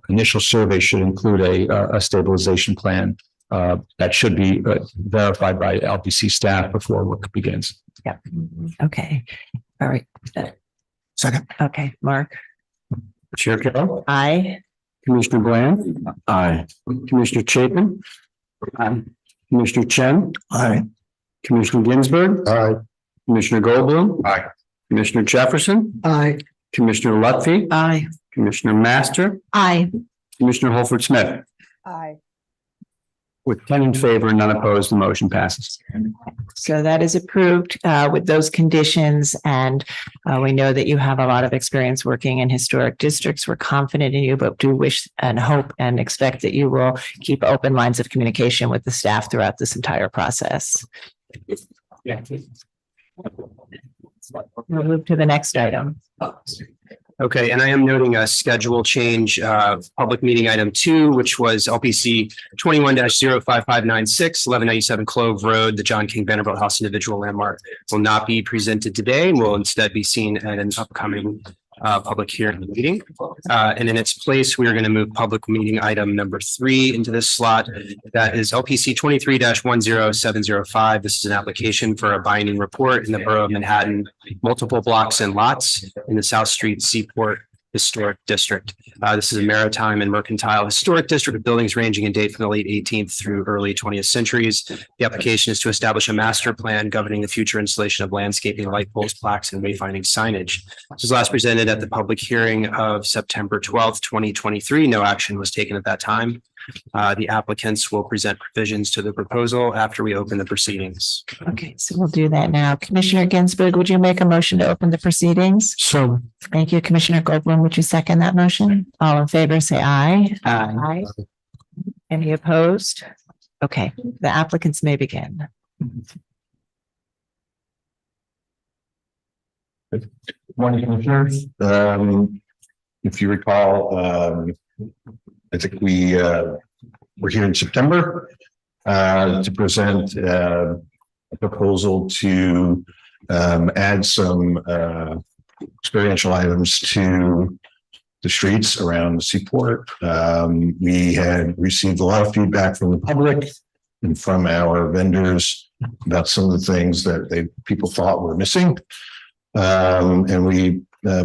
initial survey should include a stabilization plan that should be verified by LPC staff before work begins. Yeah. Okay. All right. Second. Okay, Mark. Chair Carroll. Aye. Commissioner Bland. Aye. Commissioner Chapin. Aye. Commissioner Chen. Aye. Commissioner Ginsburg. Aye. Commissioner Goldblum. Aye. Commissioner Jefferson. Aye. Commissioner Lutfi. Aye. Commissioner Master. Aye. Commissioner Holford Smith. Aye. With 10 in favor and none opposed, the motion passes. So that is approved with those conditions. And we know that you have a lot of experience working in historic districts. We're confident in you, but do wish and hope and expect that you will keep open lines of communication with the staff throughout this entire process. We'll move to the next item. Okay, and I am noting a schedule change of public meeting item 2, which was LPC 21-05596, 1197 Clove Road, the John King Vanderbilt House individual landmark, will not be presented today and will instead be seen at an upcoming public hearing meeting. And in its place, we are going to move public meeting item number 3 into this slot. That is LPC 23-10705. This is an application for a binding report in the borough of Manhattan, multiple blocks and lots in the South Street Seaport Historic District. This is a maritime and mercantile historic district with buildings ranging in date from the late 18th through early 20th centuries. The application is to establish a master plan governing the future installation of landscaping, light poles, plaques, and wayfinding signage. This was last presented at the public hearing of September 12th, 2023. No action was taken at that time. The applicants will present revisions to the proposal after we open the proceedings. Okay, so we'll do that now. Commissioner Ginsburg, would you make a motion to open the proceedings? So Thank you. Commissioner Goldblum, would you second that motion? All in favor, say aye. Aye. Any opposed? Okay, the applicants may begin. Morning, Commissioners. If you recall, I think we we're here in September to present a proposal to add some experiential items to the streets around the Seaport. We had received a lot of feedback from the public and from our vendors about some of the things that people thought were missing. And we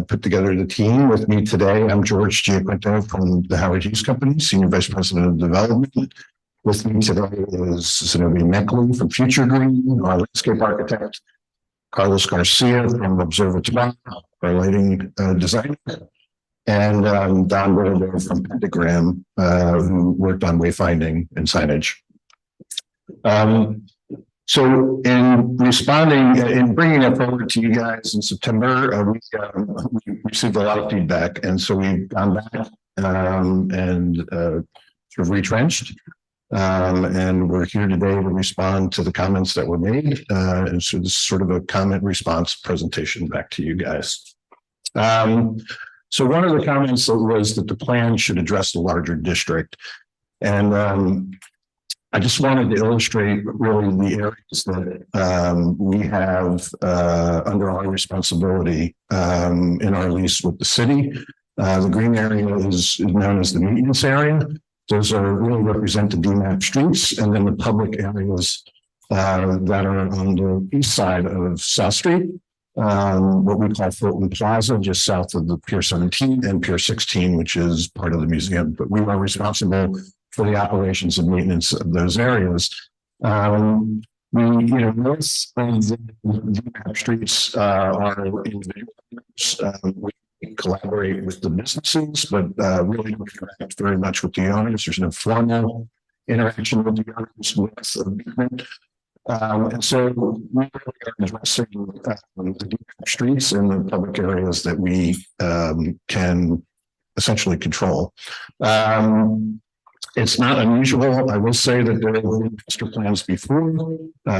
put together the team. With me today, I'm George Giaquinto from the Howard Hughes Company, Senior Vice President of Development. With me today is Zenobia Meckley from Future Green, our landscape architect, Carlos Garcia from Observatory, our lighting designer, and Don Wilder from Pentagram, who worked on wayfinding and signage. So in responding, in bringing it forward to you guys in September, we received a lot of feedback. And so we've gone back and sort of retrenched. And we're here today to respond to the comments that were made. And so this is sort of a comment response presentation back to you guys. So one of the comments was that the plan should address the larger district. And I just wanted to illustrate really the areas that we have under our responsibility in our lease with the city. The green area is known as the maintenance area. Those are really represent the DMAP streets, and then the public areas that are on the east side of South Street, what we call Fulton Plaza, just south of the Pier 17 and Pier 16, which is part of the museum. But we are responsible for the operations and maintenance of those areas. Most of the DMAP streets are individual. We collaborate with the businesses, but really don't interact very much with the owners. There's no formal interaction with the owners. And so we really are addressing the DMAP streets and the public areas that we can essentially control. It's not unusual. I will say that there were master plans before,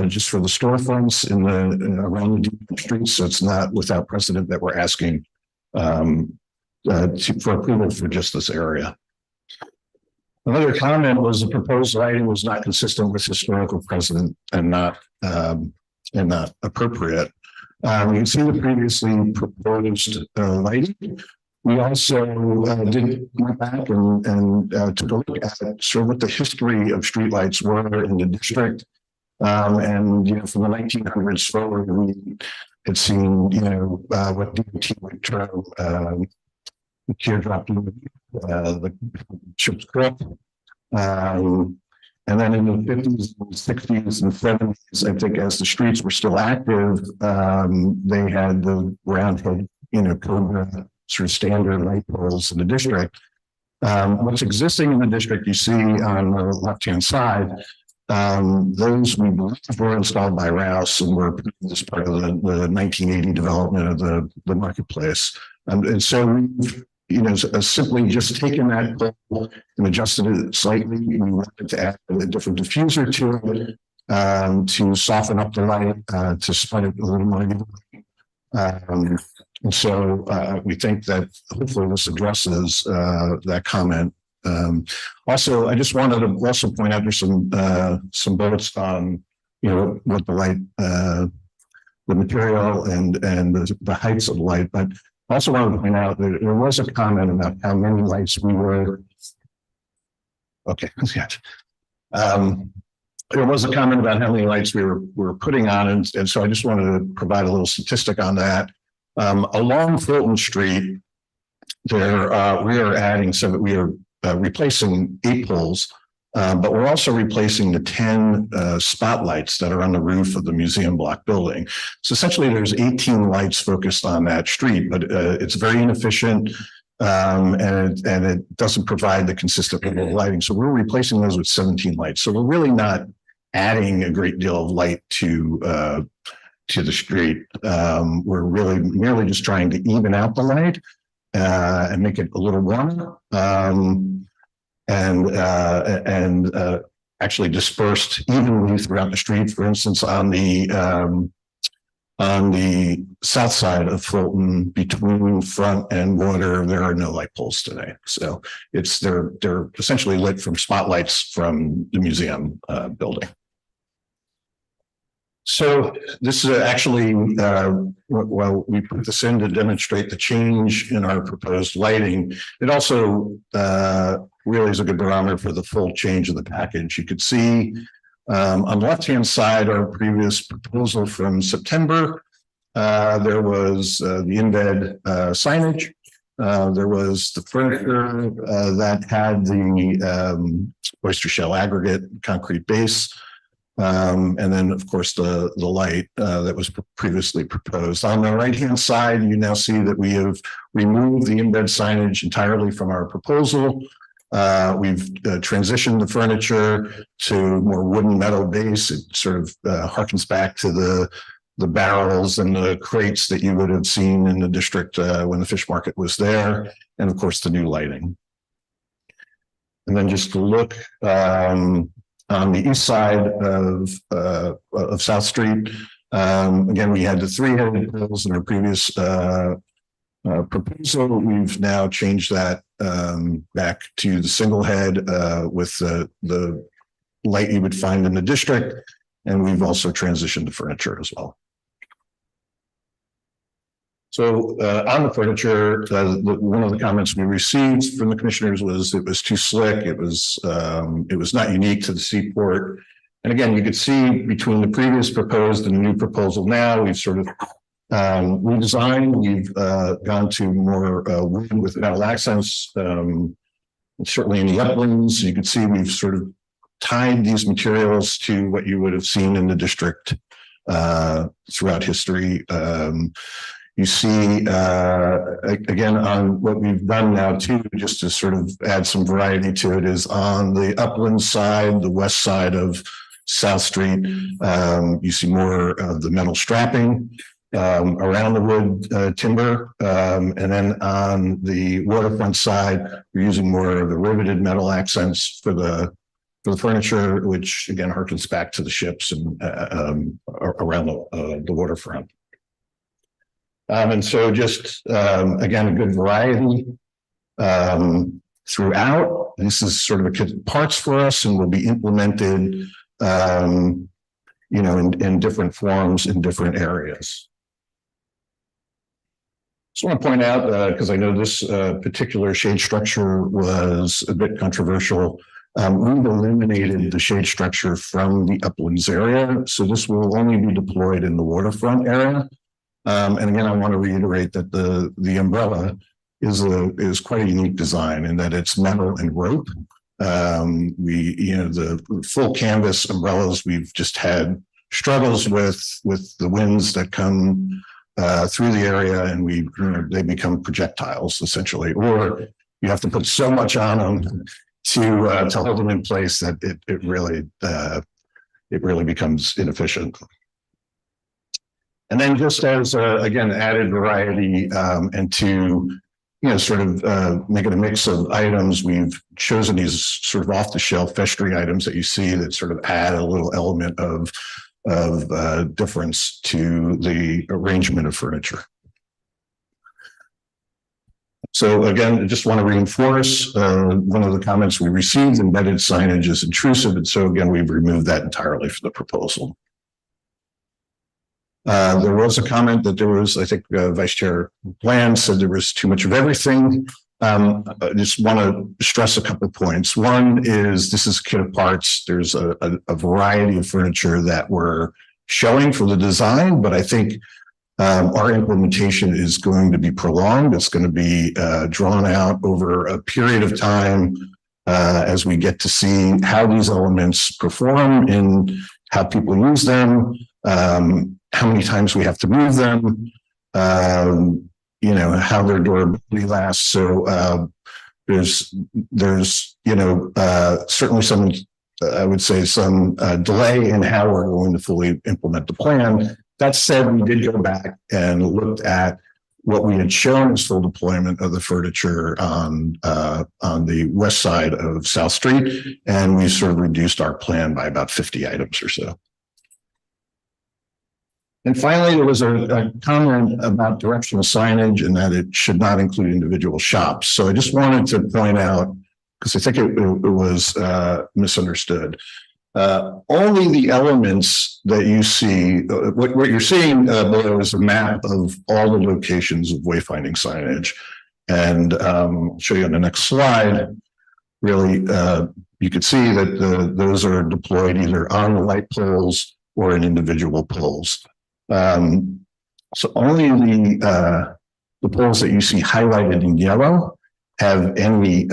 just for the storefronts in around the DMAP streets. So it's not without precedent that we're asking for approval for just this area. Another comment was the proposed lighting was not consistent with historical precedent and not appropriate. You can see the previously proposed lighting. We also went back and took a look at sort of what the history of streetlights were in the district. And from the 1900s forward, we had seen what DOT would term the teardrop, the ship's creek. And then in the 50s and 60s and 70s, I think as the streets were still active, they had the round head, Cobra sort of standard light poles in the district. What's existing in the district, you see on the left-hand side, those we believe were installed by Rouse and were as part of the 1980 development of the marketplace. And so we've, simply just taken that pole and adjusted it slightly. We wanted to add a different diffuser to it to soften up the light, to spread it a little more evenly. And so we think that hopefully this addresses that comment. Also, I just wanted to also point out there's some bullets on what the light, the material and the heights of the light. But I also wanted to point out that there was a comment about how many lights we were. Okay, there was a comment about how many lights we were putting on, and so I just wanted to provide a little statistic on that. Along Fulton Street, we are adding so that we are replacing 8 poles, but we're also replacing the 10 spotlights that are on the roof of the museum block building. So essentially there's 18 lights focused on that street, but it's very inefficient and it doesn't provide the consistent level of lighting. So we're replacing those with 17 lights. So we're really not adding a great deal of light to the street. We're really merely just trying to even out the light and make it a little warmer. And actually dispersed evenly throughout the street. For instance, on the south side of Fulton between front and water, there are no light poles today. So they're essentially lit from spotlights from the museum building. So this is actually, well, we put this in to demonstrate the change in our proposed lighting. It also really is a good barometer for the full change of the package. You could see on the left-hand side, our previous proposal from September, there was the in-bed signage. There was the furniture that had the oyster shell aggregate concrete base. And then, of course, the light that was previously proposed. On the right-hand side, you now see that we have removed the in-bed signage entirely from our proposal. We've transitioned the furniture to more wooden metal base. It sort of harkens back to the barrels and the crates that you would have seen in the district when the fish market was there, and of course the new lighting. And then just to look on the east side of South Street, again, we had the three-headed poles in our previous proposal. We've now changed that back to the single head with the light you would find in the district, and we've also transitioned to furniture as well. So on the furniture, one of the comments we received from the commissioners was it was too slick. It was not unique to the Seaport. And again, you could see between the previous proposed and the new proposal now, we've sort of redesigned. We've gone to more wood with metal accents. Certainly in the uplands, you can see we've sort of tied these materials to what you would have seen in the district throughout history. You see, again, on what we've done now too, just to sort of add some variety to it, is on the upland side, the west side of South Street, you see more of the metal strapping around the wood timber. And then on the waterfront side, we're using more of the riveted metal accents for the furniture, which again harkens back to the ships and around the waterfront. And so just, again, a good variety throughout. This is sort of a kit of parts for us and will be implemented, in different forms in different areas. Just want to point out, because I know this particular shade structure was a bit controversial. We've eliminated the shade structure from the uplands area. So this will only be deployed in the waterfront area. And again, I want to reiterate that the umbrella is quite a unique design in that it's metal and rope. The full canvas umbrellas, we've just had struggles with the winds that come through the area, and they become projectiles essentially, or you have to put so much on them to hold them in place that it really becomes inefficient. And then just as, again, added variety and to, sort of make it a mix of items, we've chosen these sort of off-the-shelf vestry items that you see that sort of add a little element of difference to the arrangement of furniture. So again, I just want to reinforce one of the comments we received: embedded signage is intrusive. And so again, we've removed that entirely from the proposal. There was a comment that there was, I think, Vice Chair Bland said there was too much of everything. I just want to stress a couple of points. One is this is a kit of parts. There's a variety of furniture that we're showing for the design, but I think our implementation is going to be prolonged. It's going to be drawn out over a period of time as we get to see how these elements perform and how people use them. How many times we have to move them, how their durability lasts. So there's certainly some, I would say, some delay in how we're going to fully implement the plan. That said, we did go back and looked at what we had shown as full deployment of the furniture on the west side of South Street, and we sort of reduced our plan by about 50 items or so. And finally, there was a comment about directional signage and that it should not include individual shops. So I just wanted to point out, because I think it was misunderstood. Only the elements that you see, what you're seeing below is a map of all the locations of wayfinding signage. And I'll show you on the next slide. Really, you can see that those are deployed either on the light poles or in individual poles. So only the poles that you see highlighted in yellow have any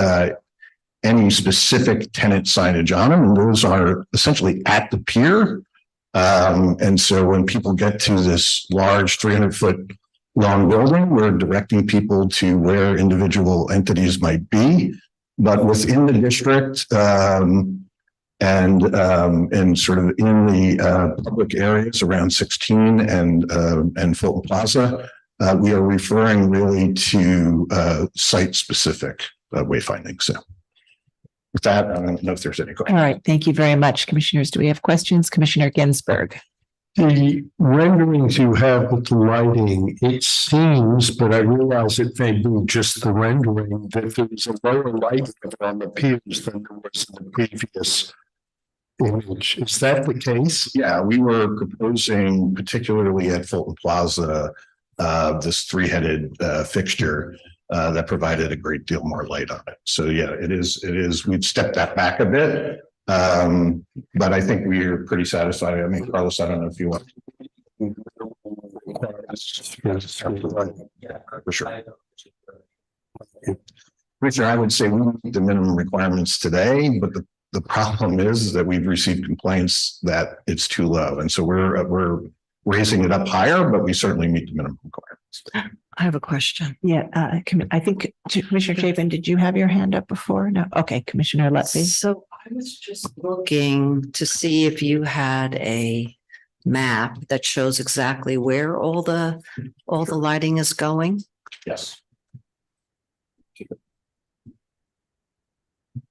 specific tenant signage on them, and those are essentially at the pier. And so when people get to this large 300-foot long building, we're directing people to where individual entities might be, but within the district and sort of in the public areas around 16 and Fulton Plaza, we are referring really to site-specific wayfinding. So with that, I don't know if there's any questions. All right. Thank you very much, commissioners. Do we have questions? Commissioner Ginsburg. The renderings you have with the lighting, it seems, but I realize it may be just the rendering, that there's a lower light on the piers than there was in the previous image. Is that the case? Yeah, we were proposing, particularly at Fulton Plaza, this three-headed fixture that provided a great deal more light on it. So yeah, it is. We've stepped that back a bit, but I think we're pretty satisfied. I mean, Carlos, I don't know if you want. Yeah, for sure. Richard, I would say we meet the minimum requirements today, but the problem is that we've received complaints that it's too low, and so we're raising it up higher, but we certainly meet the minimum requirements. I have a question. Yeah, I think Commissioner Chapin, did you have your hand up before? No. Okay, Commissioner Lutfi. So I was just looking to see if you had a map that shows exactly where all the lighting is going. Yes.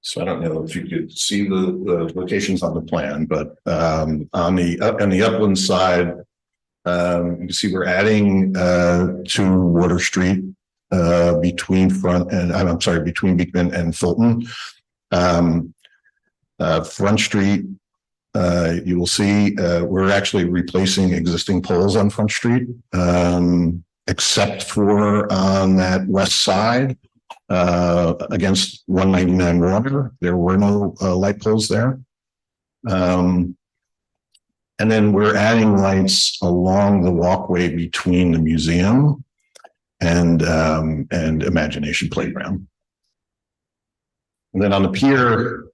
So I don't know if you could see the locations on the plan, but on the upland side, you can see we're adding to Water Street between between Beekman and Fulton. Front Street, you will see we're actually replacing existing poles on Front Street, except for on that west side against 199 Water. There were no light poles there. And then we're adding lights along the walkway between the museum and Imagination Playground. And then on the pier,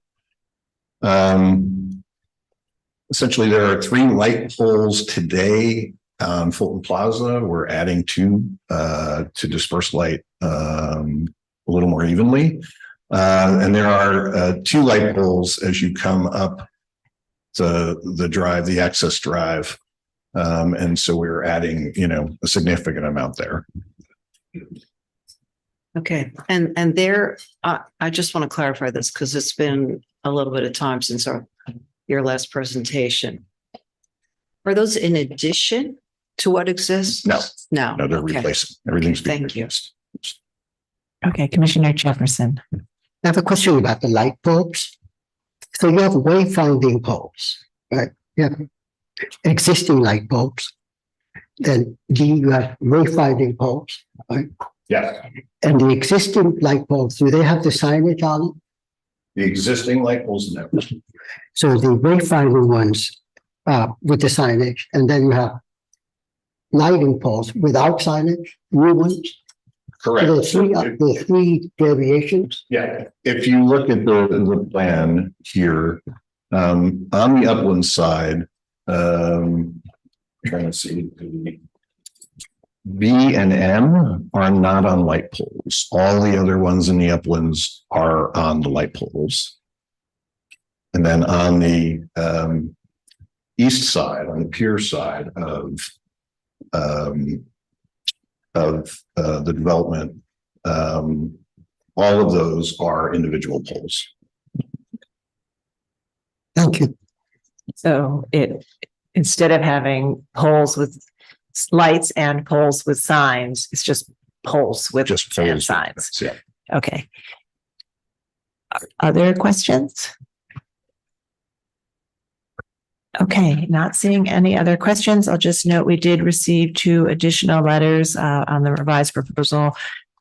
essentially there are 3 light poles today on Fulton Plaza. We're adding 2 to disperse light a little more evenly. And there are 2 light poles as you come up the drive, the access drive. And so we're adding, a significant amount there. Okay. And there, I just want to clarify this because it's been a little bit of time since your last presentation. Are those in addition to what exists? No, No, they're okay. replacing. Everything's being Thank you. replaced. Okay, Commissioner Jefferson. I have a question about the light bulbs. So you have wayfinding poles, right? You have existing light bulbs. Then you have wayfinding poles, right? Yeah. And the existing light bulbs, do they have the signage on them? The existing light poles never. So the wayfinding ones with the signage, and then you have lighting poles without signage, new ones. Correct. So the three variations. Yeah, if you look at the plan here, on the upland side, trying to see, B and M are not on light poles. All the other ones in the uplands are on the light poles. And then on the east side, on the pier side of the development, all of those are individual poles. Thank you. So instead of having poles with lights and poles with signs. It's just poles with Just and poles. signs. Yeah. Okay. Other questions? Okay, not seeing any other questions. I'll just note we did receive 2 additional letters on the revised proposal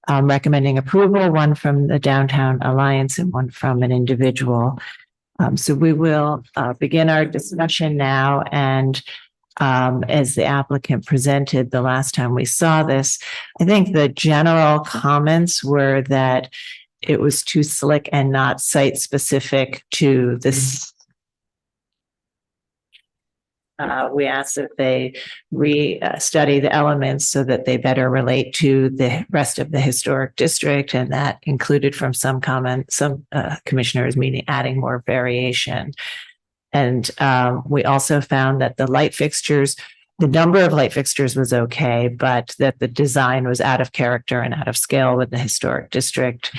recommending approval, one from the Downtown Alliance and one from an individual. So we will begin our discussion now. And as the applicant presented the last time we saw this, I think the general comments were that it was too slick and not site specific to this. We asked that they study the elements so that they better relate to the rest of the historic district. And that included from some commissioners meaning adding more variation. And we also found that the number of light fixtures was okay, but that the design was out of character and out of scale with the historic district.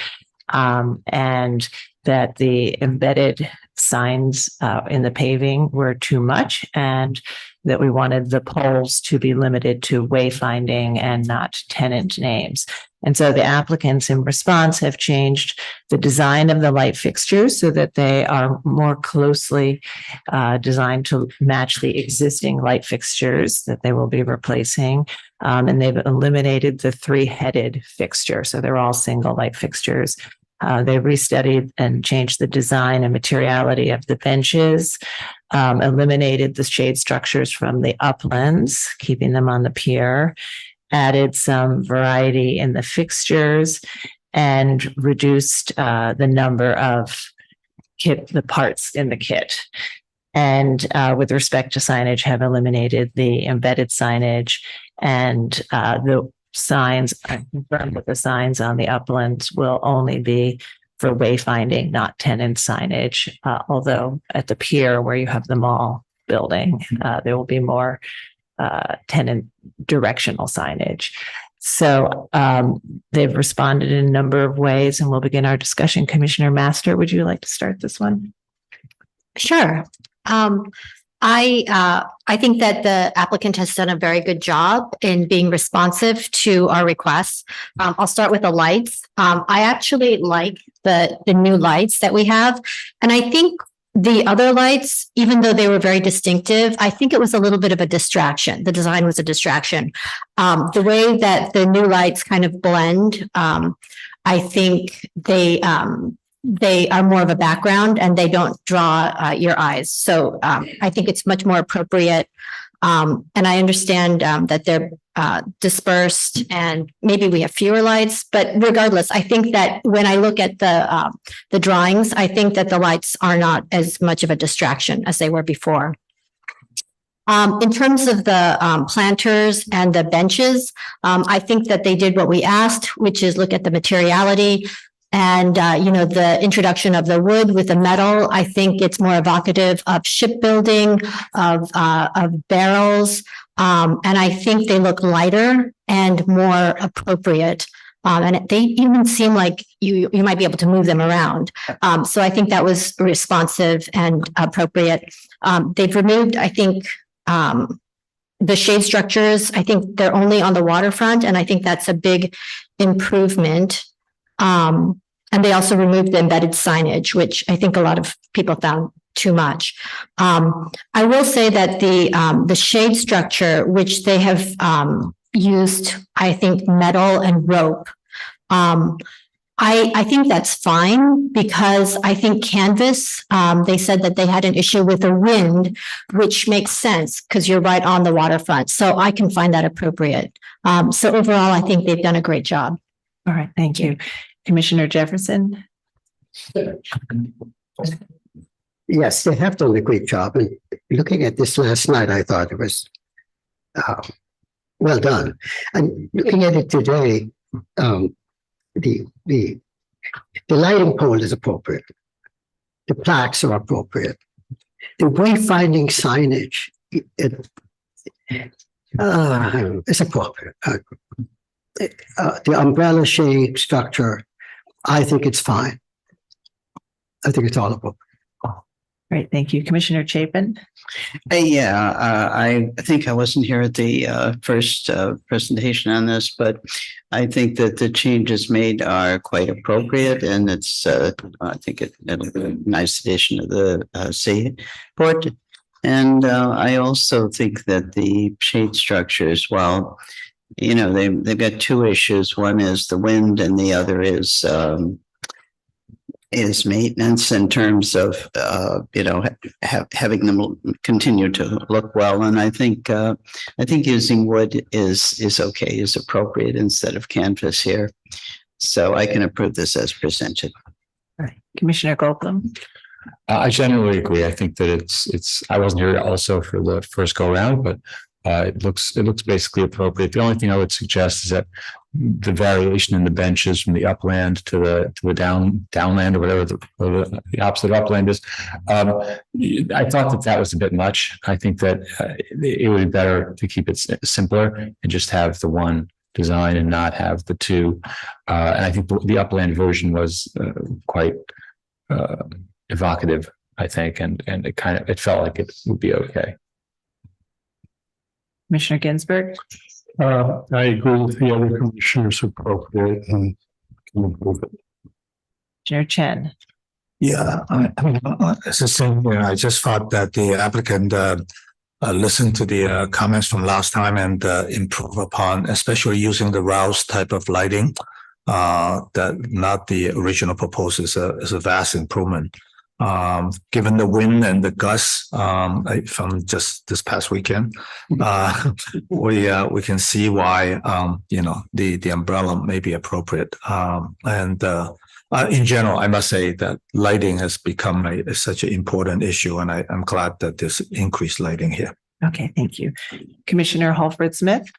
And that the embedded signs in the paving were too much, and that we wanted the poles to be limited to wayfinding and not tenant names. And so the applicants in response have changed the design of the light fixtures so that they are more closely designed to match the existing light fixtures that they will be replacing. And they've eliminated the 3-headed fixture. So they're all single light fixtures. They restudied and changed the design and materiality of the benches, eliminated the shade structures from the uplands, keeping them on the pier, added some variety in the fixtures, and reduced the number of the parts in the kit. And with respect to signage, have eliminated the embedded signage, and the signs, I confirmed that the signs on the uplands will only be for wayfinding, not tenant signage. Although at the pier where you have the mall building, there will be more tenant directional signage. So they've responded in a number of ways, and we'll begin our discussion. Commissioner Master, would you like to start this one? Sure. I think that the applicant has done a very good job in being responsive to our requests. I'll start with the lights. I actually like the new lights that we have. And I think the other lights, even though they were very distinctive, I think it was a little bit of a distraction. The design was a distraction. The way that the new lights kind of blend, I think they are more of a background and they don't draw your eyes. So I think it's much more appropriate. And I understand that they're dispersed and maybe we have fewer lights, but regardless, I think that when I look at the drawings, I think that the lights are not as much of a distraction as they were before. In terms of the planters and the benches, I think that they did what we asked, which is look at the materiality. And, the introduction of the wood with the metal, I think it's more evocative of shipbuilding, of barrels. And I think they look lighter and more appropriate. And they even seem like you might be able to move them around. So I think that was responsive and appropriate. They've removed, I think, the shade structures. I think they're only on the waterfront, and I think that's a big improvement. And they also removed the embedded signage, which I think a lot of people found too much. I will say that the shade structure, which they have used, I think, metal and rope. I think that's fine because I think canvas, they said that they had an issue with the wind, which makes sense because you're right on the waterfront. So I can find that appropriate. So overall, I think they've done a great job. All right, thank you. Commissioner Jefferson? Yes, they have done a great job. And looking at this last night, I thought it was well done. And looking at it today, the lighting pole is appropriate. The plaques are appropriate. The wayfinding signage is appropriate. The umbrella shade structure, I think it's fine. I think it's all appropriate. Right, thank you. Commissioner Chapin? I think I wasn't here at the first presentation on this, but I think that the changes made are quite appropriate, and it's I think it'll be a nice addition to the Seaport. And I also think that the shade structures, well, you know, they've got two issues. One is the wind, and the other is maintenance in terms of having them continue to look well. And I think using wood is okay, is appropriate instead of canvas here. So I can approve this as presented. All right, Commissioner Goldblum? I generally agree. I think that it's, I wasn't here also for the first go round, but it looks basically appropriate. The only thing I would suggest is that the variation in the benches from the upland to the downland or whatever the opposite of upland is. I thought that was a bit much. I think that it would be better to keep it simpler and just have the one design and not have the two. And I think the upland version was quite evocative, I think, and it felt like it would be okay. Commissioner Ginsburg? I agree with the other commissioners, appropriate, and can approve it. Chair Chen? Yeah, it's the same here. I just thought that the applicant listened to the comments from last time and improve upon, especially using the rouse type of lighting. That not the original proposal is a vast improvement. Given the wind and the gusts from just this past weekend, we can see why the umbrella may be appropriate. And in general, I must say that lighting has become such an important issue, and I'm glad that there's increased lighting here. Okay, thank you. Commissioner Halford Smith?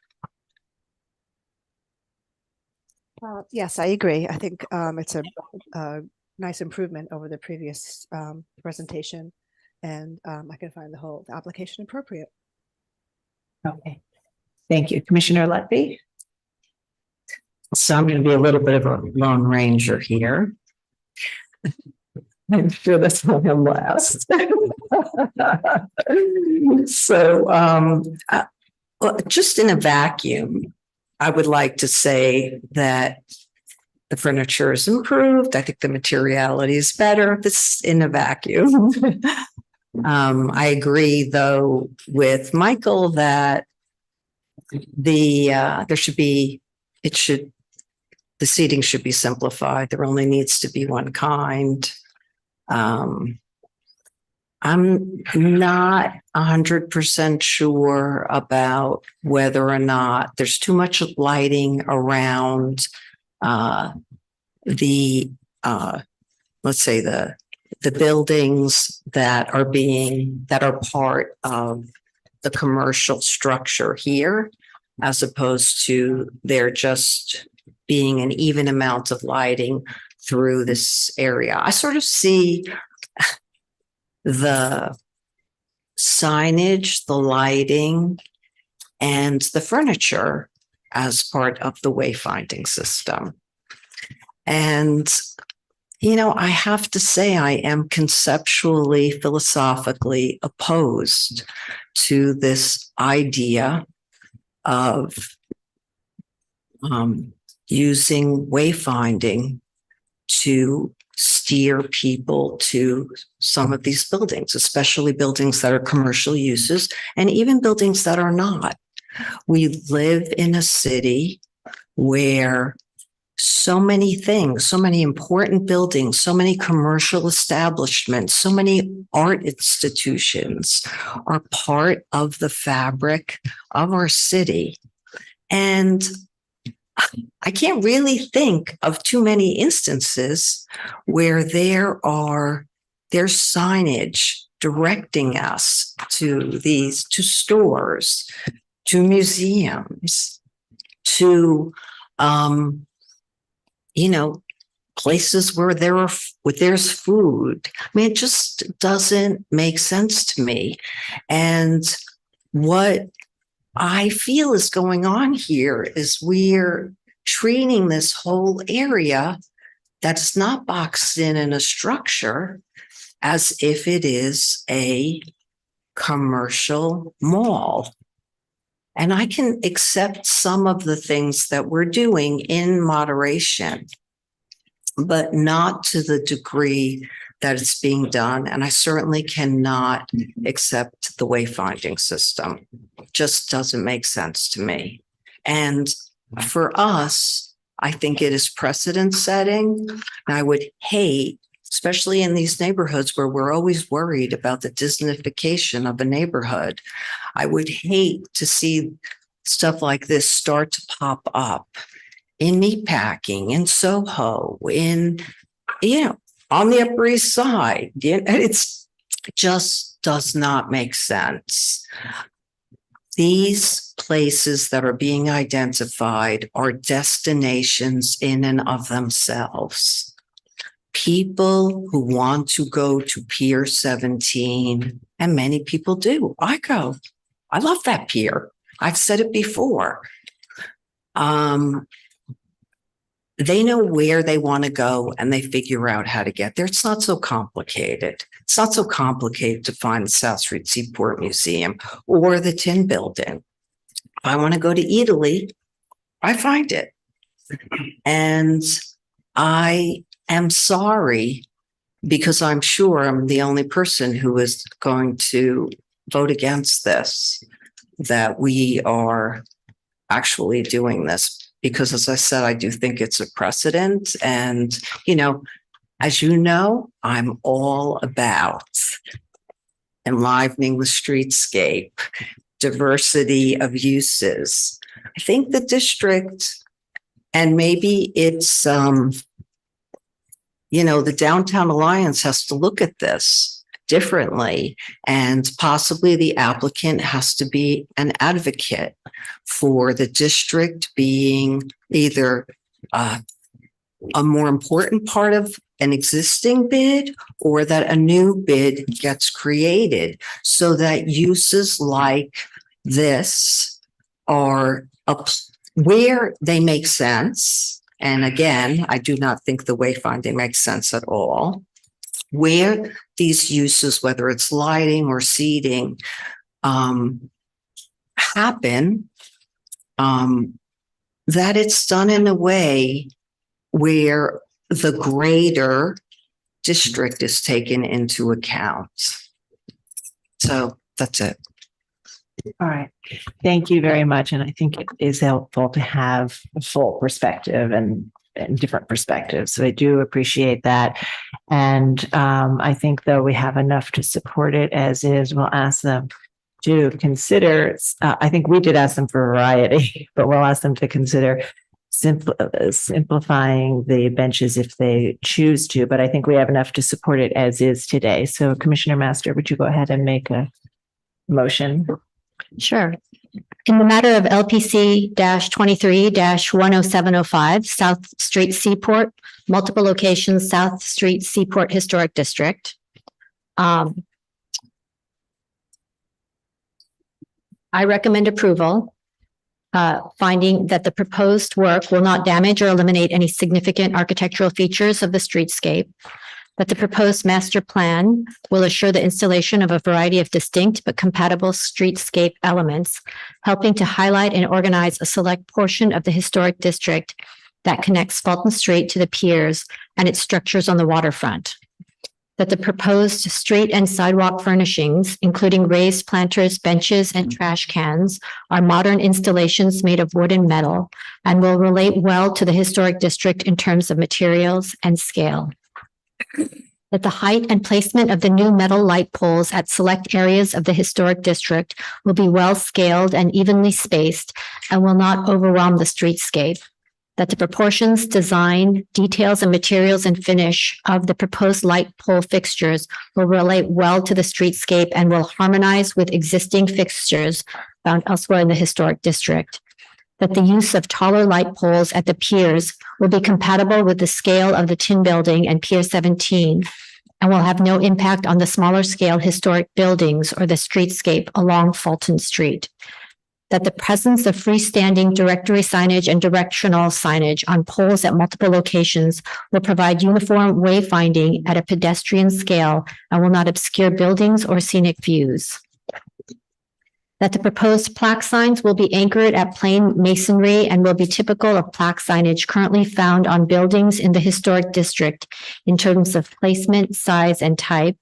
Yes, I agree. I think it's a nice improvement over the previous presentation, and I can find the application appropriate. Okay, thank you. Commissioner Letby? So I'm going to be a little bit of a lone ranger here. I'm sure that's not him last. So just in a vacuum, I would like to say that the furniture is improved. I think the materiality is better. This in a vacuum. I agree, though, with Michael that the seating should be simplified. There only needs to be one kind. I'm not 100% sure about whether or not there's too much lighting around let's say the buildings that are part of the commercial structure here, as opposed to there just being an even amount of lighting through this area. I sort of see the signage, the lighting, and the furniture as part of the wayfinding system. And, I have to say I am conceptually, philosophically opposed to this idea of using wayfinding to steer people to some of these buildings, especially buildings that are commercial uses and even buildings that are not. We live in a city where so many things, so many important buildings, so many commercial establishments, so many art institutions are part of the fabric of our city. And I can't really think of too many instances where there's signage directing us to stores, to museums, to places where there's food. I mean, it just doesn't make sense to me. And what I feel is going on here is we're treating this whole area that's not boxed in a structure as if it is a commercial mall. And I can accept some of the things that we're doing in moderation, but not to the degree that it's being done. And I certainly cannot accept the wayfinding system. It just doesn't make sense to me. And for us, I think it is precedent setting. And I would hate, especially in these neighborhoods where we're always worried about the Disneyfication of a neighborhood, I would hate to see stuff like this start to pop up in meatpacking, in Soho, in, on the Upper East Side. It just does not make sense. These places that are being identified are destinations in and of themselves. People who want to go to Pier 17, and many people do. I go. I love that pier. I've said it before. They know where they want to go and they figure out how to get there. It's not so complicated. It's not so complicated to find the South Street Seaport Museum or the Tin Building. If I want to go to Italy, I find it. And I am sorry, because I'm sure I'm the only person who is going to vote against this, that we are actually doing this. Because as I said, I do think it's a precedent. And, as you know, I'm all about enlivening the streetscape, diversity of uses. I think the district, and maybe it's, the Downtown Alliance has to look at this differently, and possibly the applicant has to be an advocate for the district being either a more important part of an existing bid, or that a new bid gets created so that uses like this are up where they make sense. And again, I do not think the wayfinding makes sense at all. Where these uses, whether it's lighting or seating, happen, that it's done in a way where the greater district is taken into account. So that's it. All right. Thank you very much. And I think it is helpful to have a full perspective and different perspectives. So I do appreciate that. And I think, though, we have enough to support it as is. We'll ask them to consider, I think we did ask them for variety, but we'll ask them to consider simplifying the benches if they choose to. But I think we have enough to support it as is today. So Commissioner Master, would you go ahead and make a motion? Sure. In the matter of LPC 23-10705, South Street Seaport, multiple locations, South Street Seaport Historic District. I recommend approval, finding that the proposed work will not damage or eliminate any significant architectural features of the streetscape, that the proposed master plan will assure the installation of a variety of distinct but compatible streetscape elements, helping to highlight and organize a select portion of the historic district that connects Fulton Street to the piers and its structures on the waterfront. That the proposed street and sidewalk furnishings, including raised planters, benches, and trash cans, are modern installations made of wood and metal and will relate well to the historic district in terms of materials and scale. That the height and placement of the new metal light poles at select areas of the historic district will be well scaled and evenly spaced and will not overwhelm the streetscape. That the proportions, design, details, and materials and finish of the proposed light pole fixtures will relate well to the streetscape and will harmonize with existing fixtures found elsewhere in the historic district. That the use of taller light poles at the piers will be compatible with the scale of the Tin Building and Pier 17 and will have no impact on the smaller scale historic buildings or the streetscape along Fulton Street. that the presence of freestanding directory signage and directional signage on poles at multiple locations will provide uniform wayfinding at a pedestrian scale and will not obscure buildings or scenic views. That the proposed plaque signs will be anchored at plain masonry and will be typical of plaque signage currently found on buildings in the historic district in terms of placement, size, and type.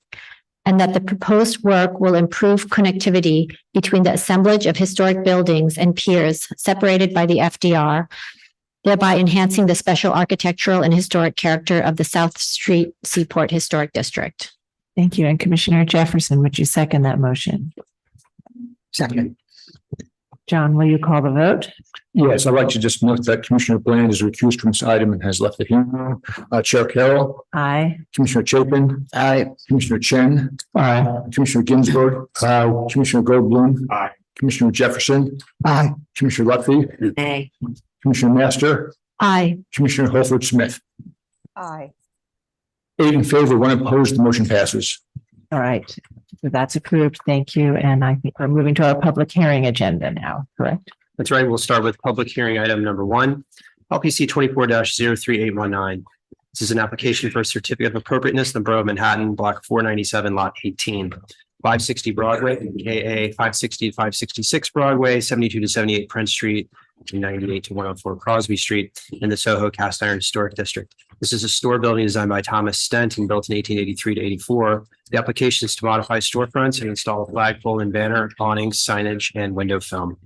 And that the proposed work will improve connectivity between the assemblage of historic buildings and piers separated by the FDR, thereby enhancing the special architectural and historic character of the South Street Seaport Historic District. Thank you. And Commissioner Jefferson, would you second that motion? Second. John, will you call the vote? Yes, I'd like to just note that Commissioner Bland is recused from this item and has left the hearing room. Chair Carroll. Aye. Commissioner Chapin. Aye. Commissioner Chen. Aye. Commissioner Ginsburg. Aye. Commissioner Goldblum. Aye. Commissioner Jefferson. Aye. Commissioner Lutfi. Nay. Commissioner Master. Aye. Commissioner Holford Smith. Aye. 8 in favor, 1 opposed, the motion passes. All right. So that's approved. Thank you. And I think we're moving to our public hearing agenda now, correct? That's right. We'll start with public hearing item number 1, LPC 24-03819. This is an application for a certificate of appropriateness in the Borough of Manhattan, block 497, lot 18, 560 Broadway, KA 560 to 566 Broadway, 72 to 78 Prince Street, 98 to 104 Crosby Street in the Soho Cast Iron Historic District. This is a store building designed by Thomas Stent and built in 1883 to 84. The application is to modify storefronts and install a flagpole and banner, awnings, signage, and window film.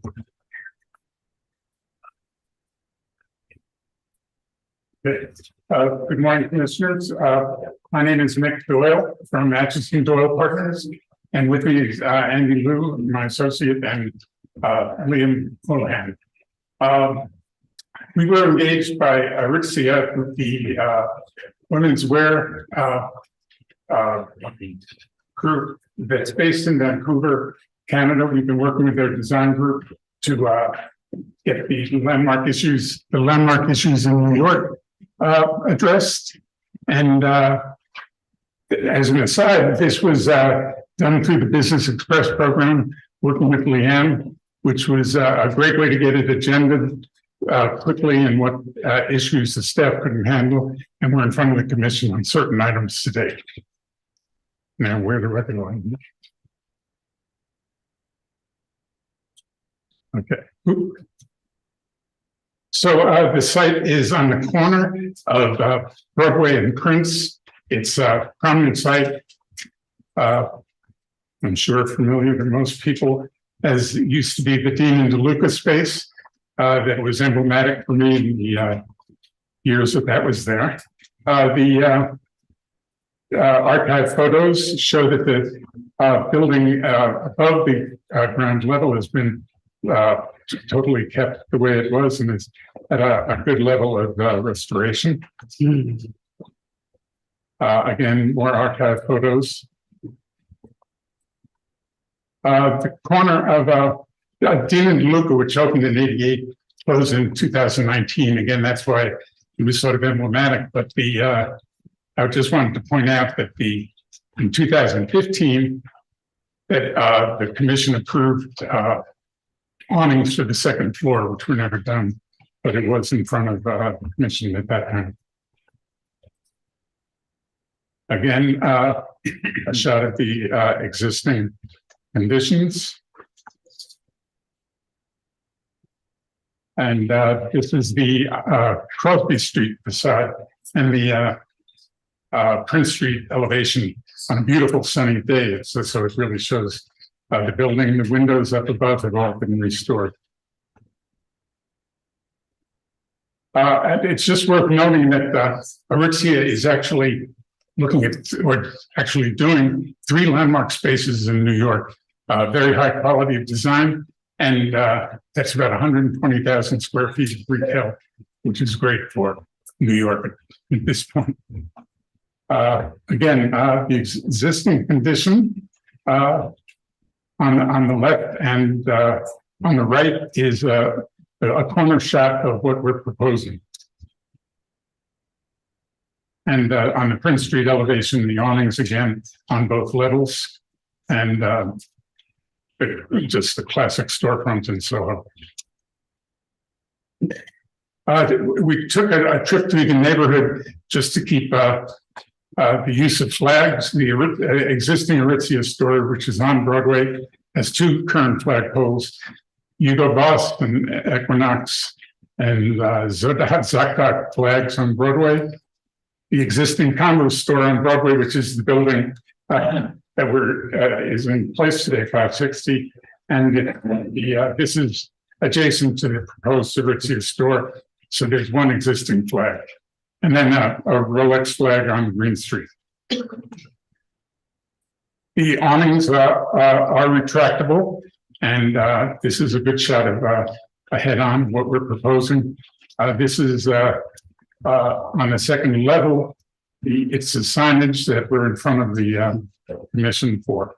Good morning, commissioners. My name is Mick Doyle from Atchison Doyle Partners, and with me is Andy Liu, my associate, and Liam Houlihan. We were engaged by Aritzia with the women's wear group that's based in Vancouver, Canada. We've been working with their design group to get the landmark issues in New York addressed. And as an aside, this was done through the Business Express program, working with Leanne, which was a great way to get it agended quickly and what issues the staff couldn't handle. And we're in front of the commission on certain items today. Now, where the record line? Okay. So the site is on the corner of Broadway and Prince. It's a prominent site. I'm sure familiar to most people, as it used to be the Dean and DeLuca space. That was emblematic for me in the years that was there. The archive photos show that the building above the ground level has been totally kept the way it was and is at a good level of restoration. Again, more archive photos. The corner of Dean and DeLuca, which opened in '88, closed in 2019. Again, that's why it was sort of emblematic. But I just wanted to point out that in 2015, that the commission approved awnings for the second floor, which were never done, but it was in front of the commission at that time. Again, a shot at the existing conditions. And this is the Crosby Street facade and the Prince Street elevation on a beautiful sunny day. So it really shows the building, the windows up above have all been restored. And it's just worth noting that Aritzia is actually looking at, or actually doing 3 landmark spaces in New York, very high quality of design. And that's about 120,000 square feet of retail, which is great for New York at this point. Again, the existing condition on the left and on the right is a corner shot of what we're proposing. And on the Prince Street elevation, the awnings again on both levels. And just the classic storefront in Soho. We took a trip through the neighborhood just to keep the use of flags. The existing Aritzia store, which is on Broadway, has 2 current flagpoles: Hugo Boss and Equinox, and Zakat flags on Broadway. The existing Converse store on Broadway, which is the building that is in place today, 560, and this is adjacent to the proposed Aritzia store. So there's 1 existing flag, and then a Rolex flag on Green Street. The awnings are retractable, and this is a good shot of a head-on what we're proposing. This is on the 2nd level. It's the signage that we're in front of the commission for.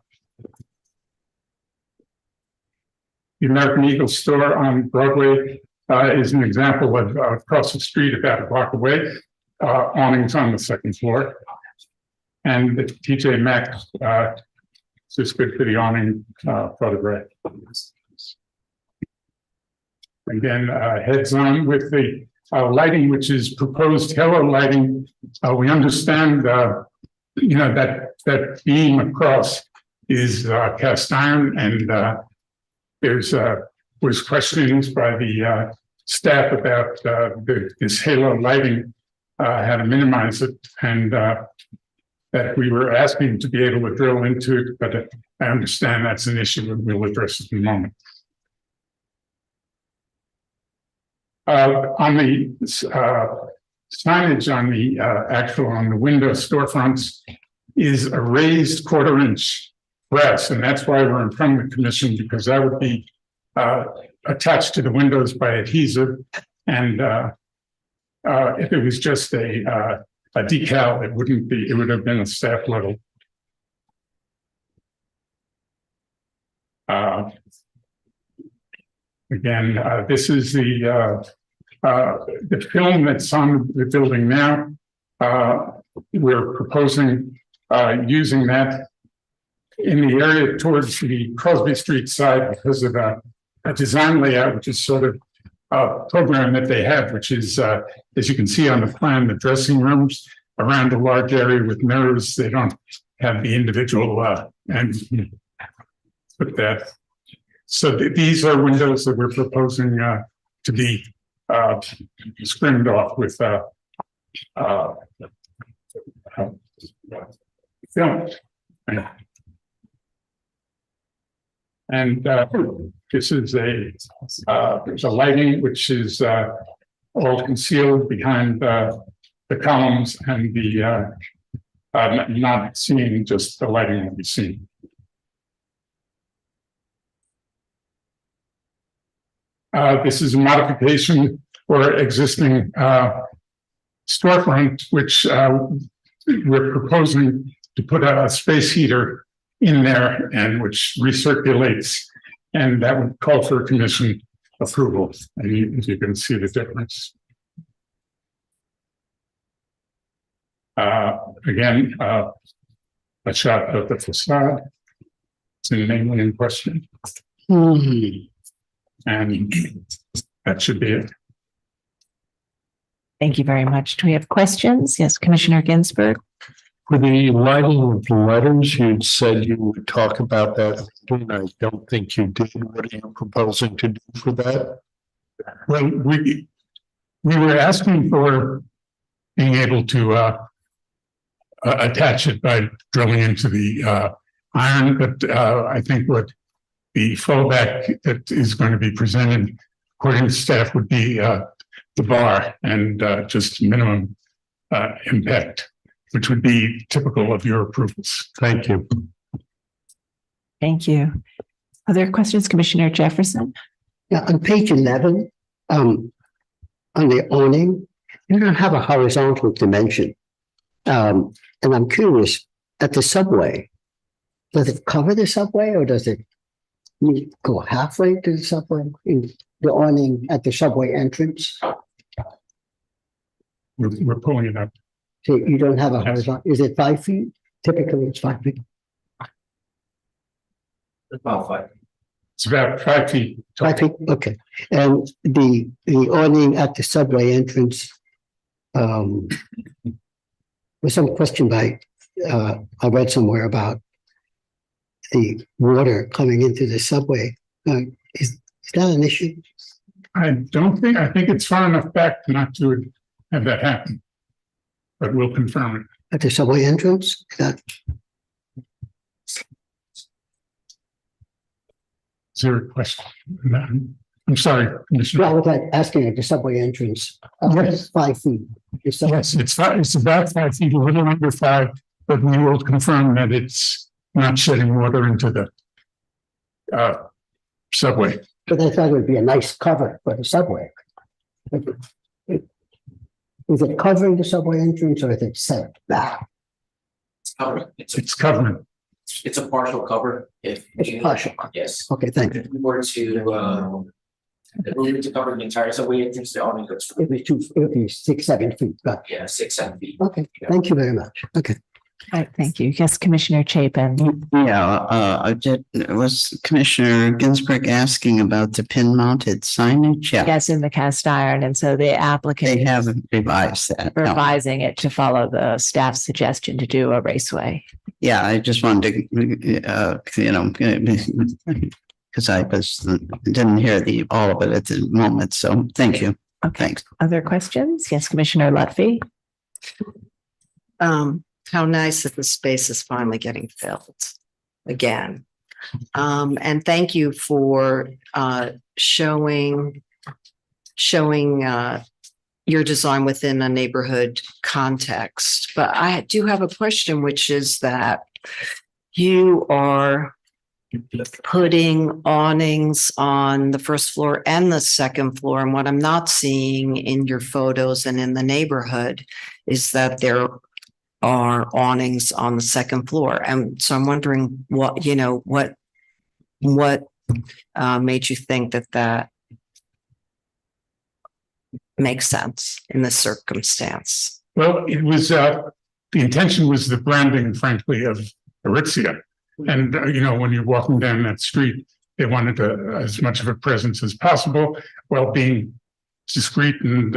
The American Eagle store on Broadway is an example of across the street, about a block away, awnings on the 2nd floor. And the TJ Maxx is just good for the awning photograph. Again, heads on with the lighting, which is proposed halo lighting. We understand, that beam across is cast iron, and was questions by the staff about this halo lighting, how to minimize it, and that we were asking to be able to drill into it, but I understand that's an issue and we'll address it in a moment. On the signage on the window storefronts is a raised 1/4-inch brass, and that's why we're in front of the commission, because that would be attached to the windows by adhesive, and if it was just a decal, it wouldn't be. It would have been a staff level. Again, this is the film that's on the building now. We're proposing using that in the area towards the Crosby Street side because of a design layout, which is sort of a program that they have, which is, as you can see on the plan, the dressing rooms around a large area with mirrors. They don't have the individual and put that. So these are windows that we're proposing to be screened off with film. And this is the lighting, which is all concealed behind the columns, and the not seen, just the lighting will be seen. This is a modification for existing storefront, which we're proposing to put a space heater in there, and which recirculates, and that would call for commission approval. And you can see the difference. Again, a shot of the facade. It's mainly in question. And that should be it. Thank you very much. Do we have questions? Yes, Commissioner Ginsburg. For the lighting of the letters, you said you would talk about that, and I don't think you did. What are you proposing to do for that? Well, we were asking for being able to attach it by drilling into the iron, but I think what the fallback that is going to be presented, according to staff, would be the bar and just minimum impact, which would be typical of your approvals. Thank you. Thank you. Other questions, Commissioner Jefferson? Yeah, on page 11, on the awning, you don't have a horizontal dimension. And I'm curious, at the subway, does it cover the subway, or does it go halfway to the subway in the awning at the subway entrance? We're pulling it up. So you don't have a horizontal, is it 5 feet? Typically it's 5 feet. About 5. It's about 5 feet. tall. 5 feet, okay. And the awning at the subway entrance, was some question by, I read somewhere about the water coming into the subway. Is that an issue? I think it's far enough back not to have that happen. But we'll confirm it. At the subway entrance? That, is there a question? I'm sorry, Commissioner. well, without asking at the subway entrance, Yes. 5 feet. Yes, it's about 5 feet, a little under 5, but we will confirm that it's not shedding water into the subway. But I thought it would be a nice cover for the subway. Is it covering the subway entrance or is it set back? It's covering. It's covering. It's a partial cover. If It's partial. Yes. Okay, thank you. If we were to cover the entire subway entrance, the awning goes It was it would be 6, 7 feet. Right. 6-7 feet. Okay, thank you very much. Okay. All right, thank you. Yes, Commissioner Chapin. Was Commissioner Ginsburg asking about the pin mounted signage? Yeah, Yes, in the cast iron. And so the applicant they haven't revised that. No. revising it to follow the staff's suggestion to do a raceway. Yeah, I just wanted to, because I didn't hear all of it at the moment. So thank you. Okay. Thanks. Other questions? Yes, Commissioner Lutfi. How nice that the space is finally getting filled again. And thank you for showing your design within a neighborhood context. But I do have a question, which is that you are putting awnings on the first floor and the second floor. And what I'm not seeing in your photos and in the neighborhood is that there are awnings on the second floor. And so I'm wondering what made you think that makes sense in this circumstance? Well, it was, the intention was the branding, frankly, of Aritzia. And, when you're walking down that street, they wanted as much of a presence as possible while being discreet and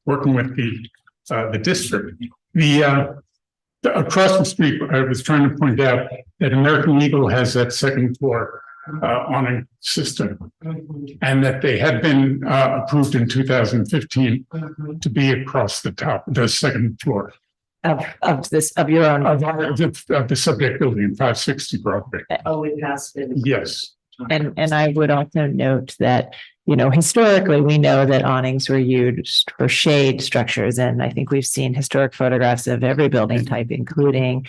working with the district. Across the street, I was trying to point out that American Eagle has that second floor awning system, and that they had been approved in 2015 to be across the second floor Of your own. of the subject building, 560 Broadway. Oh, it has been. Yes. And I would also note that, historically, we know that awnings were used for shade structures. And I think we've seen historic photographs of every building type, including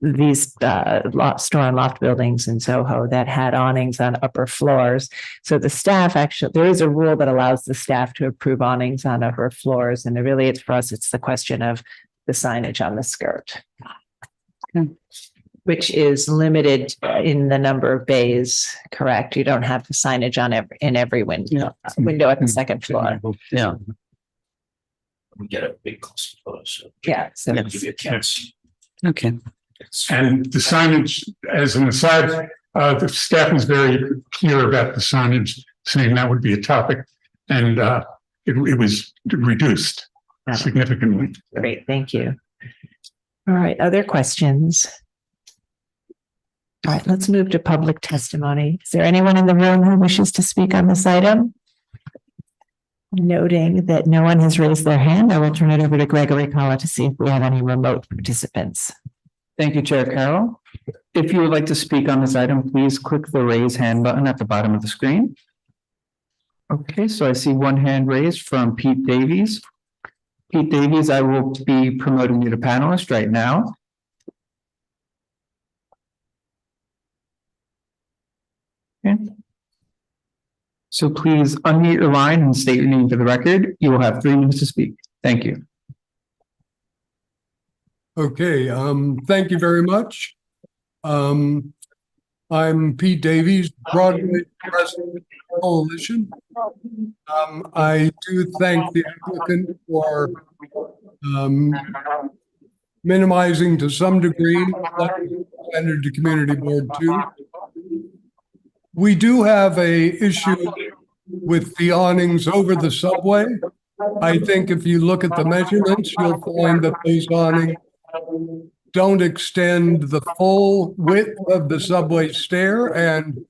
these store and loft buildings in Soho that had awnings on upper floors. So the staff there is a rule that allows the staff to approve awnings on upper floors. And for us, it's the question of the signage on the skirt. Okay. Which is limited in the number of bays, correct? You don't have the signage in every window at the second floor. Yeah. We get a big cluster photo. So Yeah. So give you a chance. Okay. And the signage, as an aside, the staff is very clear about the signage, saying that would be a topic, and it was reduced significantly. Great, thank you. All right, other questions? All right, let's move to public testimony. Is there anyone in the room who wishes to speak on this item? Noting that no one has raised their hand, I will turn it over to Gregory Kala to see if we have any remote participants. Thank you, Chair Carroll. If you would like to speak on this item, please click the raise hand button at the bottom of the screen. Okay, so I see one hand raised from Pete Davies. Pete Davies, I will be promoting you to panelist right now. Okay. So please unmute your line and state your name for the record. You will have 3 minutes to speak. Thank you. Okay, thank you very much. I'm Pete Davies, Broadway President Coalition. I do thank the applicant for minimizing to some degree, and to Community Board too. We do have a issue with the awnings over the subway. I think if you look at the measurements, you'll find that those awnings don't extend the full width of the subway stair and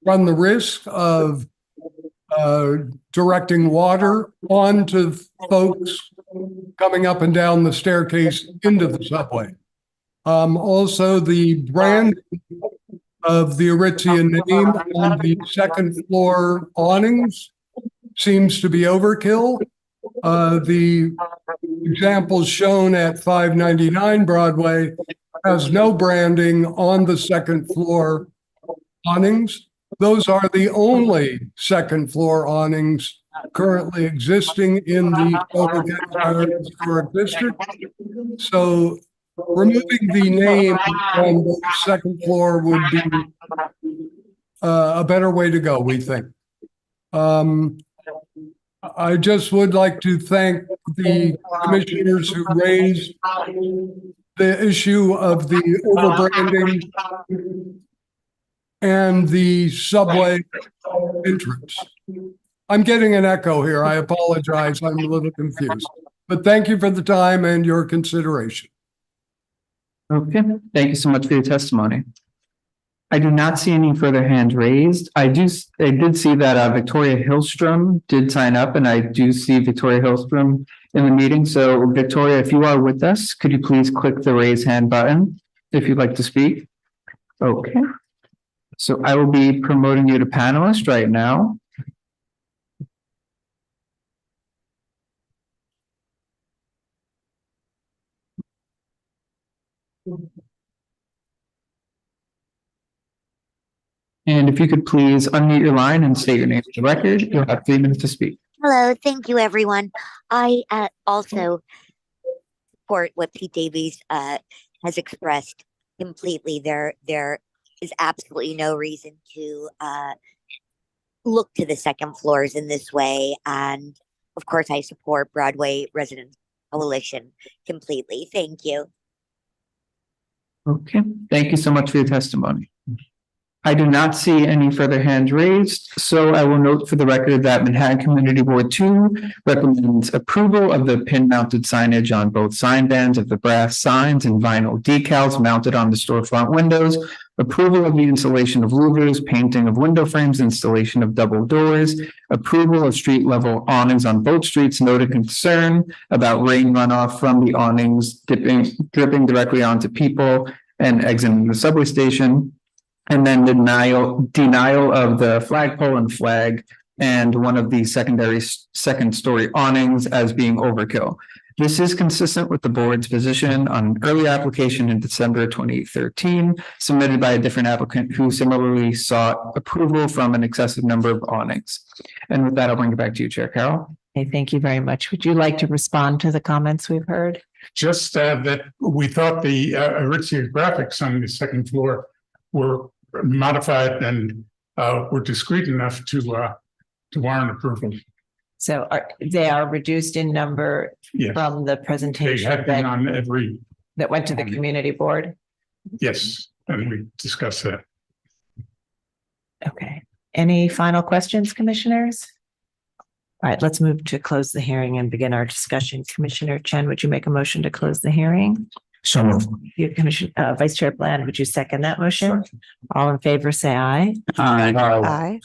run the risk of directing water onto folks coming up and down the staircase into the subway. Also, the brand of the Aritzia name on the second floor awnings seems to be overkill. The examples shown at 599 Broadway has no branding on the second floor awnings. Those are the only second floor awnings currently existing in the Public Historic District. So removing the name on the second floor would be a better way to go, we think. I just would like to thank the commissioners who raised the issue of the overbranding and the subway entrance. I'm getting an echo here. I apologize. I'm a little confused. But thank you for the time and your consideration. Okay, thank you so much for your testimony. I do not see any further hands raised. I did see that Victoria Hillstrom did sign up, and I do see Victoria Hillstrom in the meeting. So Victoria, if you are with us, could you please click the raise hand button if you'd like to speak? Okay. So I will be promoting you to panelist right now. And if you could please unmute your line and state your name for the record, you'll have 3 minutes to speak. Hello, thank you, everyone. I also support what Pete Davies has expressed completely. There is absolutely no reason to look to the second floors in this way. And of course, I support Broadway Residents Coalition completely. Thank you. Okay, thank you so much for your testimony. I do not see any further hands raised, so I will note for the record that Manhattan Community Board 2 recommends approval of the pin-mounted signage on both sign bands of the brass signs and vinyl decals mounted on the storefront windows, approval of the installation of louvers, painting of window frames, installation of double doors, approval of street-level awnings on both streets, noted concern about rain runoff from the awnings dripping directly onto people and exiting the subway station. And then denial of the flagpole and flag and one of the second story awnings as being overkill. This is consistent with the board's position on an early application in December 2013, submitted by a different applicant who similarly sought approval from an excessive number of awnings. And with that, I'll bring it back to you, Chair Carroll. Okay, thank you very much. Would you like to respond to the comments we've heard? Just that we thought the Aritzia graphics on the second floor were modified and were discreet enough to warrant approval. So they are reduced in number from the They presentation had been on every. that went to the community board? Yes, and we discussed that. Okay. Any final questions, commissioners? All right, let's move to close the hearing and begin our discussion. Commissioner Chen, would you make a motion to close the hearing? So moved. Vice Chair Bland, would you second that motion? All in favor, say aye. Aye.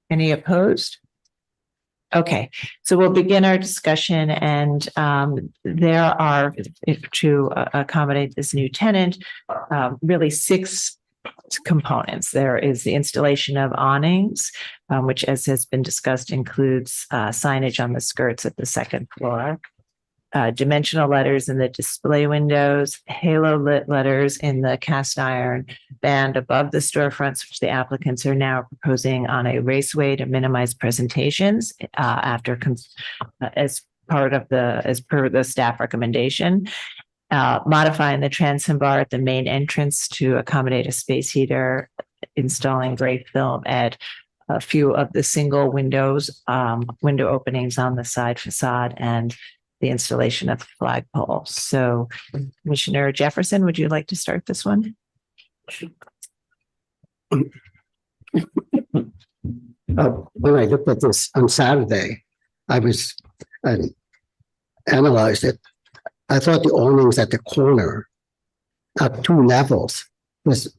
Any opposed? Okay, so we'll begin our discussion, and there are, to accommodate this new tenant, really 6 components. There is the installation of awnings, which, as has been discussed, includes signage on the skirts at the second floor. Dimensional letters in the display windows, halo lit letters in the cast iron band above the storefronts, which the applicants are now proposing on a raceway to minimize presentations as per the staff recommendation. Modifying the transom bar at the main entrance to accommodate a space heater, installing gray film at a few of the single window openings on the side facade, and the installation of the flagpole. So Commissioner Jefferson, would you like to start this one? When I looked at this on Saturday, I analyzed it. I thought the awnings at the corner at 2 levels was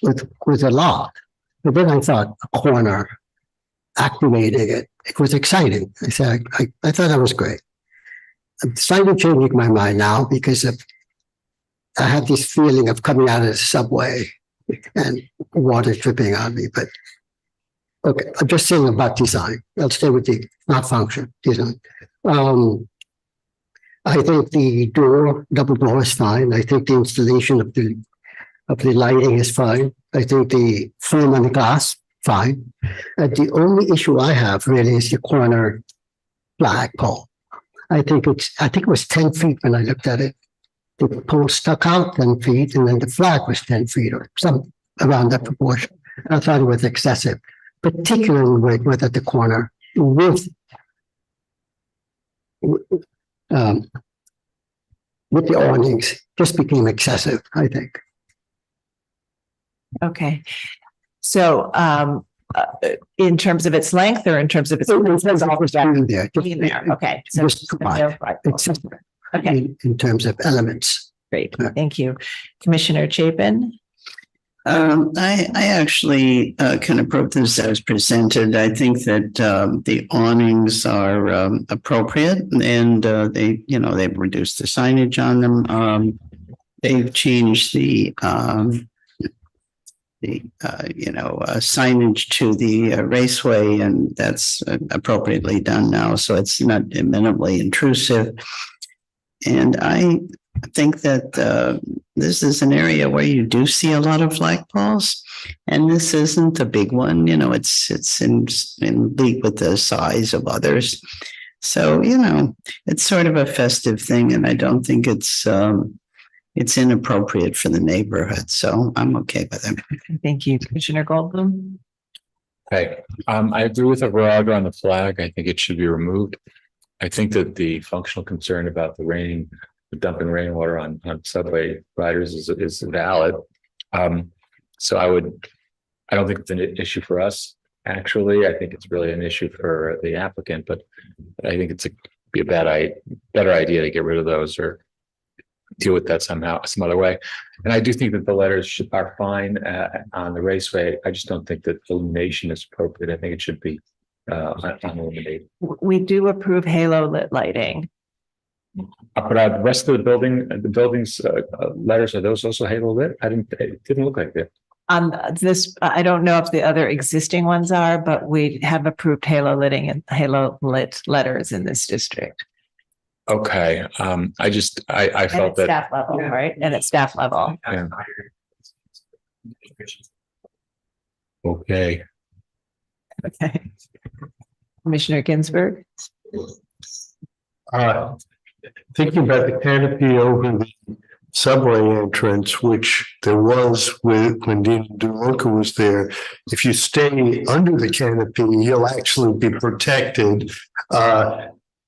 a lot. But then I thought a corner activating it. It was exciting. I said, I thought that was great. I'm slightly changing my mind now because I had this feeling of coming out of the subway and water dripping on me. But okay, I'm just saying about design. I'll stay with the not function design. I think the double door is fine. I think the installation of the lighting is fine. I think the frame on the glass, fine. The only issue I have really is the corner flagpole. I think it was 10 feet when I looked at it. The pole stuck out 10 feet and then the flag was 10 feet or some around that proportion. I thought it was excessive, particularly with at the corner with the awnings just became excessive, I think. Okay. So, in terms of its length or in terms of its. Being there. Okay. So just okay. In terms of elements. Great. Thank you. Commissioner Chapin. I actually can approve this as presented. I think that the awnings are appropriate, and they've reduced the signage on them. They've changed the signage to the raceway, and that's appropriately done now, so it's not minimally intrusive. And I think that this is an area where you do see a lot of flagpoles, and this isn't a big one. It's in league with the size of others. So, it's sort of a festive thing, and I don't think it's inappropriate for the neighborhood. So I'm okay with it. Thank you, Commissioner Goldblum. Okay, I agree with Viraga on the flag. I think it should be removed. I think that the functional concern about the dumping rainwater on subway riders is valid. So I don't think it's an issue for us. Actually, I think it's really an issue for the applicant, but I think be a better idea to get rid of those or deal with that somehow, some other way. And I do think that the letters are fine on the raceway. I just don't think that illumination is appropriate. I think it should be unilluminated. We do approve halo lit lighting. But the rest of the building's letters, are those also halo lit? It didn't look like that. This, I don't know if the other existing ones are, but we have approved halo lighting and halo lit letters in this district. Okay, I felt that staff level, right? And at staff level. Yeah. Okay. Okay. Commissioner Ginsburg. Thinking about the canopy over the subway entrance, which there was when Dean DeLuca was there. If you stay under the canopy, you'll actually be protected.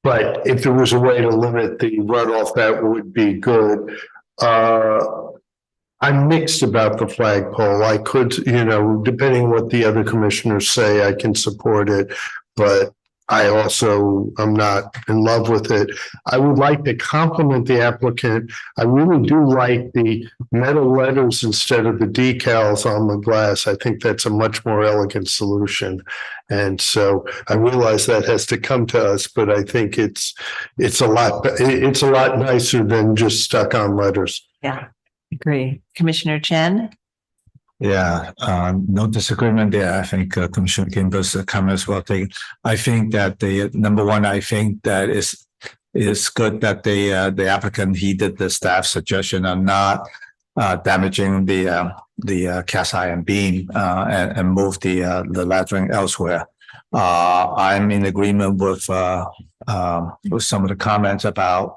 But if there was a way to limit the runoff, that would be good. I'm mixed about the flagpole. I could, depending on what the other commissioners say, I can support it, but I also am not in love with it. I would like to compliment the applicant. I really do like the metal letters instead of the decals on the glass. I think that's a much more elegant solution. And so I realize that has to come to us, but I think it's a lot nicer than just stuck on letters. Yeah, agree. Commissioner Chen. Yeah, no disagreement there. I think Commissioner Gimbel's comments well taken. I think that the number one, I think that is good that the applicant heeded the staff suggestion on not damaging the cast iron beam and move the lettering elsewhere. I'm in agreement with some of the comments about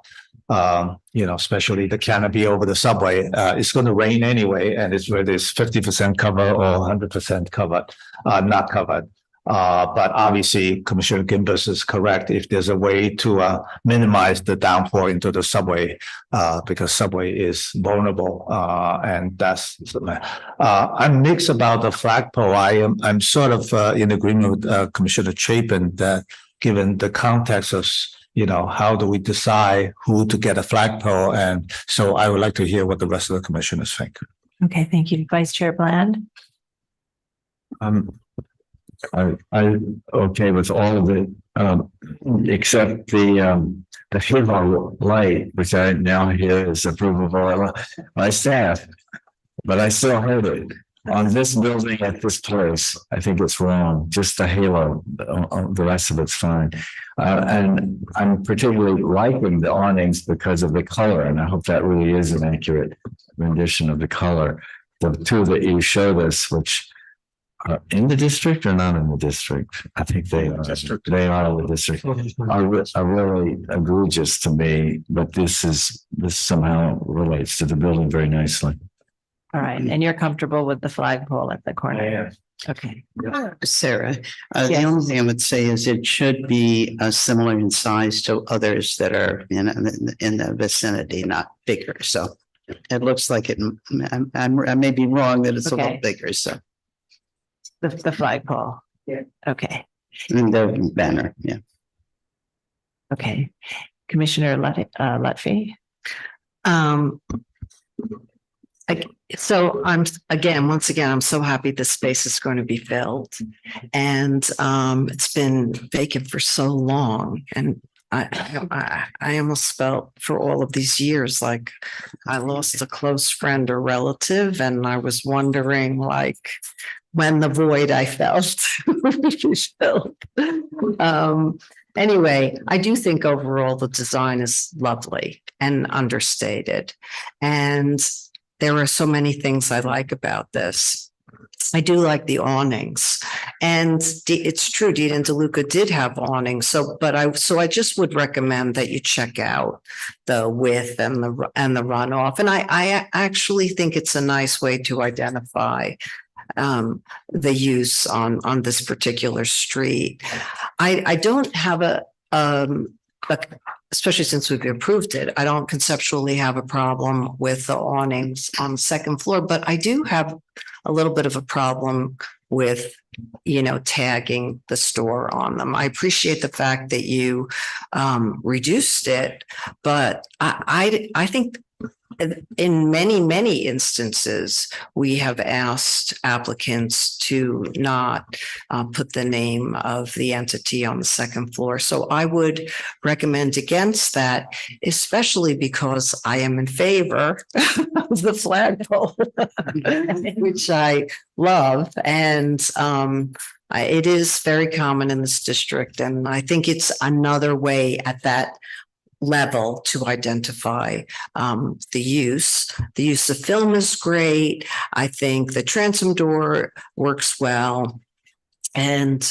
especially the canopy over the subway. It's going to rain anyway, and it's whether it's 50% covered or 100% covered, not covered. But obviously Commissioner Gimbus is correct. If there's a way to minimize the downpour into the subway, because subway is vulnerable, and that's, I'm mixed about the flagpole. I'm sort of in agreement with Commissioner Chapin that given the context of, how do we decide who to get a flagpole? And so I would like to hear what the rest of the commissioners think. Okay, thank you. Vice Chair Bland? I okay with all of it, except the halo light, which I now hear is approved by staff, but I still heard it. On this building at this place, I think it's wrong. Just the halo, the rest of it's fine. And I'm particularly liking the awnings because of the color, and I hope that really is an accurate rendition of the color. The two that you showed us, which are in the district or not in the district? I think they are. They are in the district. Are really egregious to me, but this somehow relates to the building very nicely. All right, and you're comfortable with the flagpole at the corner? I am. Okay. Sarah, the only thing I would say is it should be similar in size to others that are in the vicinity, not bigger. So it looks like it. I may be wrong that it's a little bigger. So the flagpole. Yeah. Okay. And the banner. Yeah. Okay. Commissioner Lutfi. So once again, I'm so happy this space is going to be filled, and it's been vacant for so long, and I almost felt for all of these years like I lost a close friend or relative, and I was wondering like when the void I felt was filled. Anyway, I do think overall the design is lovely and understated, and there are so many things I like about this. I do like the awnings, and it's true, Dean and DeLuca did have awnings. So I just would recommend that you check out the width and the runoff. And I actually think it's a nice way to identify the use on this particular street. I don't have especially since we've approved it, I don't conceptually have a problem with the awnings on the second floor, but I do have a little bit of a problem with, tagging the store on them. I appreciate the fact that you reduced it, but I think in many, many instances, we have asked applicants to not put the name of the entity on the second floor. So I would recommend against that, especially because I am in favor of the flagpole, which I love. And it is very common in this district. And I think it's another way at that level to identify the use. The use of film is great. I think the transom door works well. And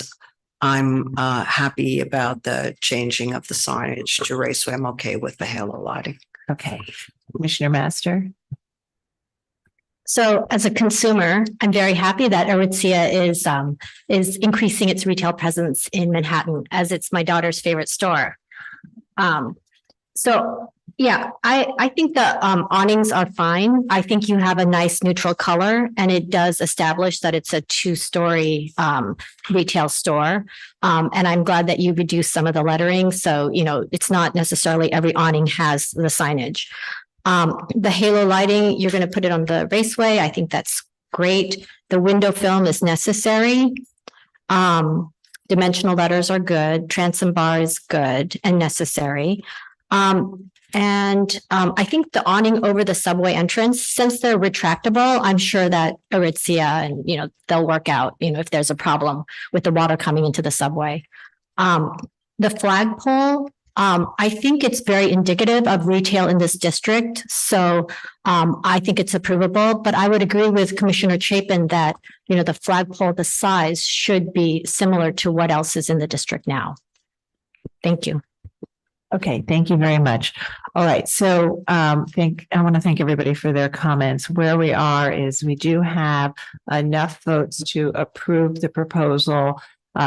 I'm happy about the changing of the signage to Raceway. I'm okay with the halo lighting. Okay. Commissioner Master. So as a consumer, I'm very happy that Aritzia is increasing its retail presence in Manhattan, as it's my daughter's favorite store. So yeah, I think the awnings are fine. I think you have a nice neutral color, and it does establish that it's a two-story retail store. And I'm glad that you reduced some of the lettering. So, it's not necessarily every awning has the signage. The halo lighting, you're going to put it on the Raceway. I think that's great. The window film is necessary. Dimensional letters are good. Transom bar is good and necessary. I think the awning over the subway entrance, since they're retractable, I'm sure that Aritzia and, they'll work out, if there's a problem with the water coming into the subway. The flagpole, I think it's very indicative of retail in this district. So I think it's approvable, but I would agree with Commissioner Chapin that, the flagpole, the size should be similar to what else is in the district now. Thank you. Okay, thank you very much. All right, so I want to thank everybody for their comments. Where we are is we do have enough votes to approve the proposal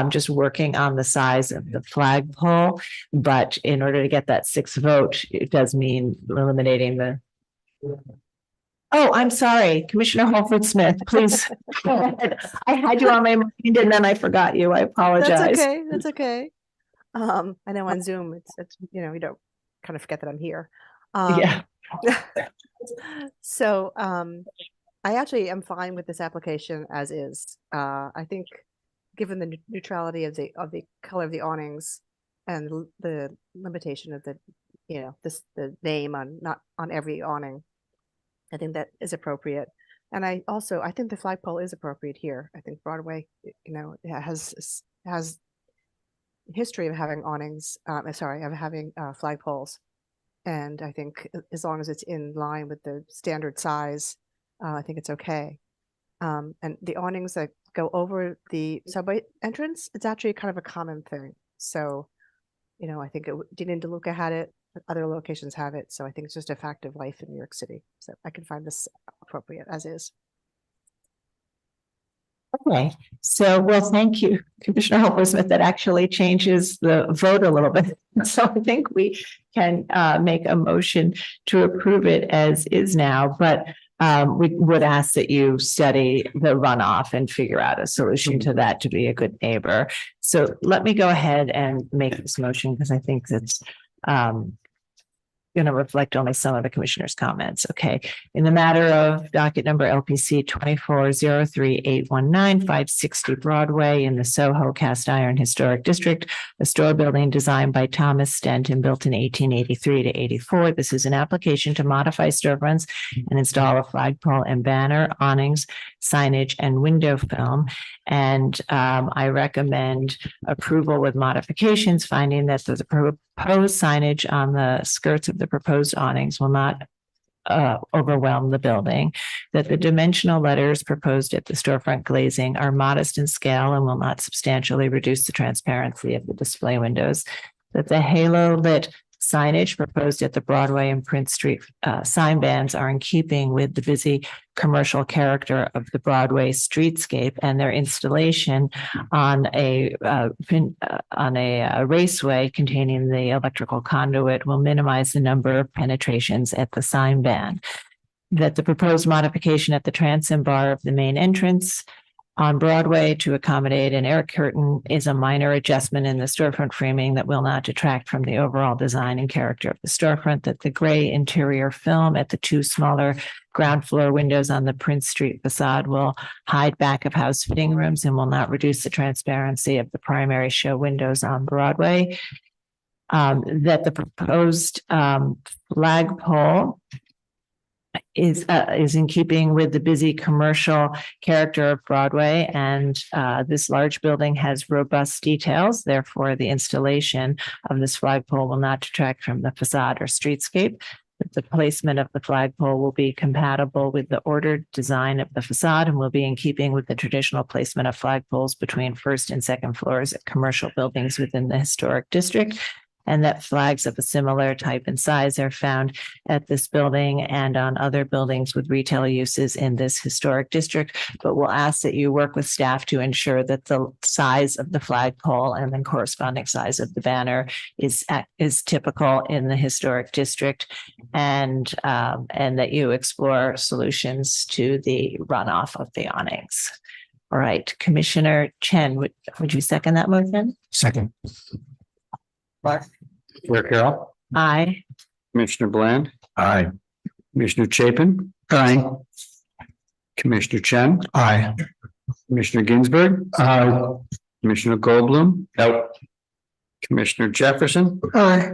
just working on the size of the flagpole. But in order to get that 6 vote, it does mean eliminating the. Oh, I'm sorry, Commissioner Holford Smith, please. Go ahead. I had you on my mind and then I forgot you. I apologize. That's okay. That's okay. I know on Zoom, it's, you know, you don't kind of forget that I'm here. Yeah. So, I actually am fine with this application as is. I think given the neutrality of the color of the awnings and the limitation of the, you know, the name on not on every awning, I think that is appropriate. And I think the flagpole is appropriate here. I think Broadway, you know, has history of having awnings, of having flagpoles. And I think as long as it's in line with the standard size, I think it's okay. And the awnings that go over the subway entrance, it's actually kind of a common thing. So, you know, I think Dean and DeLuca had it, other locations have it. So I think it's just a fact of life in New York City. So I can find this appropriate as is. Okay, so well, thank you, Commissioner Holford Smith. That actually changes the vote a little bit. So I think we can make a motion to approve it as is now, but we would ask that you study the runoff and figure out a solution to that to be a good neighbor. So let me go ahead and make this motion because I think that's going to reflect only some of the commissioner's comments. Okay. In the matter of docket number LPC 24038195 560 Broadway in the Soho Cast Iron Historic District, a store building designed by Thomas Stenton, built in 1883 to 84. This is an application to modify storefronts and install a flagpole and banner, awnings, signage, and window film. And I recommend approval with modifications, finding that the proposed signage on the skirts of the proposed awnings will not overwhelm the building, that the dimensional letters proposed at the storefront glazing are modest in scale and will not substantially reduce the transparency of the display windows, that the halo lit signage proposed at the Broadway and Prince Street sign bands are in keeping with the busy commercial character of the Broadway streetscape, and their installation on a raceway containing the electrical conduit will minimize the number of penetrations at the sign band. That the proposed modification at the transom bar of the main entrance on Broadway to accommodate an air curtain is a minor adjustment in the storefront framing that will not detract from the overall design and character of the storefront, that the gray interior film at the 2 smaller ground floor windows on the Prince Street facade will hide back of house fitting rooms and will not reduce the transparency of the primary show windows on Broadway. That the proposed flagpole is in keeping with the busy commercial character of Broadway, and this large building has robust details. Therefore, the installation of this flagpole will not detract from the facade or streetscape. That the placement of the flagpole will be compatible with the ordered design of the facade and will be in keeping with the traditional placement of flagpoles between first and second floors at commercial buildings within the historic district. And that flags of a similar type and size are found at this building and on other buildings with retail uses in this historic district. But we'll ask that you work with staff to ensure that the size of the flagpole and then corresponding size of the banner is typical in the historic district, and that you explore solutions to the runoff of the awnings. All right, Commissioner Chen, would you second that motion? Second. Clerk Carroll. Aye. Commissioner Bland. Aye. Commissioner Chapin. Aye. Commissioner Chen. Aye. Commissioner Ginsburg. Aye. Commissioner Goldblum. Out. Commissioner Jefferson. Aye.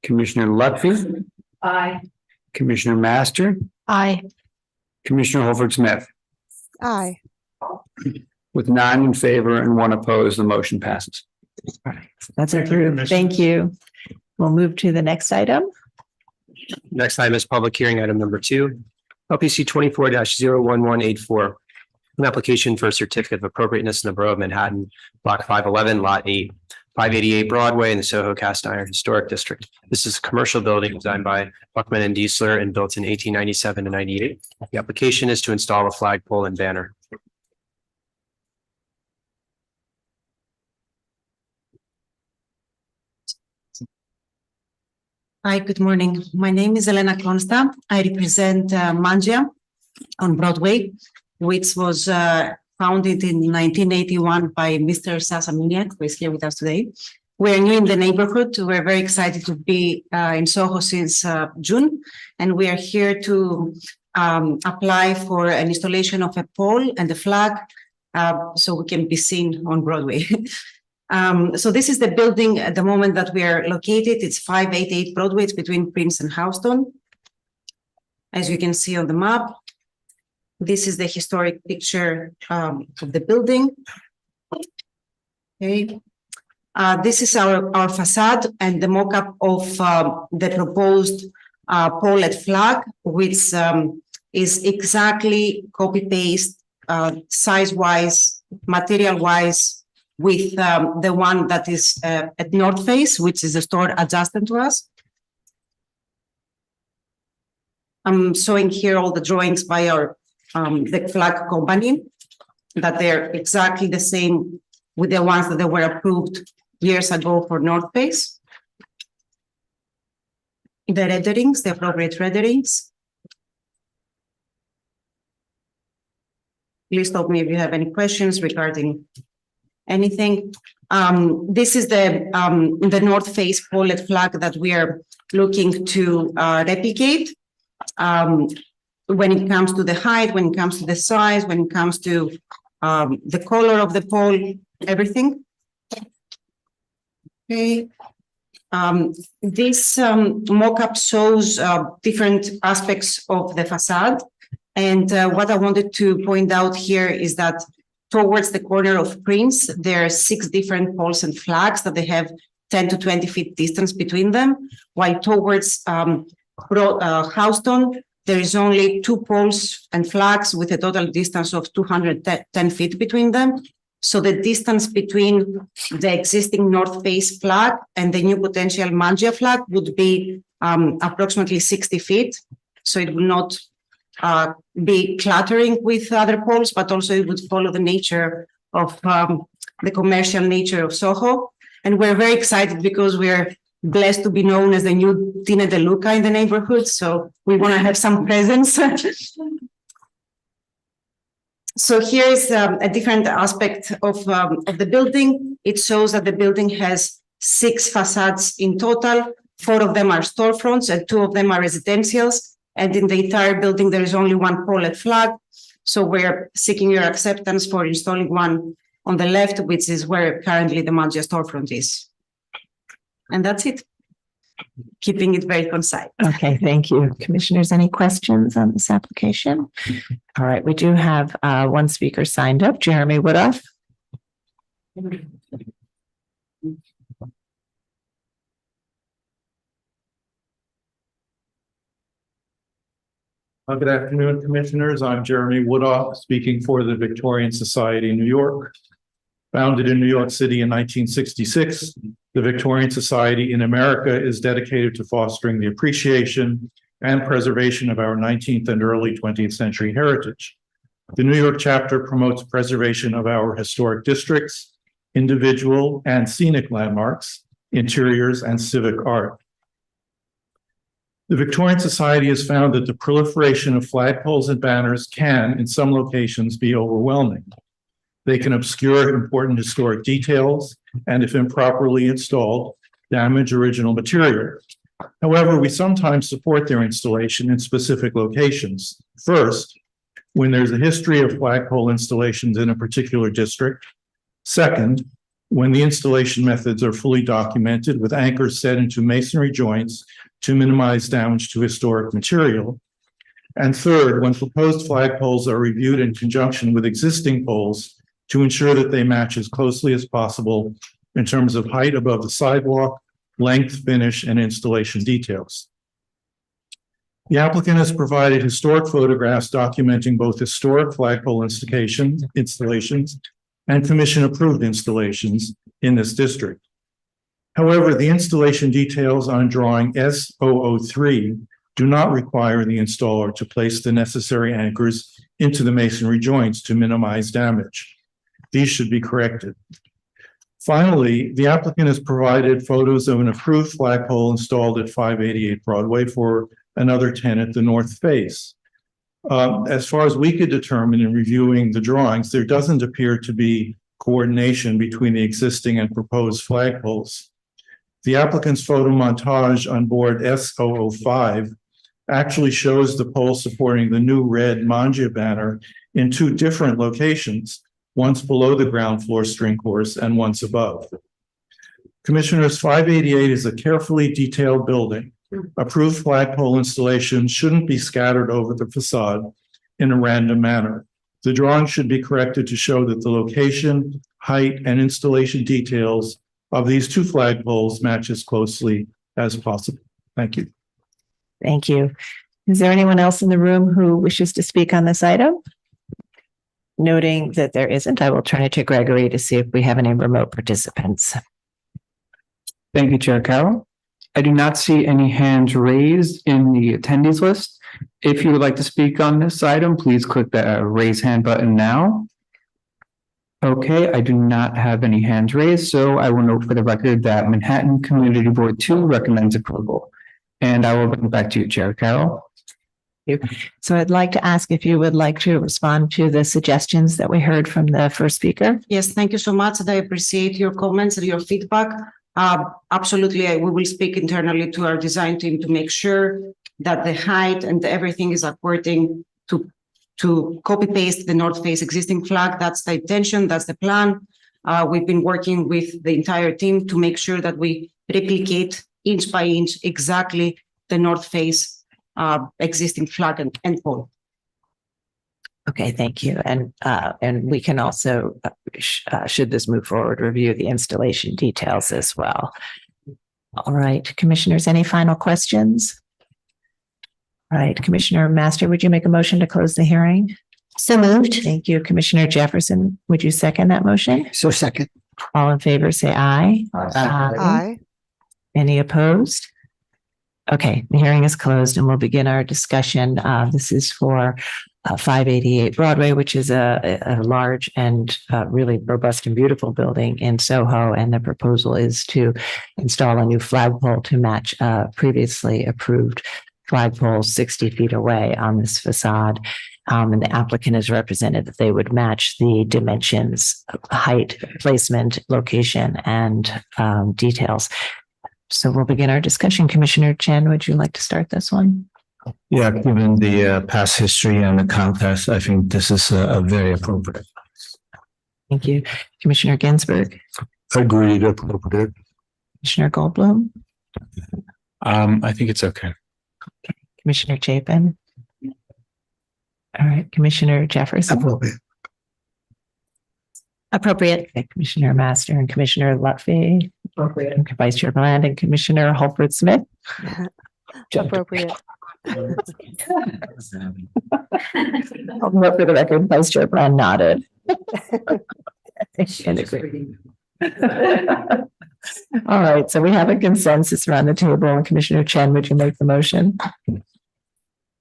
Commissioner Lutfi. Aye. Commissioner Master. Aye. Commissioner Holford Smith. Aye. With 9 in favor and 1 opposed, the motion passes. That's approved. Thank you. We'll move to the next item. Next item is public hearing item number 2, LPC 24-01184. An application for a certificate of appropriateness in the Borough of Manhattan, Block 511, Lot 8, 588 Broadway in the Soho Cast Iron Historic District. This is a commercial building designed by Buckman and Diesler and built in 1897 to 98. The application is to install a flagpole and banner. Hi, good morning. My name is Elena Consta. I represent Mangia on Broadway, which was founded in 1981 by Mr. Sasa Muniak, who is here with us today. We're new in the neighborhood. We're very excited to be in Soho since June, and we are here to apply for an installation of a pole and a flag so we can be seen on Broadway. So this is the building at the moment that we are located. It's 588 Broadway. It's between Prince and Houston. As you can see on the map, this is the historic picture of the building. Okay. This is our facade and the mock-up of the proposed pole and flag, which is exactly copy-paste, size-wise, material-wise, with the one that is at North Face, which is the store adjacent to us. I'm showing here all the drawings by our the flag company, that they're exactly the same with the ones that they were approved years ago for North Face. The renderings, the appropriate renderings. Please stop me if you have any questions regarding anything. This is the North Face pole and flag that we are looking to replicate. When it comes to the height, when it comes to the size, when it comes to the color of the pole, everything. Okay. This mock-up shows different aspects of the facade. And what I wanted to point out here is that towards the corner of Prince, there are 6 different poles and flags that they have 10 to 20 feet distance between them, while towards Houston, there is only 2 poles and flags with a total distance of 210 feet between them. So the distance between the existing North Face flag and the new potential Mangia flag would be approximately 60 feet. So it will not be cluttering with other poles, but also it would follow the nature of the commercial nature of Soho. And we're very excited because we're blessed to be known as the new Tina De Luca in the neighborhood. So we want to have some presence. So here is a different aspect of the building. It shows that the building has 6 facades in total. 4 of them are storefronts and 2 of them are residentials. And in the entire building, there is only 1 pole and flag. So we're seeking your acceptance for installing one on the left, which is where currently the Mangia storefront is. And that's it. Keeping it very concise. Okay, thank you. Commissioners, any questions on this application? All right, we do have one speaker signed up, Jeremy Woodoff. Good afternoon, Commissioners. I'm Jeremy Woodoff, speaking for the Victorian Society in New York. Founded in New York City in 1966, the Victorian Society in America is dedicated to fostering the appreciation and preservation of our 19th and early 20th century heritage. The New York chapter promotes preservation of our historic districts, individual and scenic landmarks, interiors, and civic art. The Victorian Society has found that the proliferation of flagpoles and banners can, in some locations, be overwhelming. They can obscure important historic details and, if improperly installed, damage original material. However, we sometimes support their installation in specific locations. First, when there's a history of flagpole installations in a particular district. Second, when the installation methods are fully documented with anchors set into masonry joints to minimize damage to historic material. And third, when proposed flagpoles are reviewed in conjunction with existing poles to ensure that they match as closely as possible in terms of height above the sidewalk, length, finish, and installation details. The applicant has provided historic photographs documenting both historic flagpole installations and commission-approved installations in this district. However, the installation details on drawing S003 do not require the installer to place the necessary anchors into the masonry joints to minimize damage. These should be corrected. Finally, the applicant has provided photos of an approved flagpole installed at 588 Broadway for another tenant, the north face. As far as we could determine in reviewing the drawings, there doesn't appear to be coordination between the existing and proposed flagpoles. The applicant's photo montage on board S005 actually shows the pole supporting the new red Mangia banner in two different locations, once below the ground floor string course and once above. Commissioners, 588 is a carefully detailed building. Approved flagpole installations shouldn't be scattered over the facade in a random manner. The drawing should be corrected to show that the location, height, and installation details of these two flagpoles match as closely as possible. Thank you. Thank you. Is there anyone else in the room who wishes to speak on this item? Noting that there isn't, I will turn it to Gregory to see if we have any remote participants. Thank you, Chair Carroll. I do not see any hands raised in the attendees list. If you would like to speak on this item, please click the raise hand button now. Okay, I do not have any hands raised, so I will note for the record that Manhattan Community Board 2 recommends approval. And I will bring it back to you, Chair Carroll. So I'd like to ask if you would like to respond to the suggestions that we heard from the first speaker. Yes, thank you so much. I appreciate your comments and your feedback. Absolutely, we will speak internally to our design team to make sure that the height and everything is according to copy paste the North Face existing flag. That's the intention, that's the plan. We've been working with the entire team to make sure that we replicate inch by inch exactly the North Face existing flag and pole. Okay, thank you. And we can also, should this move forward, review the installation details as well. All right, commissioners, any final questions? All right, Commissioner Master, would you make a motion to close the hearing? So moved. Thank you. Commissioner Jefferson, would you second that motion? So second. All in favor, say aye. Aye. Any opposed? Okay, the hearing is closed and we'll begin our discussion. This is for 588 Broadway, which is a large and really robust and beautiful building in Soho. And the proposal is to install a new flagpole to match previously approved flagpoles 60 feet away on this facade. And the applicant has represented that they would match the dimensions, height, placement, location, and details. So we'll begin our discussion. Commissioner Chen, would you like to start this one? Yeah, given the past history and the context, I think this is a very appropriate. Thank you. Commissioner Ginsburg. Agreed, appropriate. Commissioner Goldblum. I think it's okay. Commissioner Chapin. All right, Commissioner Jefferson. Appropriate. Appropriate. Okay, Commissioner Master and Commissioner Lutfi. Appropriate. And Vice Chair Bland and Commissioner Holford Smith. Appropriate. I'll note for the record, Vice Chair Bland nodded. And agreed. All right, so we have a consensus around the table. And Commissioner Chen, would you make the motion?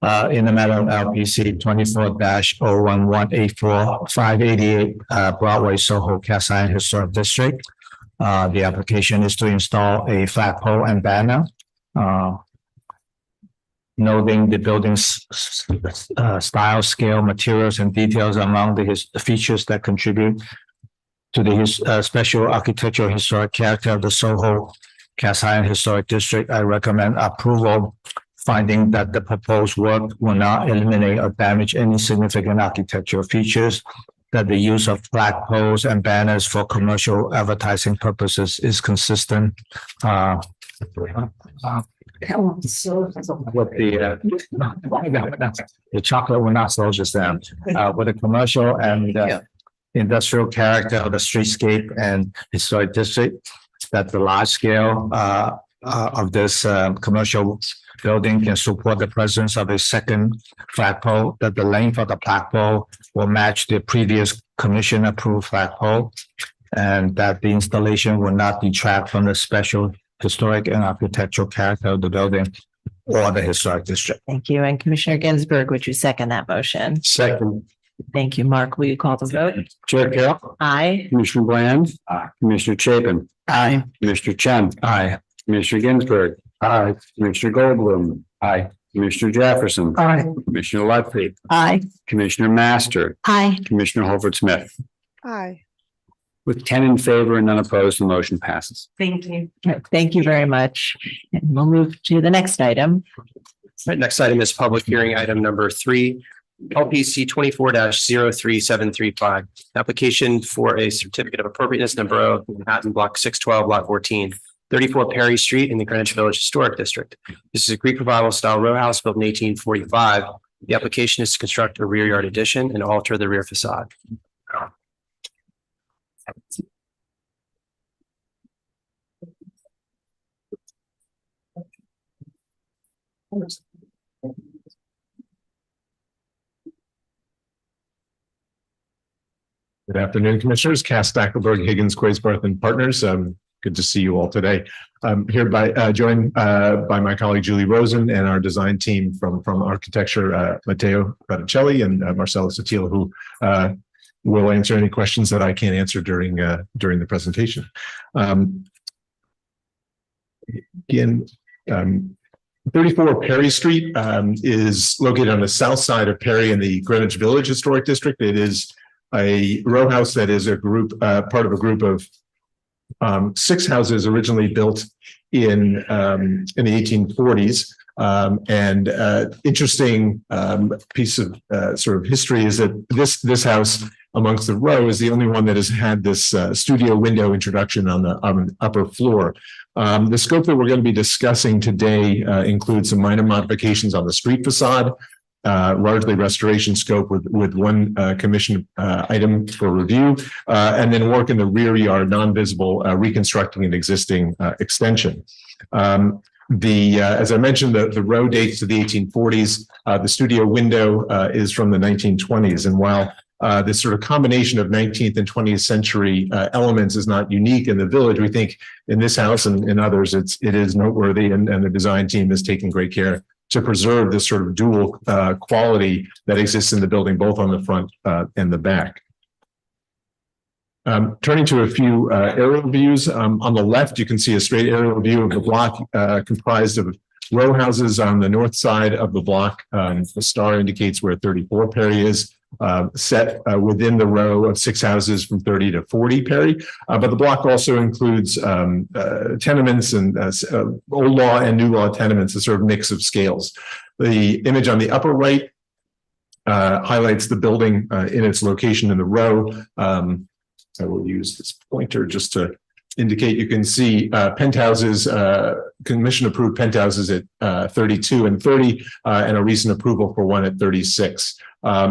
In the matter of LPC 24-01184 588 Broadway Soho Cast Iron Historic District. The application is to install a flagpole and banner. Noting the building's style, scale, materials, and details among the features that contribute to the special architectural historic character of the Soho Cast Iron Historic District. I recommend approval, finding that the proposed work will not eliminate or damage any significant architectural features, that the use of flagpoles and banners for commercial advertising purposes is consistent with the chocolate will not slow us down with the commercial and industrial character of the streetscape and historic district, that the large scale of this commercial building can support the presence of a second flagpole, that the length of the flagpole will match the previous commission approved flagpole, and that the installation will not detract from the special historic and architectural character of the building or the historic district. Thank you. And Commissioner Ginsburg, would you second that motion? Second. Thank you, Mark. Will you call the vote? Chair Carroll. Aye. Commissioner Bland. Aye. Commissioner Chapin. Aye. Commissioner Chen. Aye. Commissioner Ginsburg. Aye. Commissioner Goldblum. Aye. Commissioner Jefferson. Aye. Commissioner Lutfi. Aye. Commissioner Master. Aye. Commissioner Holford Smith. Aye. With 10 in favor and none opposed, the motion passes. Thank you. Thank you very much. And we'll move to the next item. Right, next item is public hearing item number 3, LPC 24-03735. Application for a certificate of appropriateness number of Manhattan Block 612, Lot 14, 34 Perry Street in the Greenwich Village Historic District. This is a Greek Revival style row house built in 1845. The application is to construct a rear yard addition and alter the rear facade. Good afternoon, Commissioners. Cass Stackelberg, Higgins, Quaysbarth and Partners. Good to see you all today. I'm hereby joined by my colleague Julie Rosen and our design team from architecture, Matteo Botticelli and Marcelo Sotil, who will answer any questions that I can't answer during the presentation. Again, 34 Perry Street is located on the south side of Perry in the Greenwich Village Historic District. It is a row house that is a group, part of a group of 6 houses originally built in the 1840s. Interesting piece of sort of history is that this house amongst the row is the only one that has had this studio window introduction on the upper floor. The scope that we're going to be discussing today includes some minor modifications on the street facade, largely restoration scope with one commission item for review, and then work in the rear yard, non-visible, reconstructing an existing extension. As I mentioned, the row dates to the 1840s. The studio window is from the 1920s, and while this sort of combination of 19th and 20th century elements is not unique in the village, we think in this house and in others, it is noteworthy, and the design team is taking great care to preserve this sort of dual quality that exists in the building, both on the front and the back. Turning to a few aerial views, on the left, you can see a straight aerial view of the block comprised of row houses on the north side of the block. The star indicates where 34 Perry is, set within the row of 6 houses from 30 to 40 Perry. But the block also includes tenements and old law and new law tenements, a sort of mix of scales. The image on the upper right highlights the building in its location in the row. I will use this pointer just to indicate. You can see penthouses, commission approved penthouses at 32 and 30, and a recent approval for one at 36.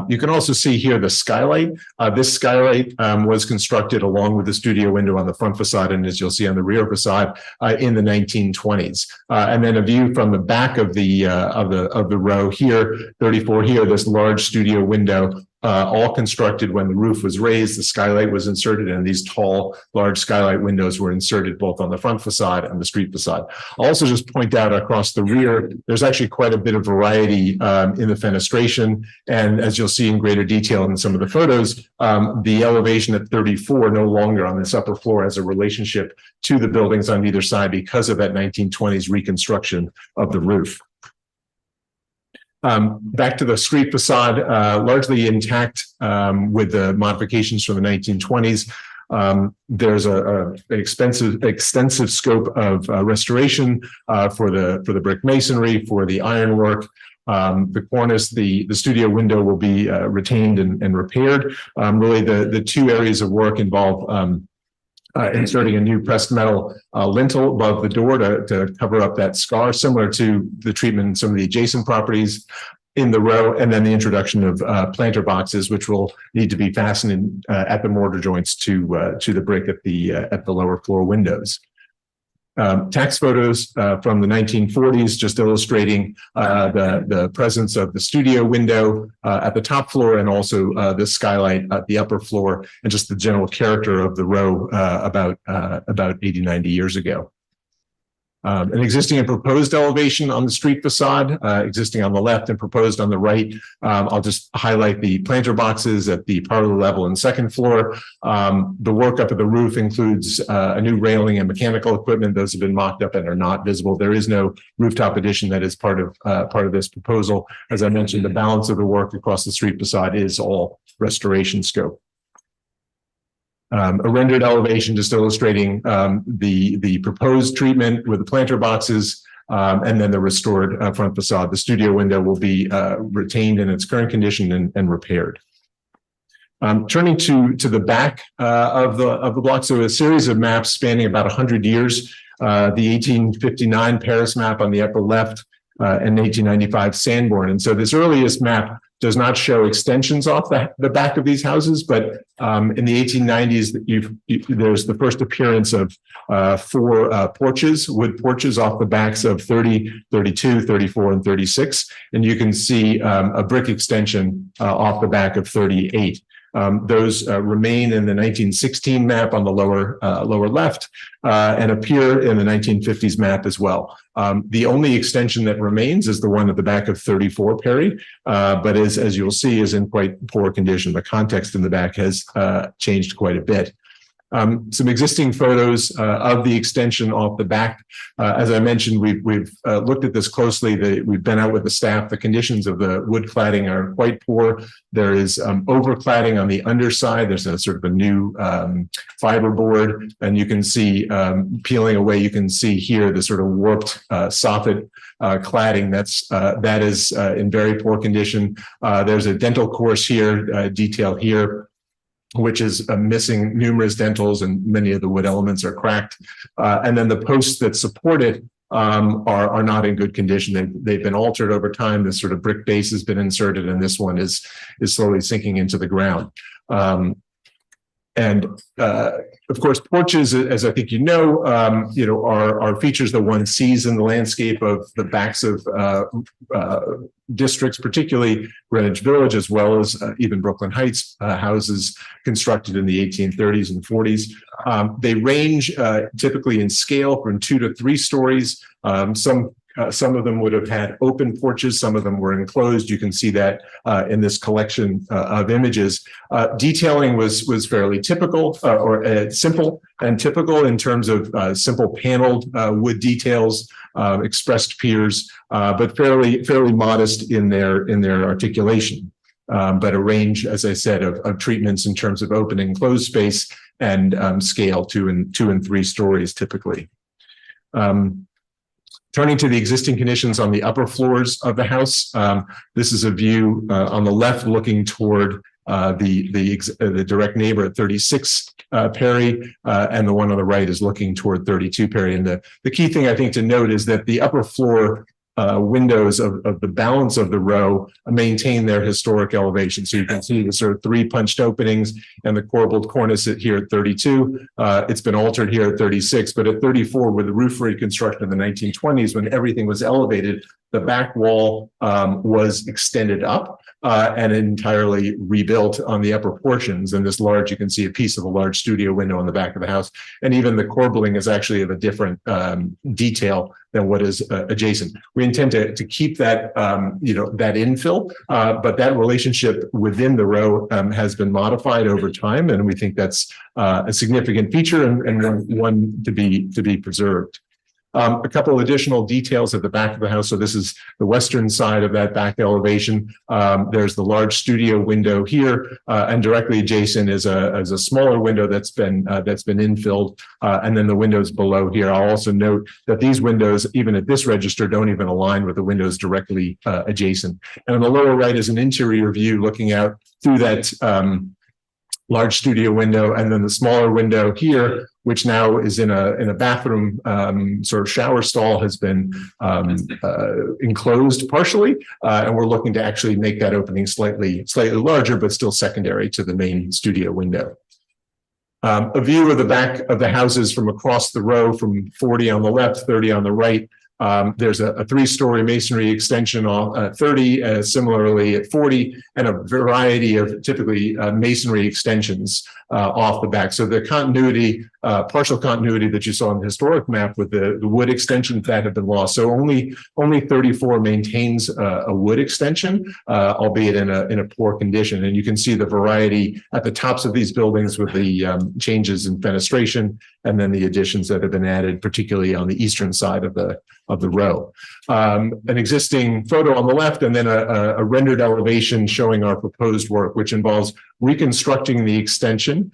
You can also see here the skylight. This skylight was constructed along with the studio window on the front facade, and as you'll see on the rear facade in the 1920s. And then a view from the back of the row here, 34 here, this large studio window. All constructed when the roof was raised, the skylight was inserted, and these tall, large skylight windows were inserted both on the front facade and the street facade. I'll also just point out across the rear, there's actually quite a bit of variety in the fenestration. And as you'll see in greater detail in some of the photos, the elevation at 34 no longer on this upper floor has a relationship to the buildings on either side because of that 1920s reconstruction of the roof. Back to the street facade, largely intact with the modifications from the 1920s. There's an extensive scope of restoration for the brick masonry, for the ironwork. The cornice, the studio window will be retained and repaired. Really, the 2 areas of work involve inserting a new pressed metal lintel above the door to cover up that scar, similar to the treatment in some of the adjacent properties in the row, and then the introduction of planter boxes, which will need to be fastened at the mortar joints to the brick at the lower floor windows. Tax photos from the 1940s, just illustrating the presence of the studio window at the top floor, and also the skylight at the upper floor, and just the general character of the row about 80, 90 years ago. An existing and proposed elevation on the street facade, existing on the left and proposed on the right. I'll just highlight the planter boxes at the parlor level and second floor. The work up at the roof includes a new railing and mechanical equipment. Those have been mocked up and are not visible. There is no rooftop addition that is part of this proposal. As I mentioned, the balance of the work across the street facade is all restoration scope. A rendered elevation just illustrating the proposed treatment with the planter boxes and then the restored front facade. The studio window will be retained in its current condition and repaired. Turning to the back of the block, so a series of maps spanning about 100 years. The 1859 Paris map on the upper left and 1895 Sanborn. And so this earliest map does not show extensions off the back of these houses, but in the 1890s, there's the first appearance of 4 porches, wood porches off the backs of 30, 32, 34, and 36. And you can see a brick extension off the back of 38. Those remain in the 1916 map on the lower left and appear in the 1950s map as well. The only extension that remains is the one at the back of 34 Perry, but as you'll see, is in quite poor condition. The context in the back has changed quite a bit. Some existing photos of the extension off the back. As I mentioned, we've looked at this closely. We've been out with the staff. The conditions of the wood cladding are quite poor. There is overcladding on the underside. There's a sort of a new fiber board, and you can see peeling away. You can see here the sort of warped soffit cladding. That is in very poor condition. There's a dental course here, detail here, which is missing numerous dentals, and many of the wood elements are cracked. And then the posts that support it are not in good condition. They've been altered over time. This sort of brick base has been inserted, and this one is slowly sinking into the ground. And of course, porches, as I think you know, are features that one sees in the landscape of the backs of districts, particularly Greenwich Village, as well as even Brooklyn Heights houses constructed in the 1830s and 40s. They range typically in scale from 2 to 3 stories. Some of them would have had open porches. Some of them were enclosed. You can see that in this collection of images. Detailing was fairly typical or simple and typical in terms of simple paneled wood details, expressed piers, but fairly modest in their articulation. But a range, as I said, of treatments in terms of open and closed space and scale 2 and 3 stories typically. Turning to the existing conditions on the upper floors of the house, this is a view on the left looking toward the direct neighbor at 36 Perry, and the one on the right is looking toward 32 Perry. And the key thing I think to note is that the upper floor windows of the balance of the row maintain their historic elevation. So you can see the sort of 3 punched openings and the corbelled cornice here at 32. It's been altered here at 36, but at 34, with the roof reconstruction in the 1920s, when everything was elevated, the back wall was extended up and entirely rebuilt on the upper portions. And this large, you can see a piece of a large studio window on the back of the house. And even the corbelling is actually of a different detail than what is adjacent. We intend to keep that, that infill, but that relationship within the row has been modified over time. And we think that's a significant feature and one to be preserved. A couple of additional details at the back of the house. So this is the western side of that back elevation. There's the large studio window here, and directly adjacent is a smaller window that's been infilled, and then the windows below here. I'll also note that these windows, even at this register, don't even align with the windows directly adjacent. And on the lower right is an interior view looking out through that large studio window, and then the smaller window here, which now is in a bathroom sort of shower stall, has been enclosed partially, and we're looking to actually make that opening slightly larger, but still secondary to the main studio window. A view of the back of the houses from across the row, from 40 on the left, 30 on the right. There's a three-story masonry extension on 30, similarly at 40, and a variety of typically masonry extensions off the back. So the continuity, partial continuity that you saw on the historic map with the wood extensions that have been lost. So only 34 maintains a wood extension, albeit in a poor condition. And you can see the variety at the tops of these buildings with the changes in fenestration, and then the additions that have been added, particularly on the eastern side of the row. An existing photo on the left, and then a rendered elevation showing our proposed work, which involves reconstructing the extension,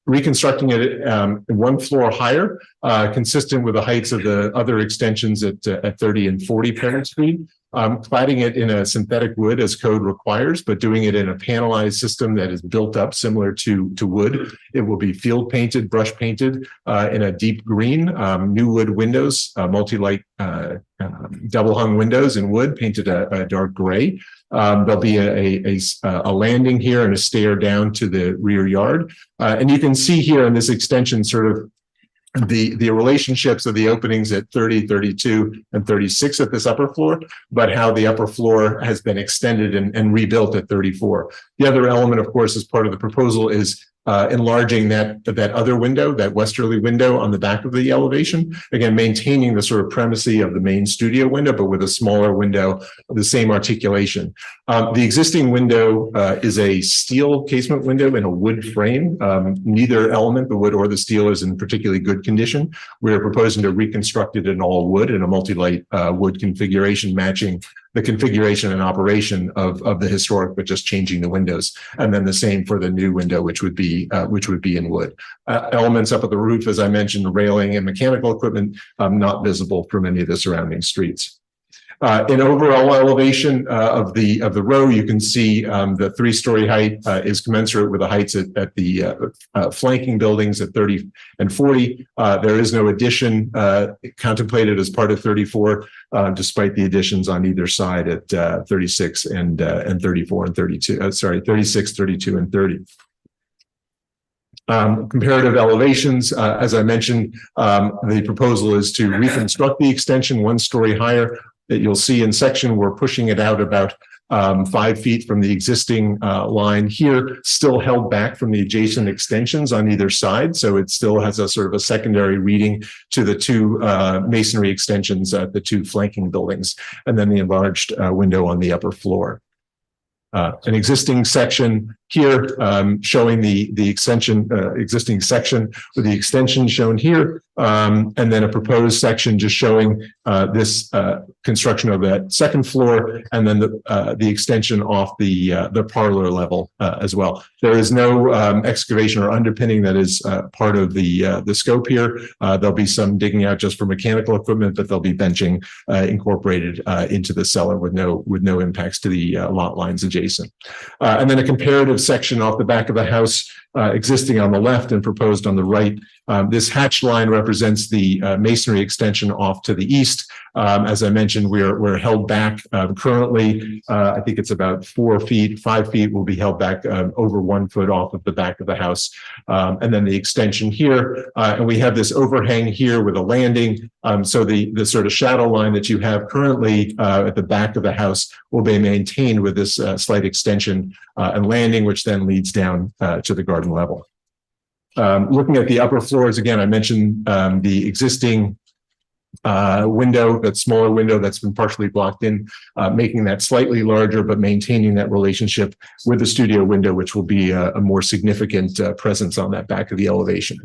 reconstructing it one floor higher, consistent with the heights of the other extensions at 30 and 40 Parent Street. Cladding it in a synthetic wood as code requires, but doing it in a panelized system that is built up similar to wood. It will be field painted, brush painted in a deep green, new wood windows, multi-light double hung windows in wood painted a dark gray. There'll be a landing here and a stair down to the rear yard. And you can see here in this extension sort of the relationships of the openings at 30, 32, and 36 at this upper floor, but how the upper floor has been extended and rebuilt at 34. The other element, of course, as part of the proposal is enlarging that other window, that westerly window on the back of the elevation, again, maintaining the sort of primacy of the main studio window, but with a smaller window of the same articulation. The existing window is a steel casement window in a wood frame. Neither element, the wood or the steel, is in particularly good condition. We're proposing to reconstruct it in all wood in a multi-light wood configuration, matching the configuration and operation of the historic, but just changing the windows. And then the same for the new window, which would be in wood. Elements up at the roof, as I mentioned, railing and mechanical equipment, not visible from any of the surrounding streets. In overall elevation of the row, you can see the three-story height is commensurate with the heights at the flanking buildings at 30 and 40. There is no addition contemplated as part of 34, despite the additions on either side at 36 and 34 and 32. 36, 32, and 30. Comparative elevations, as I mentioned, the proposal is to reconstruct the extension one story higher. That you'll see in section, we're pushing it out about 5 feet from the existing line here, still held back from the adjacent extensions on either side. So it still has a sort of a secondary reading to the two masonry extensions at the two flanking buildings, and then the enlarged window on the upper floor. An existing section here showing the extension, existing section with the extension shown here, and then a proposed section just showing this construction of that second floor, and then the extension off the parlor level as well. There is no excavation or underpinning that is part of the scope here. There'll be some digging out just for mechanical equipment, but there'll be benching incorporated into the cellar with no impacts to the lot lines adjacent. And then a comparative section off the back of the house existing on the left and proposed on the right. This hatched line represents the masonry extension off to the east. As I mentioned, we're held back currently. I think it's about 4 feet, 5 feet will be held back over 1 foot off of the back of the house. And then the extension here, and we have this overhang here with a landing. So the sort of shadow line that you have currently at the back of the house will be maintained with this slight extension and landing, which then leads down to the garden level. Looking at the upper floors, again, I mentioned the existing window, that smaller window that's been partially blocked in, making that slightly larger, but maintaining that relationship with the studio window, which will be a more significant presence on that back of the elevation.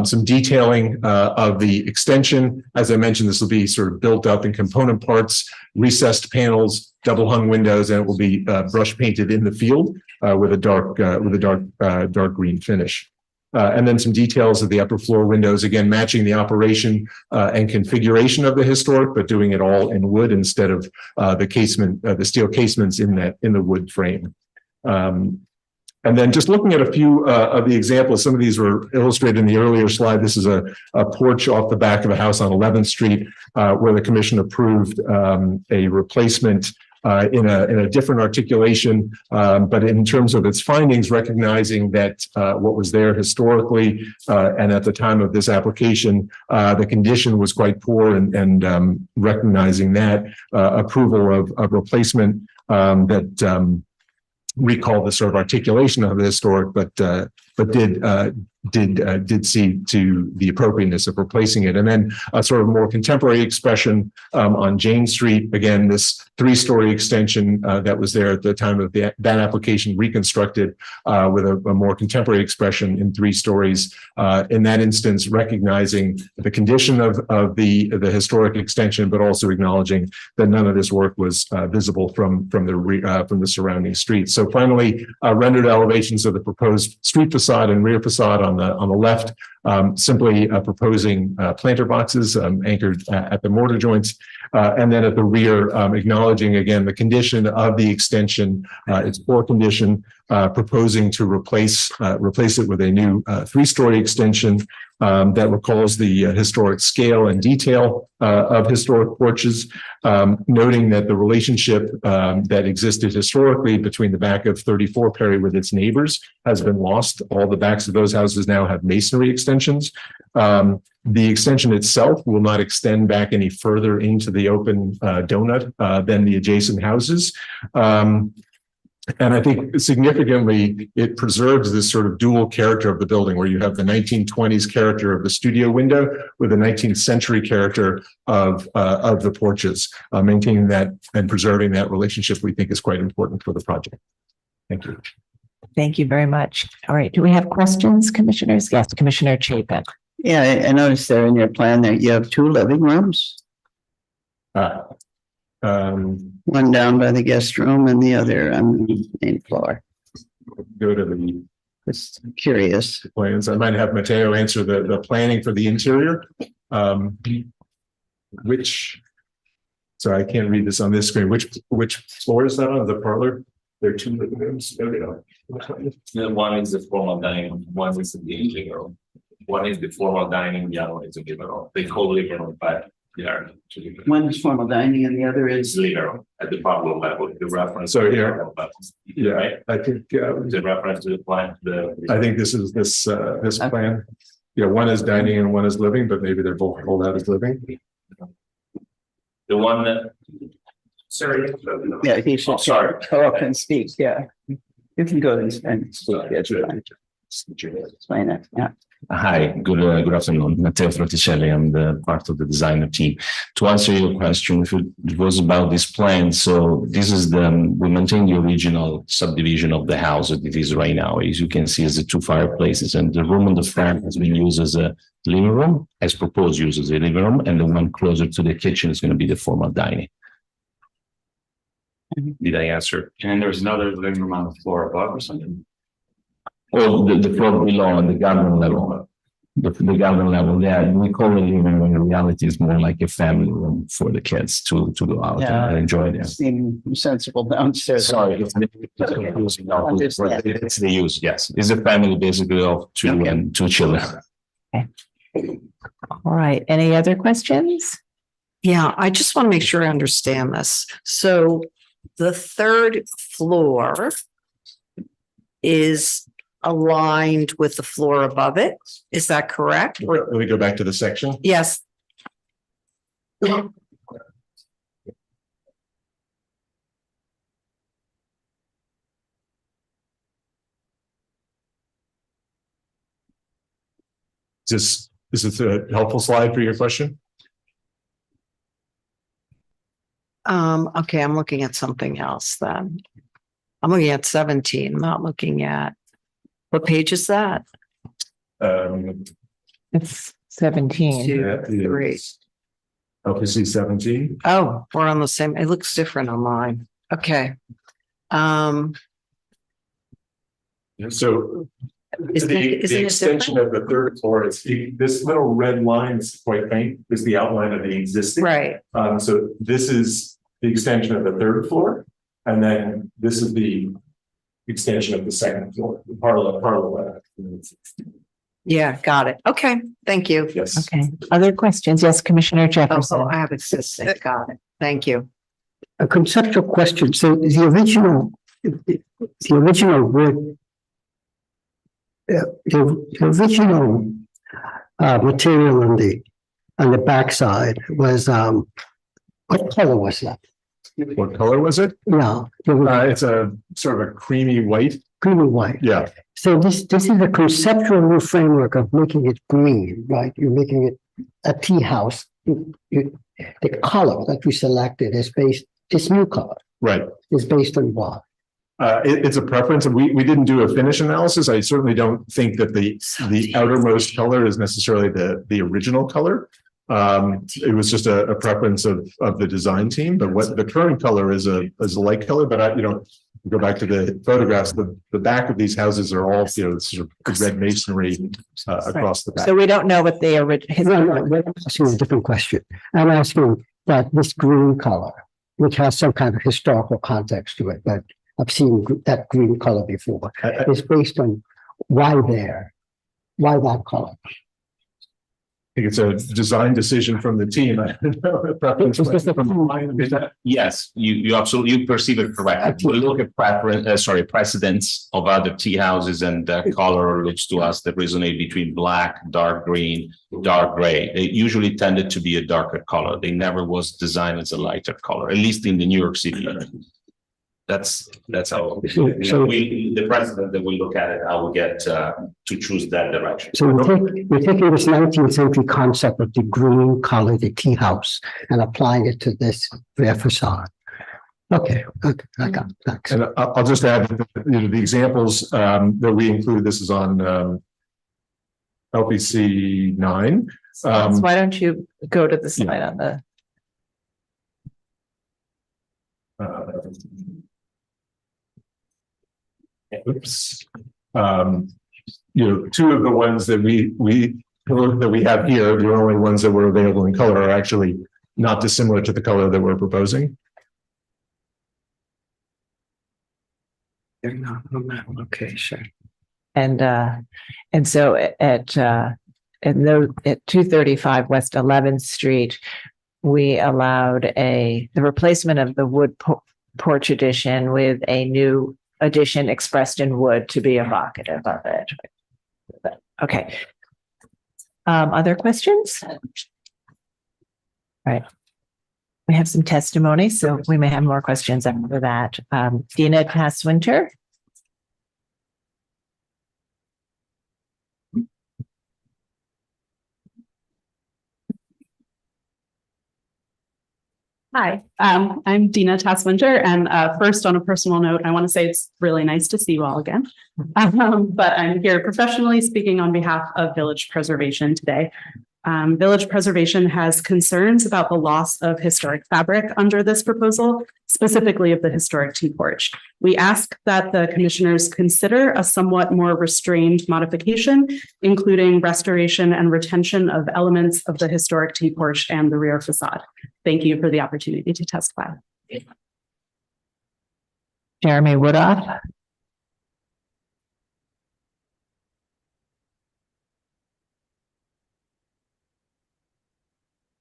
Some detailing of the extension. As I mentioned, this will be sort of built up in component parts, recessed panels, double hung windows, and it will be brush painted in the field with a dark green finish. And then some details of the upper floor windows, again, matching the operation and configuration of the historic, but doing it all in wood instead of the casement, the steel casements in the wood frame. And then just looking at a few of the examples, some of these were illustrated in the earlier slide. This is a porch off the back of a house on 11th Street where the commission approved a replacement in a different articulation, but in terms of its findings, recognizing that what was there historically and at the time of this application, the condition was quite poor, and recognizing that approval of replacement that recall the sort of articulation of the historic, but did see to the appropriateness of replacing it. And then a sort of more contemporary expression on Jane Street. Again, this 3-story extension that was there at the time of that application, reconstructed with a more contemporary expression in 3 stories. In that instance, recognizing the condition of the historic extension, but also acknowledging that none of this work was visible from the surrounding streets. So finally, rendered elevations of the proposed street facade and rear facade on the left, simply proposing planter boxes anchored at the mortar joints, and then at the rear, acknowledging again the condition of the extension, its poor condition, proposing to replace it with a new 3-story extension that recalls the historic scale and detail of historic porches, noting that the relationship that existed historically between the back of 34 Perry with its neighbors has been lost. All the backs of those houses now have masonry extensions. The extension itself will not extend back any further into the open donut than the adjacent houses. And I think significantly, it preserves this sort of dual character of the building, where you have the 1920s character of the studio window with the 19th century character of the porches. Maintaining that and preserving that relationship, we think, is quite important for the project. Thank you. Thank you very much. All right. Do we have questions, commissioners? Yes, Commissioner Chapin. Yeah, I noticed there in your plan that you have 2 living rooms. One down by the guest room and the other on the main floor. Go to the Just curious. plans. I might have Mateo answer the planning for the interior. So I can't read this on this screen. Which floor is that on? The parlor? There are 2 living rooms. There we go. One is the formal dining, one is the living room. One is the formal dining, the other one is the living room. They call living room, but they are 2 living rooms. One is formal dining and the other is Living room at the bubble level, the reference. So to the here- bubble level. Yeah, Right? I think The reference to the plan, I think this is this plan. Yeah, one is dining and one is living, but maybe they're both called out as living. the one that. Sorry. Yeah, he should. Sorry. Go up and speak, yeah. You can go and speak, that's fine. Explain it, yeah. Hi, good afternoon. Matteo Fraticelli. I'm the part of the designer team. To answer your question, if it was about this plan, so this is we maintain the original subdivision of the house that it is right now. As you can see, it's the 2 fireplaces, and the room on the front has been used as a living room, as proposed use as a living room, and the one closer to the kitchen is going to be the formal dining. Did I answer? And there's another living room on the floor above or something? Oh, the floor below on the garden level. The garden level, yeah, we call it living room. In reality, it's more like a family room for the kids to go out and enjoy them. Seem sensible downstairs. Sorry, it's confusing. No, it's the use, yes. It's a family basically of 2 and 2 children. All right. Any other questions? Yeah, I just want to make sure I understand this. So the 3rd floor is aligned with the floor above it. Is that correct? Let me go back to the section. Yes. Is this a helpful slide for your question? Okay, I'm looking at something else then. I'm looking at 17, I'm not looking at, what page is that? It's 17. 2, 3. LPC 17. Oh, we're on the same, it looks different on mine. Okay. So Isn't it the extension different? of the 3rd floor is this little red line is quite faint, is the outline of the existing. Right. So this is the extension of the 3rd floor, and then this is the extension of the 2nd floor, parallel. Yeah, got it. Okay, thank you. Yes. Okay. Other questions? Yes, Commissioner Jefferson. Oh, I have existing. Got it. Thank you. a conceptual question. So the original wood, the original material on the backside was what color was that? What color was it? Yeah, It's a sort of a creamy white. creamy white. Yeah. So this is a conceptual new framework of making it green, right? You're making it a tea house. The color that we selected is based, this new color. Right. Is based on what? It's a preference, and we didn't do a finish analysis. I certainly don't think that the outermost color is necessarily the original color. It was just a preference of the design team, but what the current color is a light color. But go back to the photographs. The back of these houses are all sort of red masonry across the back. So we don't know what the original. No, I'm asking a different question. I'm asking that this green color, which has some kind of historical context to it, but I've seen that green color before. It's based on why that color? I think it's a design decision from the team. I don't know, a preference from Yes, you absolutely perceive it correct. We look at precedents of other tea houses, and the color looks to us that resonate between black, dark green, dark gray. They usually tended to be a darker color. They never was designed as a lighter color, at least in the New York City area. That's how the precedent that we look at it, how we get to choose that direction. So we're taking this 19th century concept of the green color, the tea house, and applying it to this rear facade. Okay, I got it. Thanks. And I'll just add that the examples that we include. This is on LPC 9. Why don't you go to the slide on the? Oops. Two of the ones that we have here, the only ones that were available in color, are actually not dissimilar to the color that we're proposing. They're not on that location. And so at 235 West 11th Street, we allowed the replacement of the wood porch addition with a new addition expressed in wood to be evocative of it. Okay. Other questions? All right. We have some testimony, so we may have more questions after that. Dina Passwinter. Hi, I'm Dina Tasswinter, and first, on a personal note, I want to say it's really nice to see you all again. But I'm here professionally speaking on behalf of Village Preservation today. Village Preservation has concerns about the loss of historic fabric under this proposal, specifically of the historic tea porch. We ask that the commissioners consider a somewhat more restrained modification, including restoration and retention of elements of the historic tea porch and the rear facade. Thank you for the opportunity to testify. Jeremy Woodoff.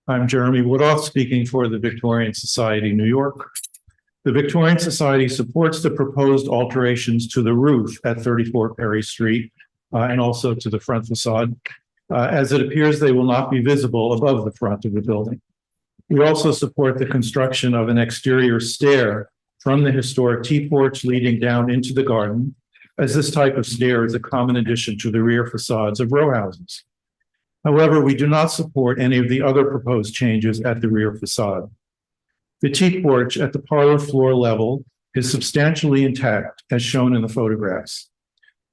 I'm Jeremy Woodoff, speaking for the Victorian Society, New York. The Victorian Society supports the proposed alterations to the roof at 34 Perry Street and also to the front facade, as it appears they will not be visible above the front of the building. We also support the construction of an exterior stair from the historic tea porch leading down into the garden, as this type of stair is a common addition to the rear facades of row houses. However, we do not support any of the other proposed changes at the rear facade. The tea porch at the parlor floor level is substantially intact, as shown in the photographs.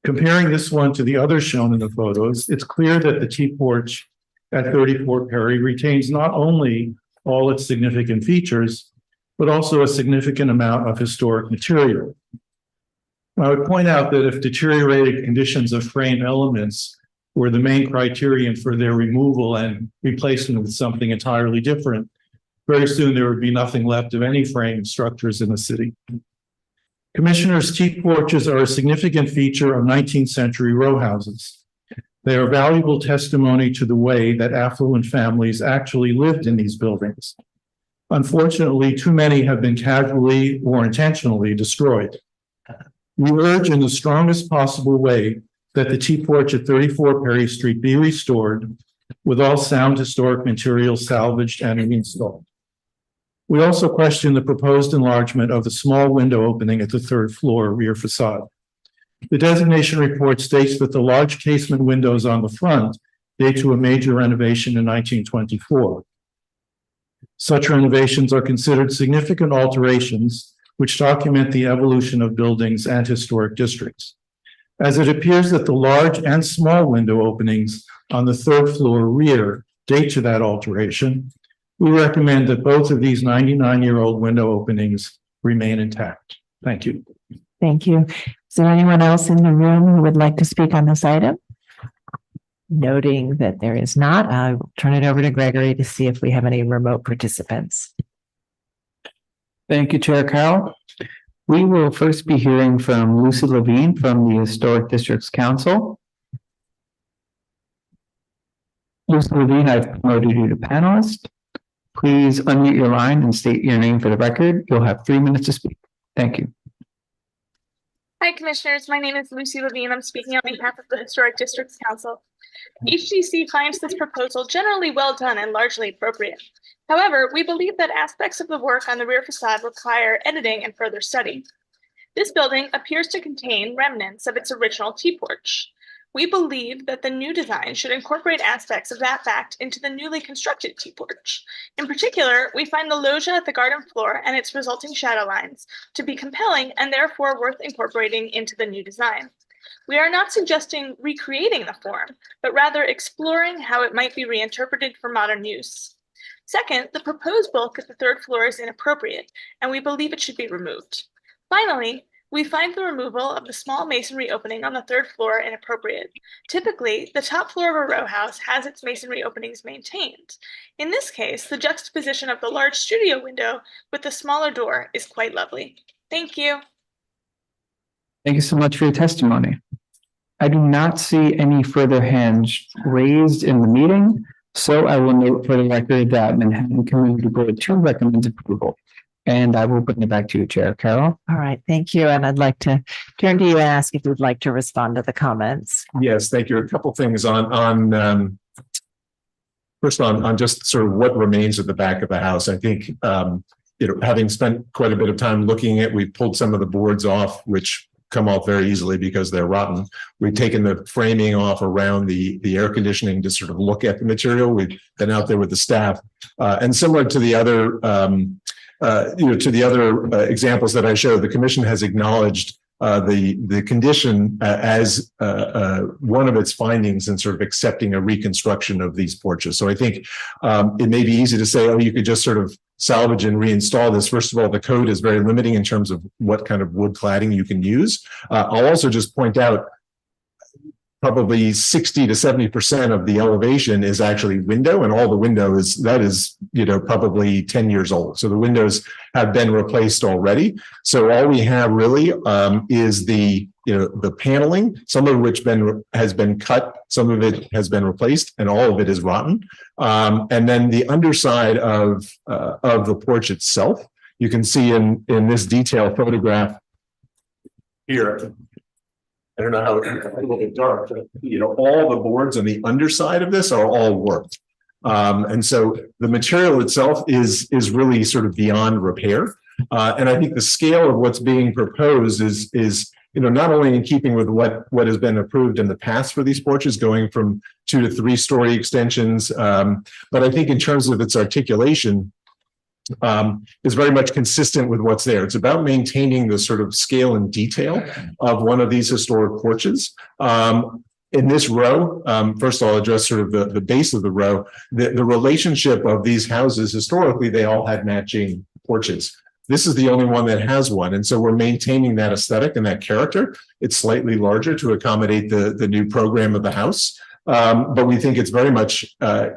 Comparing this one to the others shown in the photos, it's clear that the tea porch at 34 Perry retains not only all its significant features, but also a significant amount of historic material. I would point out that if deteriorated conditions of frame elements were the main criterion for their removal and replacement with something entirely different, very soon there would be nothing left of any frame structures in the city. Commissioners' tea porches are a significant feature of 19th century row houses. They are valuable testimony to the way that affluent families actually lived in these buildings. Unfortunately, too many have been casually or intentionally destroyed. We urge in the strongest possible way that the T-porch at 34 Perry Street be restored with all sound historic materials salvaged and reinstalled. We also question the proposed enlargement of the small window opening at the third floor rear facade. The designation report states that the large casement windows on the front date to a major renovation in 1924. Such renovations are considered significant alterations which document the evolution of buildings and historic districts. As it appears that the large and small window openings on the third floor rear date to that alteration, we recommend that both of these 99-year-old window openings remain intact. Thank you. Thank you. Is there anyone else in the room who would like to speak on this item? Noting that there is not, I will turn it over to Gregory to see if we have any remote participants. Thank you, Chair Carroll. We will first be hearing from Lucy Levine from the Historic Districts Council. Lucy Levine, I've promoted you to panelist. Please unmute your line and state your name for the record. You'll have 3 minutes to speak. Thank you. Hi, Commissioners. My name is Lucy Levine. I'm speaking on behalf of the Historic Districts Council. HDC finds this proposal generally well done and largely appropriate. However, we believe that aspects of the work on the rear facade require editing and further study. This building appears to contain remnants of its original T-porch. We believe that the new design should incorporate aspects of that fact into the newly constructed T-porch. In particular, we find the loggia at the garden floor and its resulting shadow lines to be compelling and therefore worth incorporating into the new design. We are not suggesting recreating the form, but rather exploring how it might be reinterpreted for modern use. Second, the proposed bulk at the third floor is inappropriate, and we believe it should be removed. Finally, we find the removal of the small masonry opening on the third floor inappropriate. Typically, the top floor of a row house has its masonry openings maintained. In this case, the juxtaposition of the large studio window with the smaller door is quite lovely. Thank you. Thank you so much for your testimony. I do not see any further hands raised in the meeting, so I will note for the record that Manhattan Community Board 2 recommends approval. And I will bring it back to you, Chair Carroll. All right, thank you. And I'd like to turn to you and ask if you'd like to respond to the comments. Yes, thank you. A couple things first on just sort of what remains at the back of the house. I think, having spent quite a bit of time looking at, we've pulled some of the boards off, which come off very easily because they're rotten. We've taken the framing off around the air conditioning to sort of look at the material. We've been out there with the staff, and similar to the other examples that I showed, the commission has acknowledged the condition as one of its findings in sort of accepting a reconstruction of these porches. So I think it may be easy to say, oh, you could just sort of salvage and reinstall this. First of all, the code is very limiting in terms of what kind of wood cladding you can use. I'll also just point out probably 60 to 70% of the elevation is actually window, and all the window is probably 10 years old. So the windows have been replaced already. So all we have really is the paneling, some of which has been cut, some of it has been replaced, and all of it is rotten. And then the underside of the porch itself, you can see in this detail photograph here. I don't know how it's a little bit dark, but all the boards on the underside of this are all worked. And so the material itself is really sort of beyond repair. And I think the scale of what's being proposed is not only in keeping with what has been approved in the past for these porches, going from 2 to 3 story extensions, but I think in terms of its articulation, is very much consistent with what's there. It's about maintaining the sort of scale and detail of one of these historic porches. In this row, first I'll address sort of the base of the row. The relationship of these houses, historically, they all had matching porches. This is the only one that has one. And so we're maintaining that aesthetic and that character. It's slightly larger to accommodate the new program of the house. But we think it's very much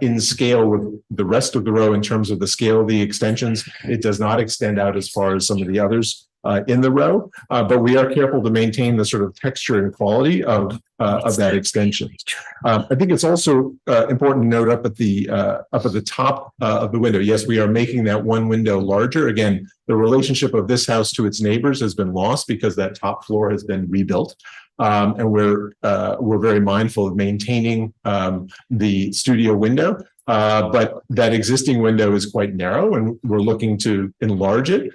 in scale with the rest of the row in terms of the scale of the extensions. It does not extend out as far as some of the others. in the row, but we are careful to maintain the sort of texture and quality of that extension. I think it's also important to note up at the top of the window. Yes, we are making that one window larger. Again, the relationship of this house to its neighbors has been lost because that top floor has been rebuilt. And we're very mindful of maintaining the studio window. But that existing window is quite narrow and we're looking to enlarge it.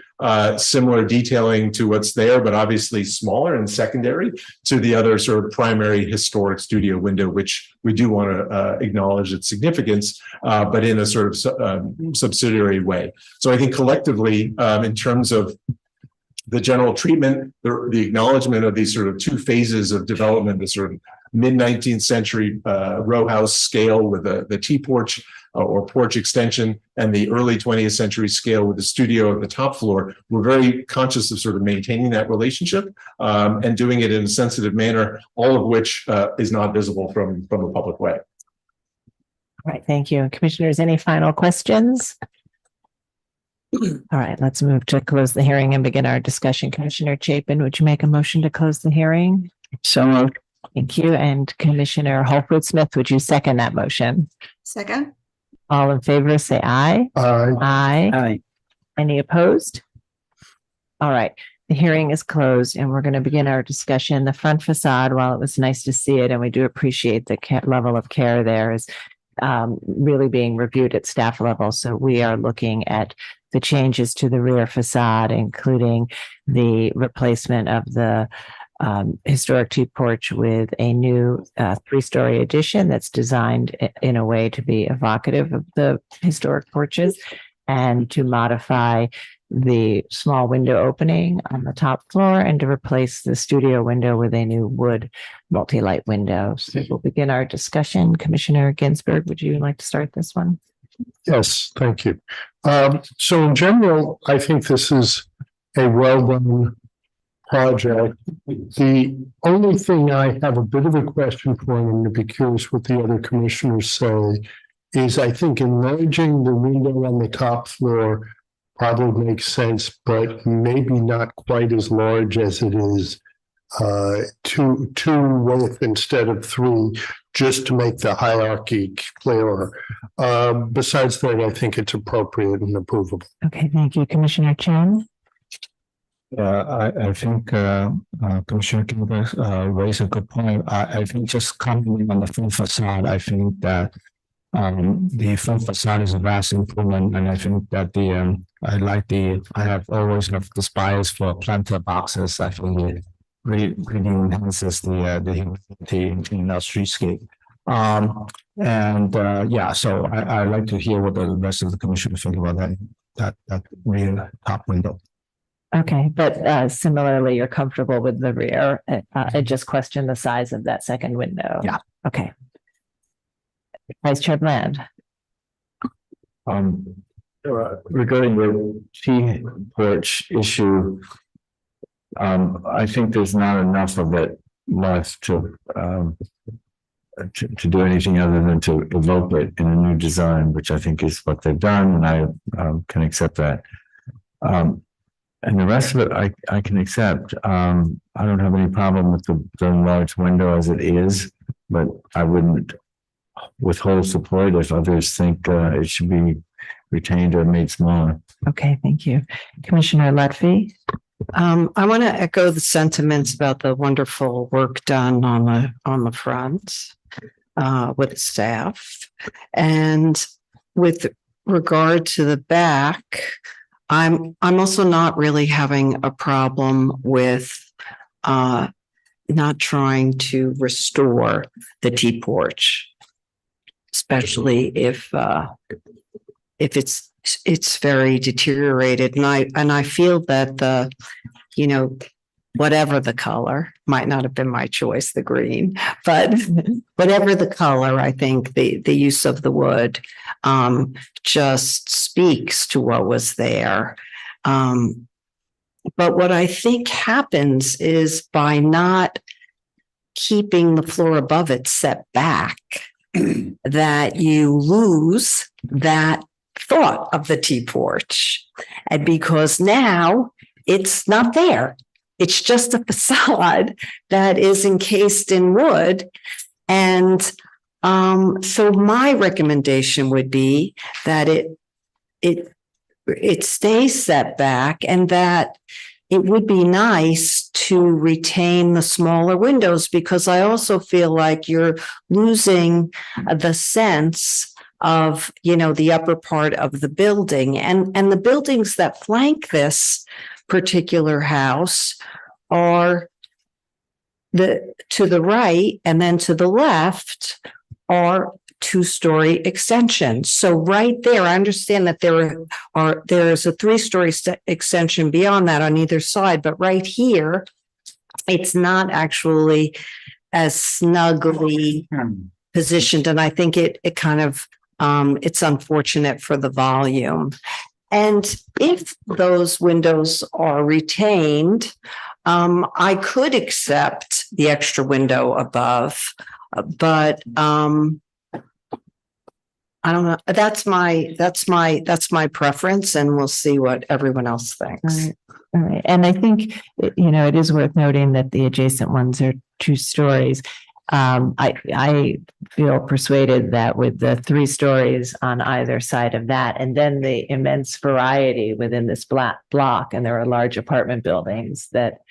Similar detailing to what's there, but obviously smaller and secondary to the other sort of primary historic studio window, which we do want to acknowledge its significance, but in a sort of subsidiary way. So I think collectively, in terms of the general treatment, the acknowledgement of these sort of two phases of development, the sort of mid-19th century row house scale with the T-porch or porch extension and the early 20th century scale with the studio at the top floor. We're very conscious of sort of maintaining that relationship and doing it in a sensitive manner, all of which is not visible from the public way. All right, thank you. Commissioners, any final questions? All right, let's move to close the hearing and begin our discussion. Commissioner Chapin, would you make a motion to close the hearing? So moved. Thank you. And Commissioner Holford Smith, would you second that motion? Second. All in favor, say aye. Aye. Aye. Aye. Any opposed? All right, the hearing is closed and we're going to begin our discussion. The front facade, while it was nice to see it, and we do appreciate the level of care there, is really being reviewed at staff level. So we are looking at the changes to the rear facade, including the replacement of the historic T-porch with a new 3-story addition that's designed in a way to be evocative of the historic porches, and to modify the small window opening on the top floor and to replace the studio window with a new wood multi-light window. So we'll begin our discussion. Commissioner Ginsburg, would you like to start this one? Yes, thank you. So in general, I think this is a well-done project. The only thing I have a bit of a question for, and I'm going to be curious what the other commissioners say, is I think enlarging the window on the top floor probably makes sense, but maybe not quite as large as it is two width instead of 3, just to make the hierarchy clearer. Besides that, I think it's appropriate and approvable. Okay, thank you. Commissioner Chen? I think Commissioner Gilbert raised a good point. I think just commenting on the front facade, I think that the front facade is a vast improvement, and I think that I have always have this bias for planter boxes. I think it really enhances the humidity in our streetscape. So I like to hear what the rest of the commission think about that rear top window. Okay, but similarly, you're comfortable with the rear. I just question the size of that second window. Yeah. Okay. Vice Chair Bland. Regarding the T-porch issue, I think there's not enough of it left to do anything other than to evoke it in a new design, which I think is what they've done, and I can accept that. And the rest of it, I can accept. I don't have any problem with the large window as it is, but I wouldn't withhold support if others think it should be retained or made smaller. Okay, thank you. Commissioner Lutfi? I want to echo the sentiments about the wonderful work done on the front with staff. And with regard to the back, I'm also not really having a problem with not trying to restore the T-porch, especially if it's very deteriorated. And I feel that whatever the color, might not have been my choice, the green, but whatever the color, I think the use of the wood just speaks to what was there. But what I think happens is by not keeping the floor above it set back, that you lose that thought of the T-porch. And because now it's not there. It's just a facade that is encased in wood. And so my recommendation would be that it stays set back, and that it would be nice to retain the smaller windows, because I also feel like you're losing the sense of, the upper part of the building, and the buildings that flank this particular house are to the right, and then to the left are two-story extensions. So right there, I understand that there is a three-story extension beyond that on either side, but right here, it's not actually as snugly positioned, and I think it kind of it's unfortunate for the volume. And if those windows are retained, I could accept the extra window above, but I don't know. That's my preference, and we'll see what everyone else thinks. All right. And I think, it is worth noting that the adjacent ones are 2 stories. I feel persuaded that with the 3 stories on either side of that, and then the immense variety within this block, and there are large apartment buildings, that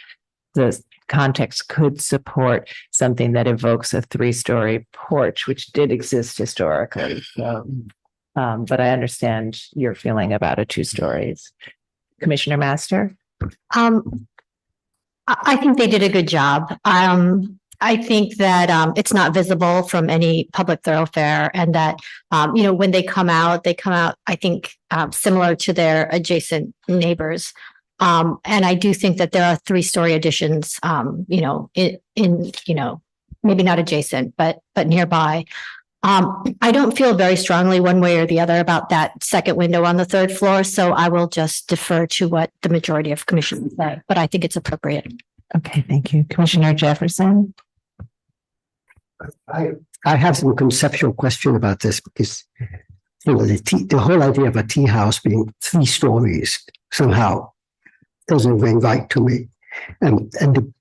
the context could support something that evokes a 3-story porch, which did exist historically. So, but I understand your feeling about a 2 stories. Commissioner Master? I think they did a good job. I think that it's not visible from any public thoroughfare, and that when they come out, I think similar to their adjacent neighbors. And I do think that there are 3-story additions, in maybe not adjacent, but nearby. I don't feel very strongly one way or the other about that second window on the 3rd floor, so I will just defer to what the majority of commissioners say, but I think it's appropriate. Okay, thank you. Commissioner Jefferson? I have some conceptual question about this, because the whole idea of a tea house being 3 stories somehow doesn't ring right to me. And the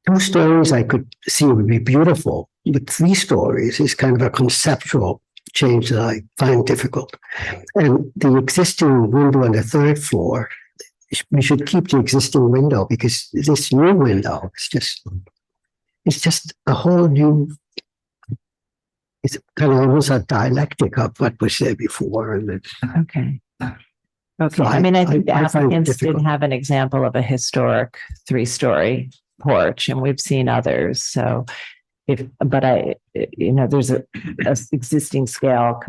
2 stories I could see would be beautiful, but 3 stories is kind of a conceptual change that I find difficult. And the existing window on the 3rd floor, we should keep the existing window, because this new window it's just a whole new, it's kind of almost a dialectic of what was there before. And Okay. Okay. So I think the I find it applicants did difficult. have an example of a historic 3-story porch, and we've seen others. So there's a existing scale,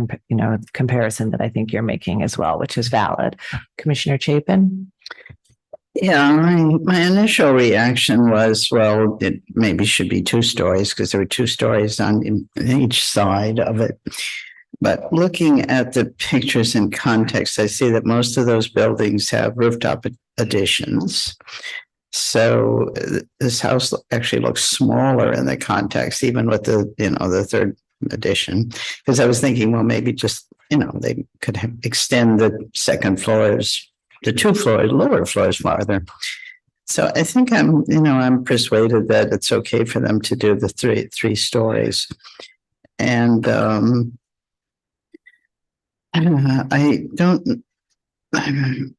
comparison that I think you're making as well, which is valid. Commissioner Chapin? Yeah, my initial reaction was, well, it maybe should be 2 stories, because there were 2 stories on each side of it. But looking at the pictures in context, I see that most of those buildings have rooftop additions. So this house actually looks smaller in the context, even with the 3rd addition. Because I was thinking, well, maybe just, they could extend the 2nd floors, the 2 floors, lower floors farther. So I think I'm persuaded that it's okay for them to do the three stories. And I don't, I'm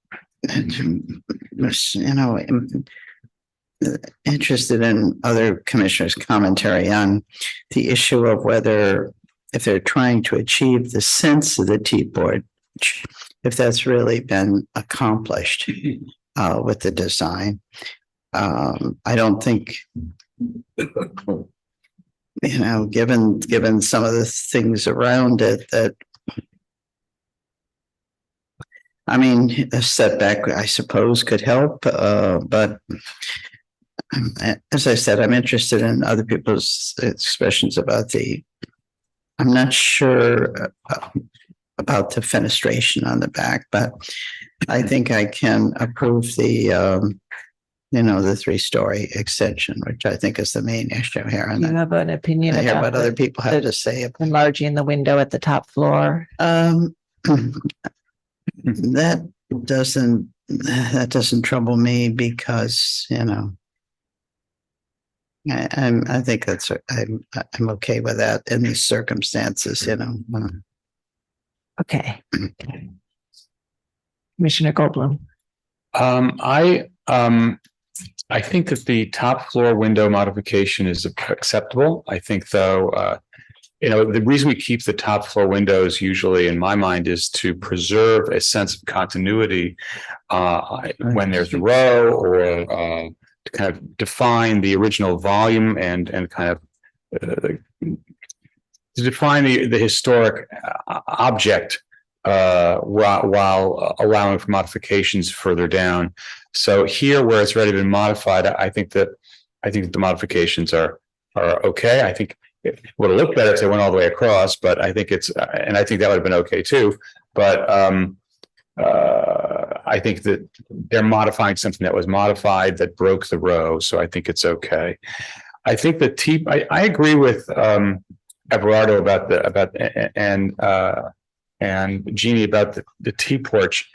interested in other commissioners' commentary on the issue of whether, if they're trying to achieve the sense of the Seaport, if that's really been accomplished with the design. I don't think, given some of the things around it, that a setback, I suppose, could help, but as I said, I'm interested in other people's expressions about I'm not sure about the fenestration on the back, but I think I can approve the 3-story extension, which I think is the main issue here. And you have an opinion I hear about what other people have to say. Enlarging the window at the top floor? That doesn't that doesn't trouble me because, I think I'm okay with that in these circumstances, Okay. Commissioner Goldblum. I think that the top floor window modification is acceptable. I think though, the reason we keep the top floor windows usually in my mind is to preserve a sense of continuity when there's a row or to kind of define the original volume and kind of to define the historic object while allowing for modifications further down. So here, where it's already been modified, I think that the modifications are okay. I think it would have looked better if they went all the way across, but I think and I think that would have been okay too. But I think that they're modifying something that was modified that broke the row, so I think it's okay. I think I agree with Everardo and Jeannie about the T-porch.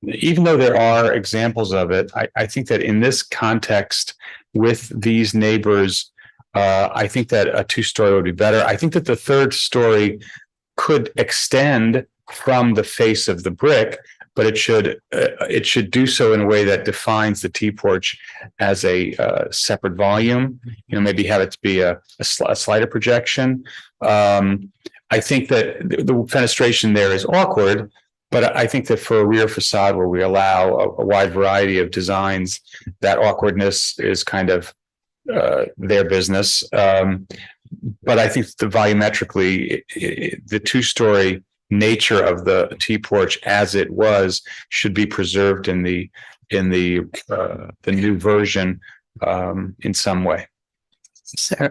Even though there are examples of it, I think that in this context with these neighbors, I think that a two-story would be better. I think that the third story could extend from the face of the brick, but it should do so in a way that defines the T-porch as a separate volume. Maybe have it be a slighter projection. I think that the fenestration there is awkward, but I think that for a rear facade where we allow a wide variety of designs, that awkwardness is kind of their business. But I think the volumetrically, the two-story nature of the T-porch as it was should be preserved in the new version in some way. Sarah,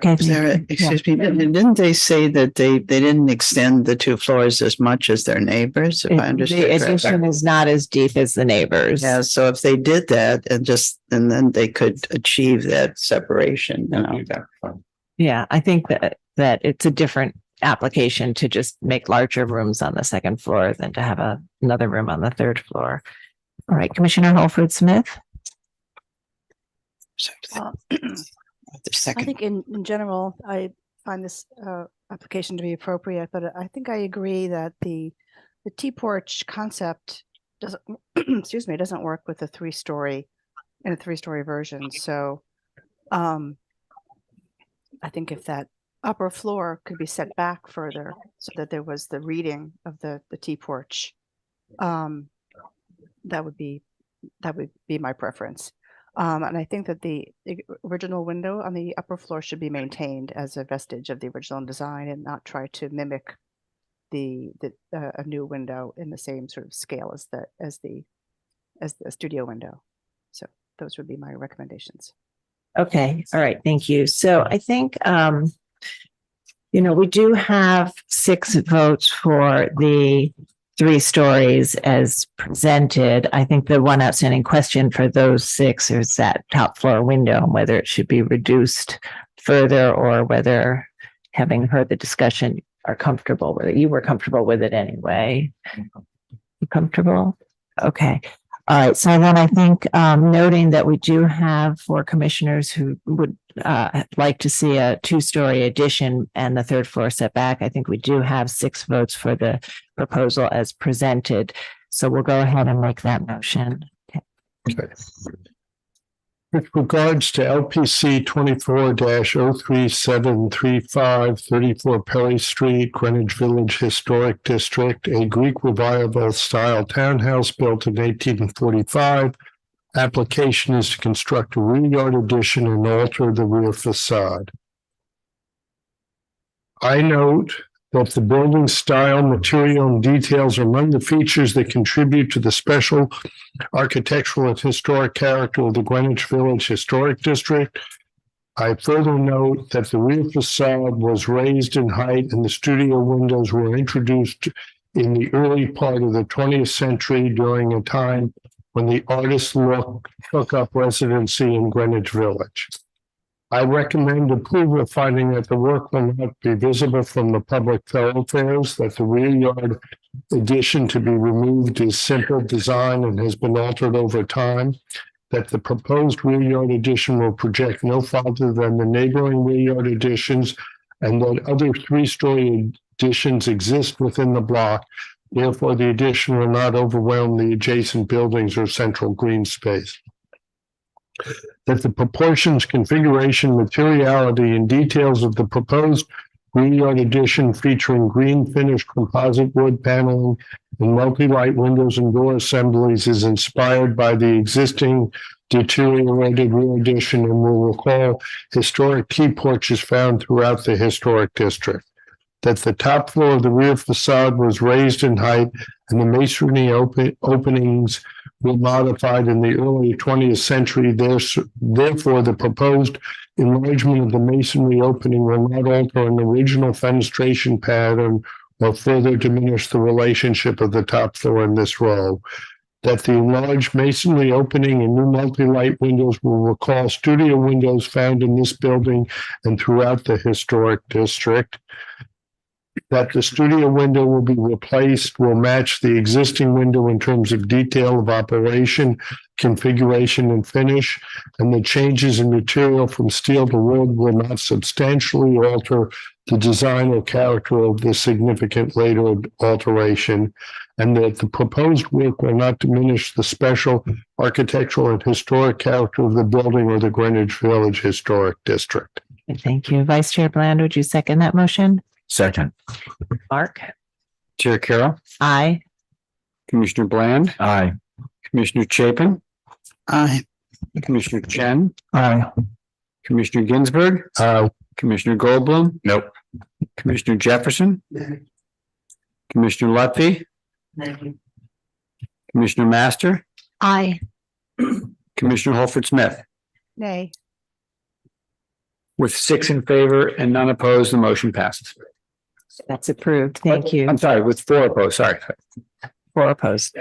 excuse me, didn't they say that they didn't extend the two floors as much as their neighbors, if I understand The addition is not as deep as the neighbors. Yeah, so if they did that and then they could achieve that separation, Yeah, I think that it's a different application to just make larger rooms on the second floor than to have another room on the third floor. All right, Commissioner Holford Smith. I think in general, I find this application to be appropriate, but I think I agree that the T-porch concept doesn't, doesn't work with a three-story version. So I think if that upper floor could be set back further so that there was the reading of the T-porch, that would be my preference. And I think that the original window on the upper floor should be maintained as a vestige of the original design and not try to mimic a new window in the same sort of scale as the studio window. So those would be my recommendations. Okay. All right. Thank you. So I think, we do have 6 votes for the 3 stories as presented. I think the one outstanding question for those 6 is that top floor window, and whether it should be reduced further or whether, having heard the discussion, are comfortable with it. You were comfortable with it anyway. You comfortable? Okay. All right. So then I think noting that we do have 4 commissioners who would like to see a 2-story addition and the third floor setback, I think we do have 6 votes for the proposal as presented. So we'll go ahead and make that motion. Okay. With regards to LPC 24-03735, 34 Perry Street, Greenwich Village Historic District, a Greek Revival style townhouse built in 1845. Application is to construct a rear yard addition and alter the rear facade. I note that the building style, material, and details are among the features that contribute to the special architectural and historic character of the Greenwich Village Historic District. I further note that the rear facade was raised in height and the studio windows were introduced in the early part of the 20th century during a time when the artist took up residency in Greenwich Village. I recommend approval, finding that the work will not be visible from the public thoroughfares, that the rear yard addition to be removed is simple design and has been altered over time, that the proposed rear yard addition will project no farther than the neighboring rear yard additions, and that other three-story additions exist within the block. Therefore, the addition will not overwhelm the adjacent buildings or central green space. That the proportions, configuration, materiality, and details of the proposed rear yard addition featuring green finished composite wood paneling and multi-light windows and door assemblies is inspired by the existing deteriorated rear addition and will recall historic key porches found throughout the historic district. That the top floor of the rear facade was raised in height and the masonry openings were modified in the early 20th century. Therefore, the proposed enlargement of the masonry opening will not alter an original fenestration pattern or further diminish the relationship of the top floor in this row. That the enlarged masonry opening and new multi-light windows will recall studio windows found in this building and throughout the historic district. That the studio window will be replaced, will match the existing window in terms of detail of operation, configuration, and finish, and the changes in material from steel to wood will not substantially alter the design or character of the significant later alteration, and that the proposed work will not diminish the special architectural and historic character of the building or the Greenwich Village Historic District. Thank you. Vice Chair Bland, would you second that motion? Second. Mark? Chair Carroll. Aye. Commissioner Bland. Aye. Commissioner Chapin. Aye. Commissioner Chen. Aye. Commissioner Ginsburg. Aye. Commissioner Goldblum. Nope. Commissioner Jefferson. Commissioner Lutfi. Commissioner Master. Aye. Commissioner Holford Smith. Nay. With 6 in favor and none opposed, the motion passes. That's approved. Thank you. I'm sorry, with 4 opposed, sorry. 4 opposed.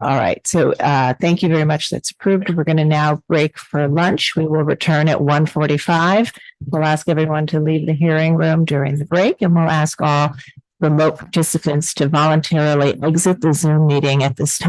All right. So thank you very much. That's approved. We're going to now break for lunch. We will return at 1:45. We'll ask everyone to leave the hearing room during the break, and we'll ask all remote participants to voluntarily exit the Zoom meeting at this time.